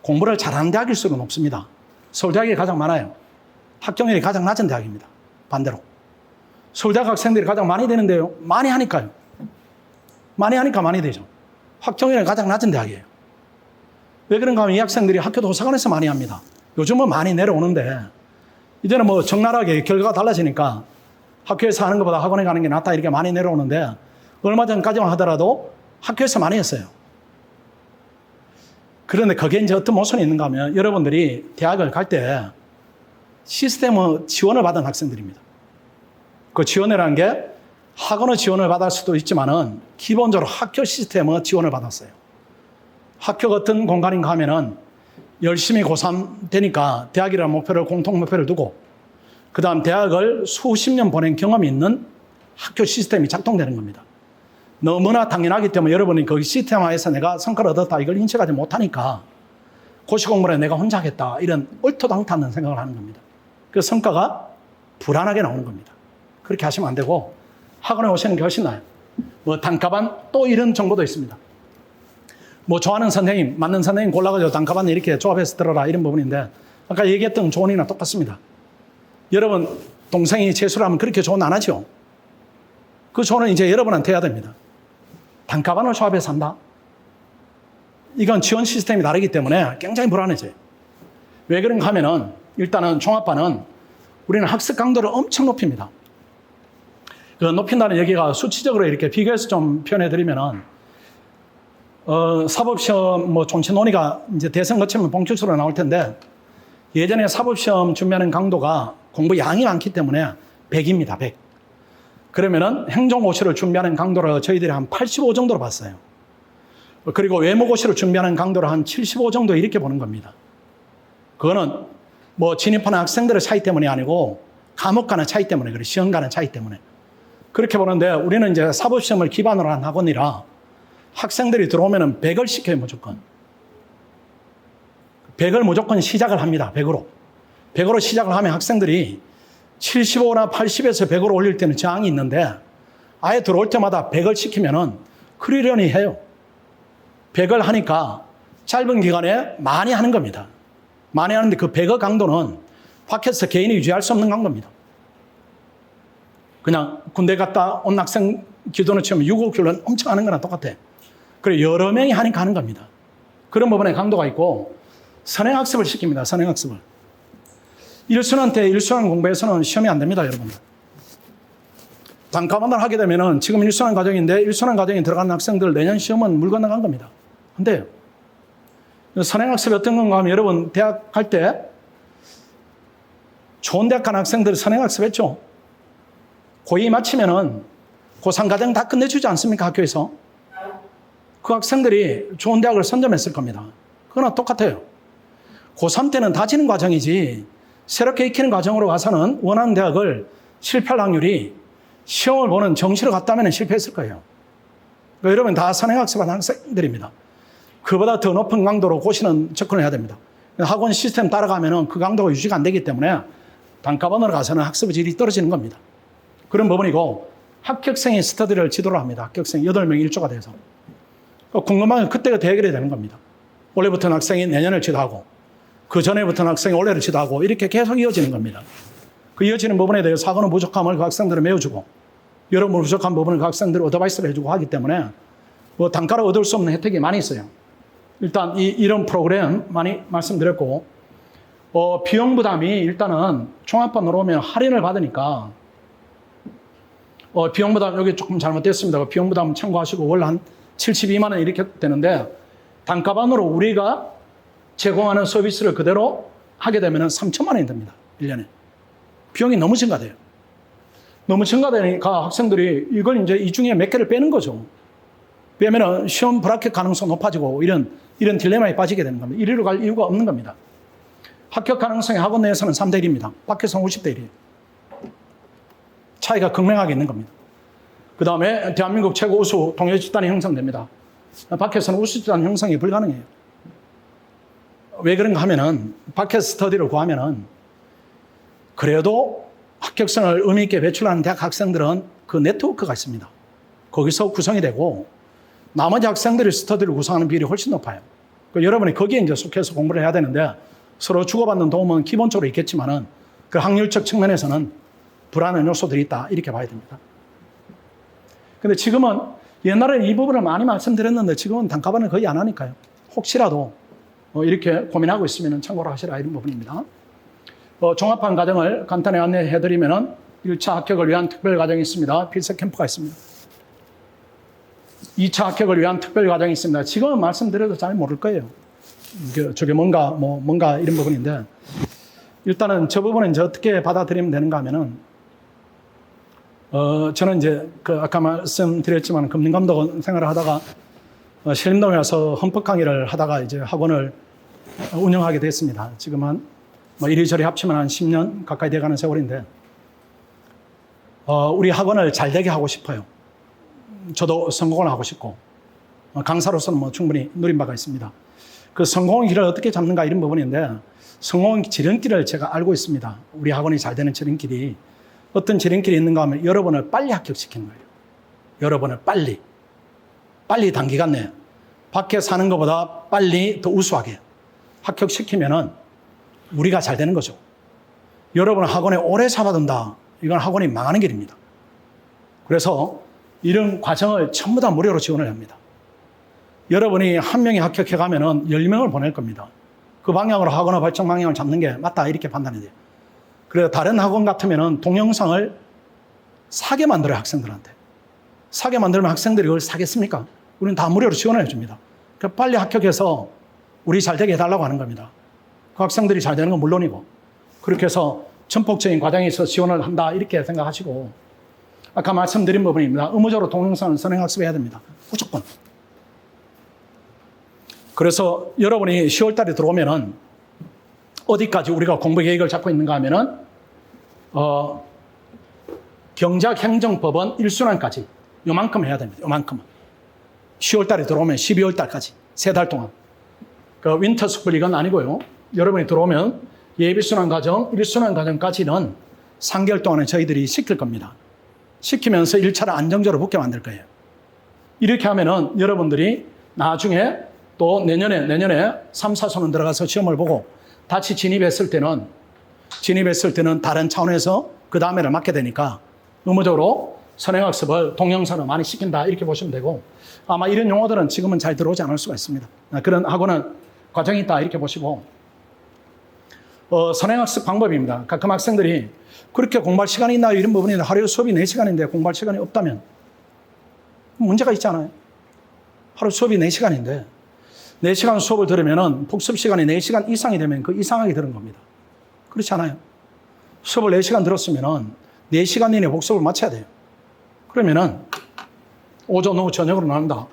공부를 잘하는 대학일수록 높습니다. 서울대학이 가장 많아요. 합격률이 가장 낮은 대학입니다. 반대로. 서울대학 학생들이 가장 많이 되는데요. 많이 하니까요. 많이 하니까 많이 되죠. 합격률이 가장 낮은 대학이에요. 왜 그런가 하면 이 학생들이 학교 도서관에서 많이 합니다. 요즘은 많이 내려오는데 이제는 뭐 적나라하게 결과가 달라지니까 학교에서 하는 것보다 학원에 가는 게 낫다 이렇게 많이 내려오는데 얼마 전까지만 하더라도 학교에서 많이 했어요. 그런데 그게 이제 어떤 모순이 있는가 하면 여러분들이 대학을 갈 때 시스템의 지원을 받은 학생들입니다. 그 지원이라는 게 학원의 지원을 받을 수도 있지만은 기본적으로 학교 시스템의 지원을 받았어요. 학교 같은 공간인가 하면은 열심히 고3 되니까 대학이라는 목표를 공통 목표를 두고 그 다음 대학을 수십 년 보낸 경험이 있는 학교 시스템이 작동되는 겁니다. 너무나 당연하기 때문에 여러분이 거기 시스템화에서 내가 성과를 얻었다 이걸 인식하지 못하니까 고시 공부를 내가 혼자 하겠다 이런 얼토당토하는 생각을 하는 겁니다. 그 성과가 불안하게 나오는 겁니다. 그렇게 하시면 안 되고 학원에 오시는 게 훨씬 나아요. 뭐 단가반 또 이런 정보도 있습니다. 뭐 좋아하는 선생님, 맞는 선생님 골라가지고 단가반 이렇게 조합해서 들어라 이런 부분인데 아까 얘기했던 조언이나 똑같습니다. 여러분 동생이 재수를 하면 그렇게 조언 안 하죠. 그 조언은 이제 여러분한테 해야 됩니다. 단가반을 조합해서 한다. 이건 지원 시스템이 다르기 때문에 굉장히 불안해져요. 왜 그런가 하면은 일단은 종합반은 우리는 학습 강도를 엄청 높입니다. 그 높인다는 얘기가 수치적으로 이렇게 비교해서 좀 표현해드리면은 사법시험 뭐 종치 논의가 이제 대선 거치면 본격적으로 나올 텐데 예전에 사법시험 준비하는 강도가 공부 양이 많기 때문에 100입니다. 100. 그러면은 행정고시를 준비하는 강도를 저희들이 한 85 정도로 봤어요. 그리고 외모고시를 준비하는 강도를 한 75 정도 이렇게 보는 겁니다. 그거는 뭐 진입하는 학생들의 차이 때문이 아니고 과목 간의 차이 때문에 그래요. 시험 간의 차이 때문에. 그렇게 보는데 우리는 이제 사법시험을 기반으로 한 학원이라 학생들이 들어오면은 100을 시켜요, 무조건. 100을 무조건 시작을 합니다. 100으로. 100으로 시작을 하면 학생들이 75나 80에서 100으로 올릴 때는 저항이 있는데 아예 들어올 때마다 100을 시키면은 그러려니 해요. 100을 하니까 짧은 기간에 많이 하는 겁니다. 많이 하는데 그 100의 강도는 밖에서 개인이 유지할 수 없는 강도입니다. 그냥 군대 갔다 온 학생 기도는 치면 6~5kg는 엄청 하는 거랑 똑같아요. 그리고 여러 명이 하니까 하는 겁니다. 그런 부분에 강도가 있고 선행학습을 시킵니다. 선행학습을. 일순환 때 일순환 공부에서는 시험이 안 됩니다. 여러분들. 단과반을 하게 되면은 지금 일순환 과정인데 일순환 과정에 들어가는 학생들 내년 시험은 물 건너간 겁니다. 안 돼요. 선행학습이 어떤 건가 하면 여러분 대학 갈 때 좋은 대학 간 학생들이 선행학습 했죠. 고2 마치면은 고3 과정 다 끝내주지 않습니까? 학교에서. 그 학생들이 좋은 대학을 선점했을 겁니다. 그거나 똑같아요. 고3 때는 다지는 과정이지 새롭게 익히는 과정으로 가서는 원하는 대학을 실패할 확률이 시험을 보는 정시로 갔다면 실패했을 거예요. 그러니까 여러분 다 선행학습한 학생들입니다. 그보다 더 높은 강도로 고시는 접근을 해야 됩니다. 학원 시스템 따라가면 그 강도가 유지가 안 되기 때문에 단과반으로 가서는 학습의 질이 떨어지는 겁니다. 그런 부분이고 합격생이 스터디를 지도를 합니다. 합격생 8명 1조가 돼서. 궁금하면 그때가 대결이 되는 겁니다. 올해부터는 학생이 내년을 지도하고 그 전에부터는 학생이 올해를 지도하고 이렇게 계속 이어지는 겁니다. 그 이어지는 부분에 대해서 학원의 부족함을 그 학생들은 메워주고 여러분 부족한 부분을 그 학생들이 어드바이스를 해주고 하기 때문에 뭐 단가로 얻을 수 없는 혜택이 많이 있어요. 일단 이런 프로그램 많이 말씀드렸고 비용 부담이 일단은 종합반으로 오면 할인을 받으니까 비용 부담 여기 조금 잘못됐습니다. 비용 부담 참고하시고 월 한 72만 원 이렇게 되는데 단가반으로 우리가 제공하는 서비스를 그대로 하게 되면 3천만 원이 됩니다. 1년에. 비용이 너무 증가돼요. 너무 증가되니까 학생들이 이걸 이제 이 중에 몇 개를 빼는 거죠. 빼면은 시험 불합격 가능성 높아지고 이런 딜레마에 빠지게 되는 겁니다. 이리로 갈 이유가 없는 겁니다. 합격 가능성이 학원 내에서는 3대 1입니다. 밖에서는 50대 1이에요. 차이가 극명하게 있는 겁니다. 그 다음에 대한민국 최고 우수 동료 집단이 형성됩니다. 밖에서는 우수 집단 형성이 불가능해요. 왜 그런가 하면은 밖에서 스터디를 구하면은 그래도 합격성을 의미 있게 배출하는 대학 학생들은 그 네트워크가 있습니다. 거기서 구성이 되고 나머지 학생들이 스터디를 구성하는 비율이 훨씬 높아요. 여러분이 거기에 이제 속해서 공부를 해야 되는데 서로 주고받는 도움은 기본적으로 있겠지만은 그 확률적 측면에서는 불안한 요소들이 있다. 이렇게 봐야 됩니다. 근데 지금은 옛날에는 이 부분을 많이 말씀드렸는데 지금은 단가반을 거의 안 하니까요. 혹시라도 이렇게 고민하고 있으면 참고로 하시라 이런 부분입니다. 종합반 과정을 간단히 안내해드리면 1차 합격을 위한 특별 과정이 있습니다. 필석 캠프가 있습니다. 2차 합격을 위한 특별 과정이 있습니다. 지금은 말씀드려도 잘 모를 거예요. 저게 뭔가 이런 부분인데 일단은 저 부분은 이제 어떻게 받아들이면 되는가 하면은 저는 이제 아까 말씀드렸지만 금융감독원 생활을 하다가 신림동에 와서 헌법 강의를 하다가 이제 학원을 운영하게 됐습니다. 지금 한 이리저리 합치면 한 10년 가까이 돼가는 세월인데 우리 학원을 잘 되게 하고 싶어요. 저도 성공을 하고 싶고 강사로서는 충분히 누린 바가 있습니다. 그 성공의 길을 어떻게 잡는가 이런 부분인데 성공의 지름길을 제가 알고 있습니다. 우리 학원이 잘 되는 지름길이 어떤 지름길이 있는가 하면 여러분을 빨리 합격시키는 거예요. 여러분을 빨리 단기간 내에 밖에 사는 것보다 빨리 더 우수하게 합격시키면은 우리가 잘 되는 거죠. 여러분 학원에 오래 잡아둔다. 이건 학원이 망하는 길입니다. 그래서 이런 과정을 전부 다 무료로 지원을 합니다. 여러분이 한 명이 합격해 가면은 10명을 보낼 겁니다. 그 방향으로 학원의 발전 방향을 잡는 게 맞다 이렇게 판단이 돼요. 그래서 다른 학원 같으면은 동영상을 사게 만들어요, 학생들한테. 사게 만들면 학생들이 그걸 사겠습니까? 우리는 다 무료로 지원을 해줍니다. 그러니까 빨리 합격해서 우리 잘 되게 해달라고 하는 겁니다. 그 학생들이 잘 되는 건 물론이고. 그렇게 해서 전폭적인 과정에 있어서 지원을 한다, 이렇게 생각하시고. 아까 말씀드린 부분입니다. 의무적으로 동영상을 선행학습해야 됩니다. 무조건. 그래서 여러분이 10월 달에 들어오면은 어디까지 우리가 공부 계획을 잡고 있는가 하면은, 경작행정법원 1순환까지 요만큼 해야 됩니다. 요만큼은. 10월 달에 들어오면 12월 달까지 3달 동안. 그 윈터 스쿨 이건 아니고요. 여러분이 들어오면 예비순환 과정, 1순환 과정까지는 3개월 동안에 저희들이 시킬 겁니다. 시키면서 1차를 안정적으로 붙게 만들 거예요. 이렇게 하면은 여러분들이 나중에 또 내년에 3, 4순환 들어가서 시험을 보고 다시 진입했을 때는 다른 차원에서 그 다음에를 맡게 되니까 의무적으로 선행학습을 동영상으로 많이 시킨다 이렇게 보시면 되고, 아마 이런 용어들은 지금은 잘 들어오지 않을 수가 있습니다. 그런 학원은 과정이 있다 이렇게 보시고, 선행학습 방법입니다. 가끔 학생들이 그렇게 공부할 시간이 있나요? 이런 부분이 하루에 수업이 4시간인데 공부할 시간이 없다면 문제가 있잖아요. 하루 수업이 4시간인데 4시간 수업을 들으면 복습 시간이 4시간 이상이 되면 그 이상하게 들은 겁니다. 그렇지 않아요? 수업을 4시간 들었으면 4시간 이내에 복습을 마쳐야 돼요. 그러면은 오전, 오후, 저녁으로 나눈다.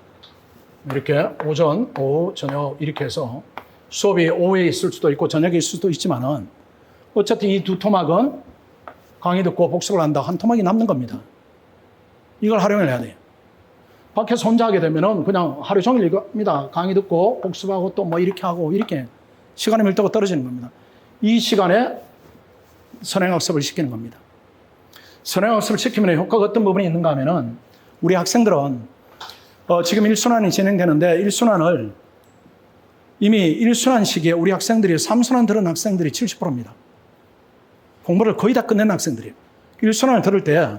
이렇게 오전, 오후, 저녁 이렇게 해서 수업이 오후에 있을 수도 있고 저녁에 있을 수도 있지만은 어쨌든 이 두 토막은 강의 듣고 복습을 한다. 한 토막이 남는 겁니다. 이걸 활용을 해야 돼요. 밖에서 혼자 하게 되면은 그냥 하루 종일 이겁니다. 강의 듣고 복습하고 또 뭐 이렇게 하고 이렇게 시간의 밀도가 떨어지는 겁니다. 이 시간에 선행학습을 시키는 겁니다. 선행학습을 시키면 효과가 어떤 부분이 있는가 하면은 우리 학생들은 지금 1순환이 진행되는데 1순환을 이미 1순환 시기에 우리 학생들이 3순환 들은 학생들이 70%입니다. 공부를 거의 다 끝낸 학생들이에요. 1순환을 들을 때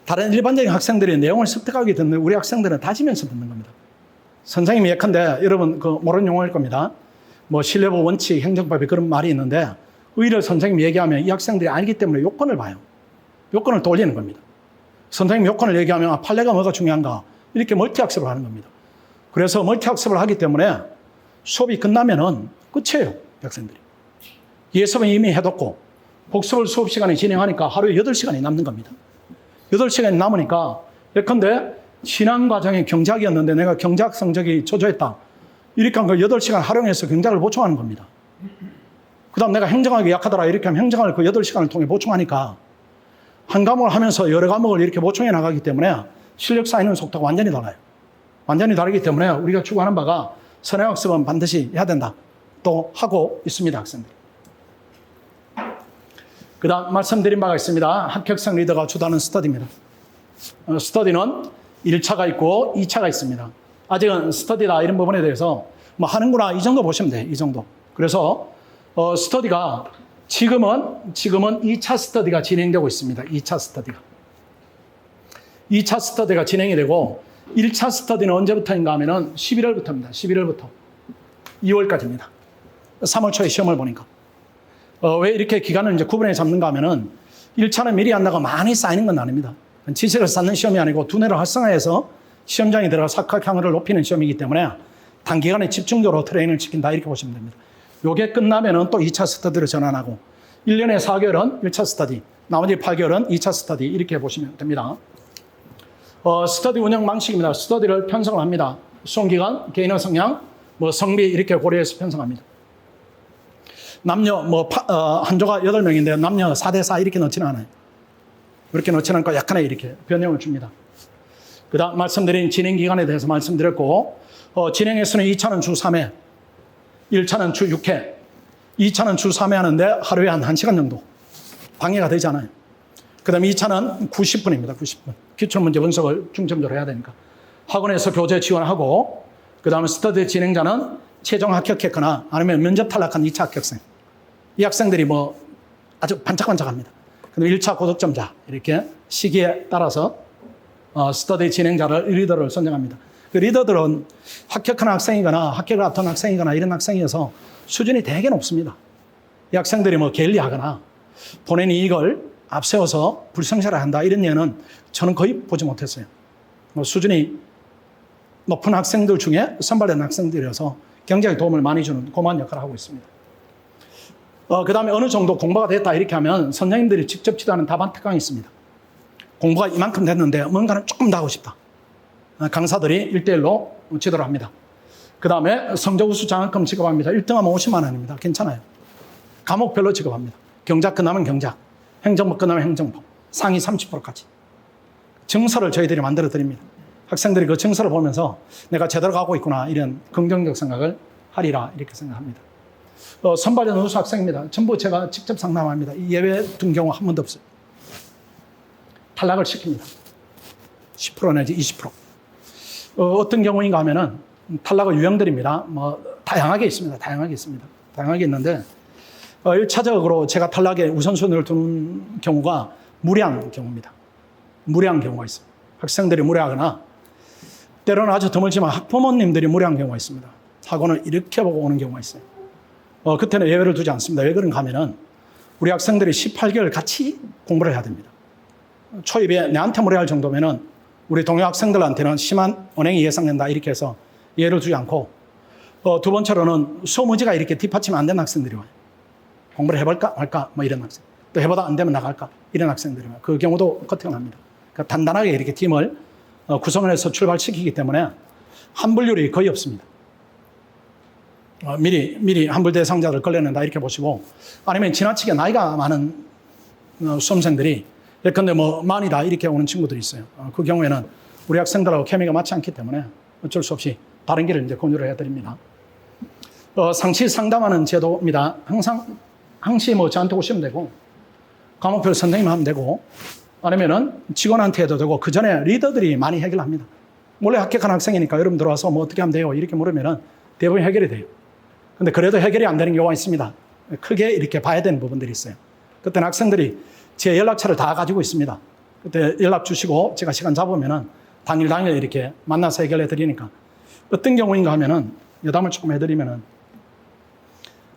다른 일반적인 학생들이 내용을 습득하게 듣는 우리 학생들은 다지면서 듣는 겁니다. 선생님이 예컨대 여러분 모르는 용어일 겁니다. 뭐 신뢰법 원칙 행정법에 그런 말이 있는데 의의를 선생님이 얘기하면 이 학생들이 알기 때문에 요건을 봐요. 요건을 또 올리는 겁니다. 선생님이 요건을 얘기하면 판례가 뭐가 중요한가 이렇게 멀티학습을 하는 겁니다. 그래서 멀티학습을 하기 때문에 수업이 끝나면은 끝이에요. 학생들이. 예습은 이미 해뒀고 복습을 수업 시간에 진행하니까 하루에 8시간이 남는 겁니다. 8시간이 남으니까 예컨대 신앙 과정이 경작이었는데 내가 경작 성적이 초조했다. 이렇게 한 걸 8시간 활용해서 경작을 보충하는 겁니다. 그 다음 내가 행정학이 약하더라. 이렇게 하면 행정학을 그 8시간을 통해 보충하니까 한 과목을 하면서 여러 과목을 이렇게 보충해 나가기 때문에 실력 쌓이는 속도가 완전히 달라요. 완전히 다르기 때문에 우리가 추구하는 바가 선행학습은 반드시 해야 된다. 또 하고 있습니다. 학생들. 그 다음 말씀드린 바가 있습니다. 합격생 리더가 주도하는 스터디입니다. 스터디는 1차가 있고 2차가 있습니다. 아직은 스터디다 이런 부분에 대해서 뭐 하는구나 이 정도 보시면 돼요. 이 정도. 그래서 스터디가 지금은 2차 스터디가 진행되고 있습니다. 2차 스터디가. 2차 스터디가 진행이 되고 1차 스터디는 언제부터인가 하면은 11월부터입니다. 11월부터 2월까지입니다. 3월 초에 시험을 보니까. 왜 이렇게 기간을 이제 구분해 잡는가 하면은 1차는 미리 한다고 많이 쌓이는 건 아닙니다. 지식을 쌓는 시험이 아니고 두뇌를 활성화해서 시험장에 들어가 학학향을 높이는 시험이기 때문에 단기간에 집중적으로 트레이닝을 시킨다 이렇게 보시면 됩니다. 요게 끝나면은 또 2차 스터디로 전환하고 1년에 4개월은 1차 스터디, 나머지 8개월은 2차 스터디 이렇게 보시면 됩니다. 스터디 운영 방식입니다. 스터디를 편성을 합니다. 수험기간, 개인의 성향, 성비 이렇게 고려해서 편성합니다. 남녀 한조가 8명인데 남녀 4대4 이렇게 넣지는 않아요. 이렇게 넣지는 않고 약간의 이렇게 변형을 줍니다. 그 다음 말씀드린 진행기간에 대해서 말씀드렸고 진행에서는 2차는 주 3회, 1차는 주 6회, 2차는 주 3회 하는데 하루에 한 1시간 정도 방해가 되지 않아요. 그 다음에 2차는 90분입니다. 90분. 기출문제 분석을 중점적으로 해야 되니까. 학원에서 교재 지원하고 그 다음에 스터디 진행자는 최종 합격했거나 아니면 면접 탈락한 2차 합격생. 이 학생들이 아주 반짝반짝합니다. 그다음 1차 고득점자 이렇게 시기에 따라서 스터디 진행자를 리더를 선정합니다. 그 리더들은 합격한 학생이거나 합격을 앞둔 학생이거나 이런 학생이어서 수준이 되게 높습니다. 이 학생들이 게을리하거나 본인 이익을 앞세워서 불성실을 한다 이런 예는 저는 거의 보지 못했어요. 수준이 높은 학생들 중에 선발된 학생들이어서 경제에 도움을 많이 주는 고마운 역할을 하고 있습니다. 그 다음에 어느 정도 공부가 됐다 이렇게 하면 선생님들이 직접 지도하는 답안 특강이 있습니다. 공부가 이만큼 됐는데 뭔가는 조금 더 하고 싶다. 강사들이 1대1로 지도를 합니다. 그 다음에 성적 우수 장학금 지급합니다. 1등하면 50만 원입니다. 괜찮아요. 과목별로 지급합니다. 경작 끝나면 경작, 행정법 끝나면 행정법, 상위 30%까지. 증서를 저희들이 만들어 드립니다. 학생들이 그 증서를 보면서 내가 제대로 가고 있구나 이런 긍정적 생각을 하리라 이렇게 생각합니다. 선발전 우수 학생입니다. 전부 제가 직접 상담합니다. 예외 둔 경우 한 번도 없어요. 탈락을 시킵니다. 10% 내지 20%. 어떤 경우인가 하면은 탈락의 유형들입니다. 다양하게 있습니다. 다양하게 있는데 1차적으로 제가 탈락에 우선순위를 두는 경우가 무리한 경우입니다. 무리한 경우가 있어요. 학생들이 무리하거나 때로는 아주 드물지만 학부모님들이 무리한 경우가 있습니다. 사고는 이렇게 보고 오는 경우가 있어요. 그때는 예외를 두지 않습니다. 왜 그런가 하면은 우리 학생들이 18개월 같이 공부를 해야 됩니다. 초입에 내한테 무리할 정도면은 우리 동료 학생들한테는 심한 언행이 예상된다 이렇게 해서 예를 두지 않고 두 번째로는 수업 문제가 이렇게 뒷받침 안 되는 학생들이 와요. 공부를 해볼까 말까 뭐 이런 학생. 또 해보다 안 되면 나갈까 이런 학생들이 와요. 그 경우도 커팅합니다. 그러니까 단단하게 이렇게 팀을 구성을 해서 출발시키기 때문에 환불률이 거의 없습니다. 미리 환불 대상자를 걸러낸다 이렇게 보시고 아니면 지나치게 나이가 많은 수험생들이 예컨대 만이다 이렇게 오는 친구들이 있어요. 그 경우에는 우리 학생들하고 케미가 맞지 않기 때문에 어쩔 수 없이 다른 길을 이제 권유를 해드립니다. 상시 상담하는 제도입니다. 항시 저한테 오시면 되고 과목별 선생님 하면 되고 아니면은 직원한테 해도 되고 그 전에 리더들이 많이 해결합니다. 원래 합격한 학생이니까 여러분 들어와서 어떻게 하면 돼요? 이렇게 물으면은 대부분 해결이 돼요. 근데 그래도 해결이 안 되는 경우가 있습니다. 크게 이렇게 봐야 되는 부분들이 있어요. 그때는 학생들이 제 연락처를 다 가지고 있습니다. 그때 연락 주시고 제가 시간 잡으면은 당일 이렇게 만나서 해결해 드리니까 어떤 경우인가 하면은 여담을 조금 해드리면은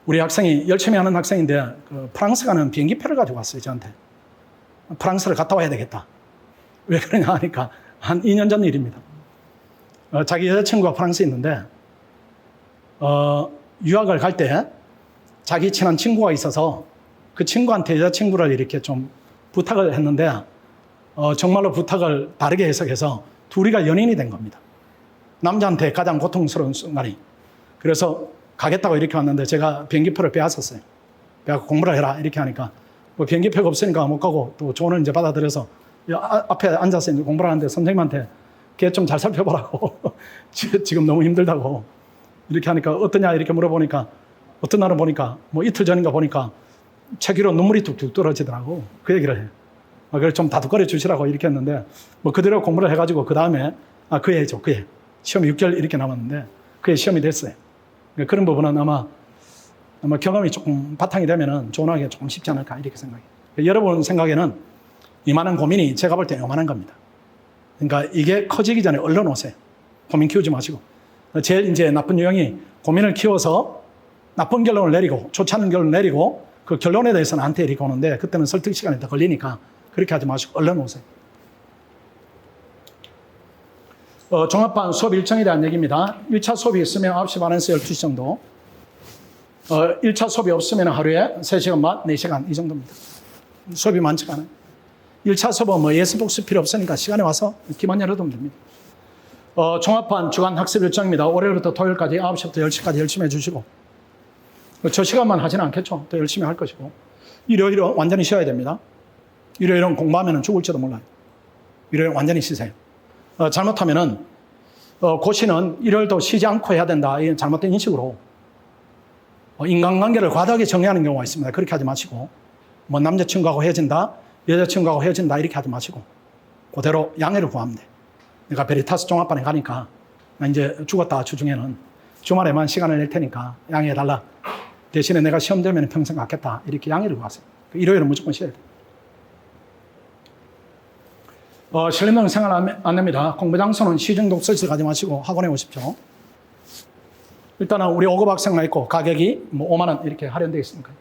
우리 학생이 열심히 하는 학생인데 프랑스 가는 비행기표를 가지고 왔어요, 저한테. 프랑스를 갔다 와야 되겠다. 왜 그러냐 하니까 한 2년 전 일입니다. 자기 여자친구가 프랑스에 있는데 유학을 갈 때 자기 친한 친구가 있어서 그 친구한테 여자친구를 이렇게 좀 부탁을 했는데 정말로 부탁을 다르게 해석해서 둘이가 연인이 된 겁니다. 남자한테 가장 고통스러운 순간이. 그래서 가겠다고 이렇게 왔는데 제가 비행기표를 빼앗았어요. 빼앗고 공부를 해라 이렇게 하니까 비행기표가 없으니까 못 가고 또 조언을 이제 받아들여서 앞에 앉아서 이제 공부를 하는데 선생님한테 걔 좀 잘 살펴보라고 지금 너무 힘들다고 이렇게 하니까 어떠냐 이렇게 물어보니까 어떤 날은 보니까 이틀 전인가 보니까 책 위로 눈물이 뚝뚝 떨어지더라고. 그 얘기를 해요. 그래서 좀 다독거려 주시라고 이렇게 했는데 그대로 공부를 해가지고 그 다음에 그 해죠. 그 해. 시험이 6개월 이렇게 남았는데 그 해 시험이 됐어요. 그러니까 그런 부분은 아마 경험이 조금 바탕이 되면은 조언하기가 조금 쉽지 않을까 이렇게 생각해요. 그러니까 여러분 생각에는 이만한 고민이 제가 볼 때 요만한 겁니다. 그러니까 이게 커지기 전에 얼른 오세요. 고민 키우지 마시고. 제일 이제 나쁜 유형이 고민을 키워서 나쁜 결론을 내리고 좋지 않은 결론을 내리고 그 결론에 대해서 나한테 이렇게 오는데 그때는 설득 시간이 더 걸리니까 그렇게 하지 마시고 얼른 오세요. 종합반 수업 일정에 대한 얘기입니다. 1차 수업이 있으면 9시 반에서 12시 정도. 1차 수업이 없으면 하루에 3시간 반, 4시간 이 정도입니다. 수업이 많지가 않아요. 1차 수업은 예습복습 필요 없으니까 시간에 와서 기만 열어두면 됩니다. 종합반 주간 학습 일정입니다. 월요일부터 토요일까지 9시부터 10시까지 열심히 해주시고 저 시간만 하지는 않겠죠. 또 열심히 할 것이고 일요일은 완전히 쉬어야 됩니다. 일요일은 공부하면 죽을지도 몰라요. 일요일은 완전히 쉬세요. 잘못하면은 고시는 일요일도 쉬지 않고 해야 된다. 이런 잘못된 인식으로 인간관계를 과도하게 정의하는 경우가 있습니다. 그렇게 하지 마시고 남자친구하고 헤어진다, 여자친구하고 헤어진다 이렇게 하지 마시고 그대로 양해를 구하면 돼. 내가 베리타스 종합반에 가니까 나 이제 죽었다 주중에는 주말에만 시간을 낼 테니까 양해해달라. 대신에 내가 시험 되면 평생 갖겠다. 이렇게 양해를 구하세요. 일요일은 무조건 쉬어야 돼요. 실림동 생활 안내입니다. 공부 장소는 시중 독서실 가지 마시고 학원에 오십시오. 일단은 우리 5급 학생만 있고 가격이 5만 원 이렇게 할인되어 있으니까.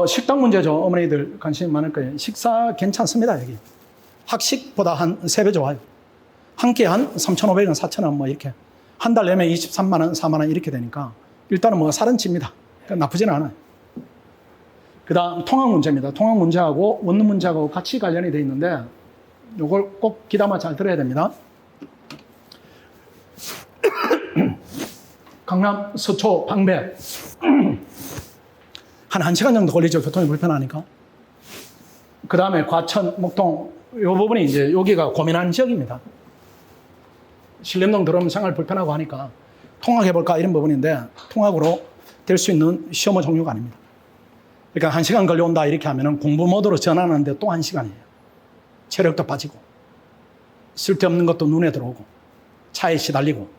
식당 문제죠. 어머니들 관심 많을 거예요. 식사 괜찮습니다. 여기. 학식보다 한 3배 좋아요. 한 끼 한 3,500원, 4,000원 이렇게. 한 달 내면 23만 원, 4만 원 이렇게 되니까 일단은 살은 찝니다. 나쁘지는 않아요. 그 다음 통학 문제입니다. 통학 문제하고 원룸 문제하고 같이 관련이 되어 있는데 이걸 꼭 귀담아 잘 들어야 됩니다. 강남, 서초, 방배 한 1시간 정도 걸리죠. 교통이 불편하니까. 그 다음에 과천, 목동 이 부분이 이제 여기가 고민하는 지역입니다. 신림동 들어오면 생활 불편하고 하니까 통학해볼까 이런 부분인데 통학으로 될 수 있는 시험의 종류가 아닙니다. 그러니까 1시간 걸려온다 이렇게 하면 공부 모드로 전환하는데 또 1시간이에요. 체력도 빠지고 쓸데없는 것도 눈에 들어오고 차에 시달리고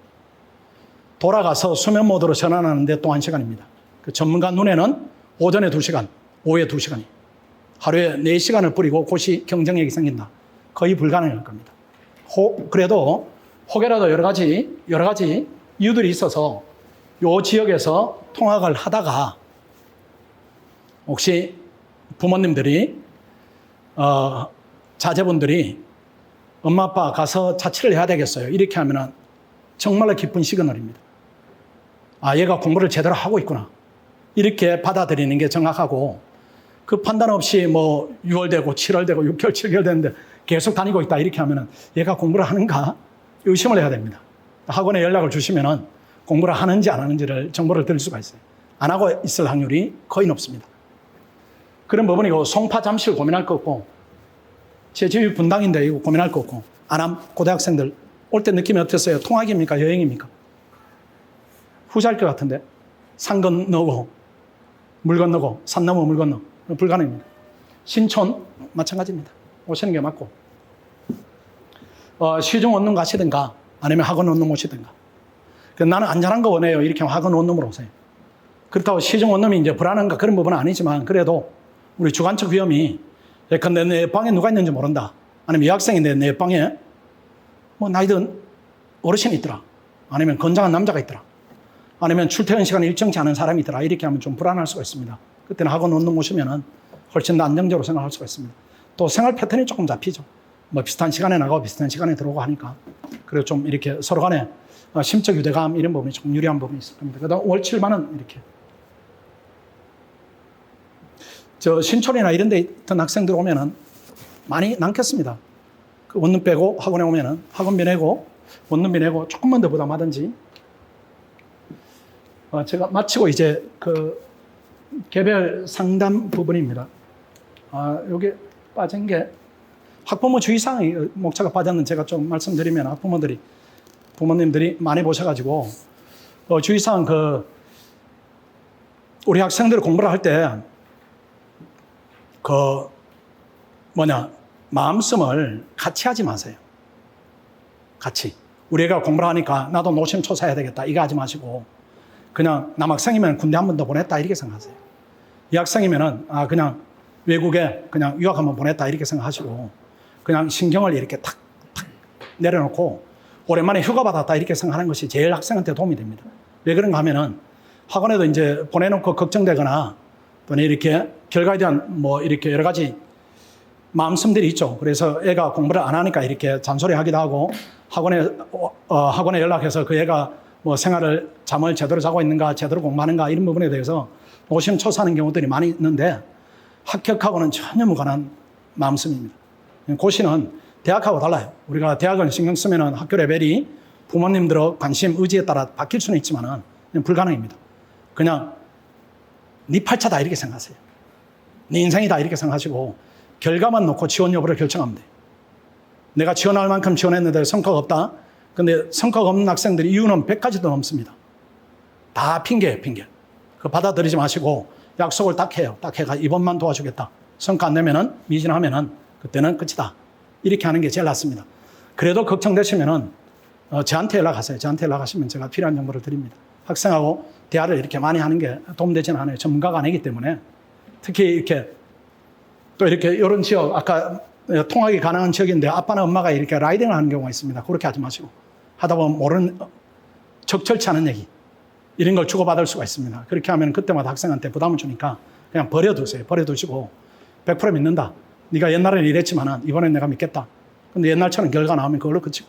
돌아가서 수면 모드로 전환하는데 또 1시간입니다. 그 전문가 눈에는 오전에 2시간, 오후에 2시간이 하루에 4시간을 뿌리고 그것이 경쟁력이 생긴다. 거의 불가능할 겁니다. 그래도 혹여라도 여러 가지 이유들이 있어서 이 지역에서 통학을 하다가 혹시 부모님들이 자제분들이 엄마 아빠 가서 자취를 해야 되겠어요. 이렇게 하면은 정말로 기쁜 시그널입니다. 아, 얘가 공부를 제대로 하고 있구나. 이렇게 받아들이는 게 정확하고 그 판단 없이 뭐 6월 되고 7월 되고 6개월, 7개월 되는데 계속 다니고 있다. 이렇게 하면은 얘가 공부를 하는가 의심을 해야 됩니다. 학원에 연락을 주시면은 공부를 하는지 안 하는지를 정보를 드릴 수가 있어요. 안 하고 있을 확률이 거의 높습니다. 그런 부분이고 송파 잠실 고민할 거 없고 제 집이 분당인데 이거 고민할 거 없고 안암 고대학생들 올 때 느낌이 어땠어요? 통학입니까? 여행입니까? 후자일 것 같은데 산 건너고 물 건너고 산 넘어 물 건너 불가능입니다. 신촌 마찬가지입니다. 오시는 게 맞고 시중 원룸 가시든가 아니면 학원 원룸 오시든가 나는 안전한 거 원해요. 이렇게 하면 학원 원룸으로 오세요. 그렇다고 시중 원룸이 이제 불안한가 그런 부분은 아니지만 그래도 우리 주관적 위험이 근데 내 방에 누가 있는지 모른다. 아니면 여학생인데 내 방에 뭐 나이든 어르신이 있더라. 아니면 건장한 남자가 있더라. 아니면 출퇴근 시간이 일정치 않은 사람이 있더라. 이렇게 하면 좀 불안할 수가 있습니다. 그때는 학원 원룸 오시면은 훨씬 더 안정적으로 생활할 수가 있습니다. 또 생활 패턴이 조금 잡히죠. 뭐 비슷한 시간에 나가고 비슷한 시간에 들어오고 하니까. 그리고 좀 이렇게 서로 간에 심적 유대감 이런 부분이 조금 유리한 부분이 있을 겁니다. 그다음 월 7만원 이렇게. 저 신촌이나 이런 데 있던 학생들 오면은 많이 남겠습니다. 그 원룸 빼고 학원에 오면은 학원비 내고 원룸비 내고 조금만 더 부담하든지. 제가 마치고 이제 그 개별 상담 부분입니다. 여기 빠진 게 학부모 주의사항이 목차가 빠졌는 제가 좀 말씀드리면 학부모들이 부모님들이 많이 보셔가지고 주의사항 우리 학생들 공부를 할 때 마음씀을 같이 하지 마세요. 같이. 우리 애가 공부를 하니까 나도 노심초사해야 되겠다. 이거 하지 마시고 그냥 남학생이면 군대 한 번 더 보냈다. 이렇게 생각하세요. 여학생이면은 그냥 외국에 그냥 유학 한번 보냈다. 이렇게 생각하시고 그냥 신경을 이렇게 탁 내려놓고 오랜만에 휴가 받았다. 이렇게 생각하는 것이 제일 학생한테 도움이 됩니다. 왜 그런가 하면은 학원에도 이제 보내놓고 걱정되거나 또는 이렇게 결과에 대한 뭐 이렇게 여러 가지 마음씀들이 있죠. 그래서 애가 공부를 안 하니까 이렇게 잔소리 하기도 하고 학원에 연락해서 그 애가 뭐 잠을 제대로 자고 있는가, 제대로 공부하는가 이런 부분에 대해서 노심초사하는 경우들이 많이 있는데 합격하고는 전혀 무관한 마음씀입니다. 고시는 대학하고 달라요. 우리가 대학을 신경 쓰면은 학교 레벨이 부모님들의 관심, 의지에 따라 바뀔 수는 있지만은 불가능입니다. 그냥 네 팔자다 이렇게 생각하세요. 네 인생이다 이렇게 생각하시고 결과만 놓고 지원 여부를 결정하면 돼요. 내가 지원할 만큼 지원했는데 성과가 없다. 근데 성과가 없는 학생들이 이유는 100가지도 넘습니다. 다 핑계예요, 핑계. 그거 받아들이지 마시고 약속을 딱 해요. 딱 해가 이번만 도와주겠다. 성과 안 내면은, 미진하면은 그때는 끝이다. 이렇게 하는 게 제일 낫습니다. 그래도 걱정되시면은 저한테 연락하세요. 저한테 연락하시면 제가 필요한 정보를 드립니다. 학생하고 대화를 이렇게 많이 하는 게 도움되지는 않아요. 전문가가 아니기 때문에. 특히 이렇게 또 이렇게 이런 지역, 아까 통학이 가능한 지역인데 아빠나 엄마가 이렇게 라이딩을 하는 경우가 있습니다. 그렇게 하지 마시고. 하다 보면 모르는, 적절치 않은 얘기. 이런 걸 주고받을 수가 있습니다. 그렇게 하면 그때마다 학생한테 부담을 주니까 그냥 버려두세요. 버려두시고 100% 믿는다. 네가 옛날에는 이랬지만은 이번엔 내가 믿겠다. 근데 옛날처럼 결과 나오면 그걸로 그치고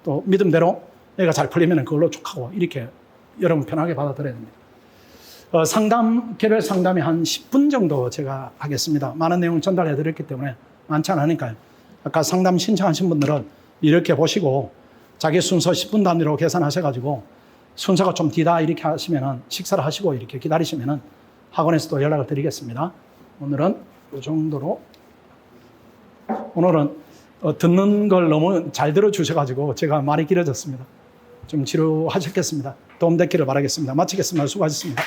또 믿음대로 얘가 잘 풀리면 그걸로 쭉 하고 이렇게 여러분 편하게 받아들여야 됩니다. 개별 상담이 한 10분 정도 제가 하겠습니다. 많은 내용 전달해 드렸기 때문에 많지 않으니까요. 아까 상담 신청하신 분들은 이렇게 보시고 자기 순서 10분 단위로 계산하셔가지고 순서가 좀 뒤다 이렇게 하시면은 식사를 하시고 이렇게 기다리시면은 학원에서도 연락을 드리겠습니다. 오늘은 이 정도로. 오늘은 듣는 걸 너무 잘 들어주셔가지고 제가 말이 길어졌습니다. 좀 지루하셨겠습니다. 도움됐기를 바라겠습니다. 마치겠습니다. 수고하셨습니다.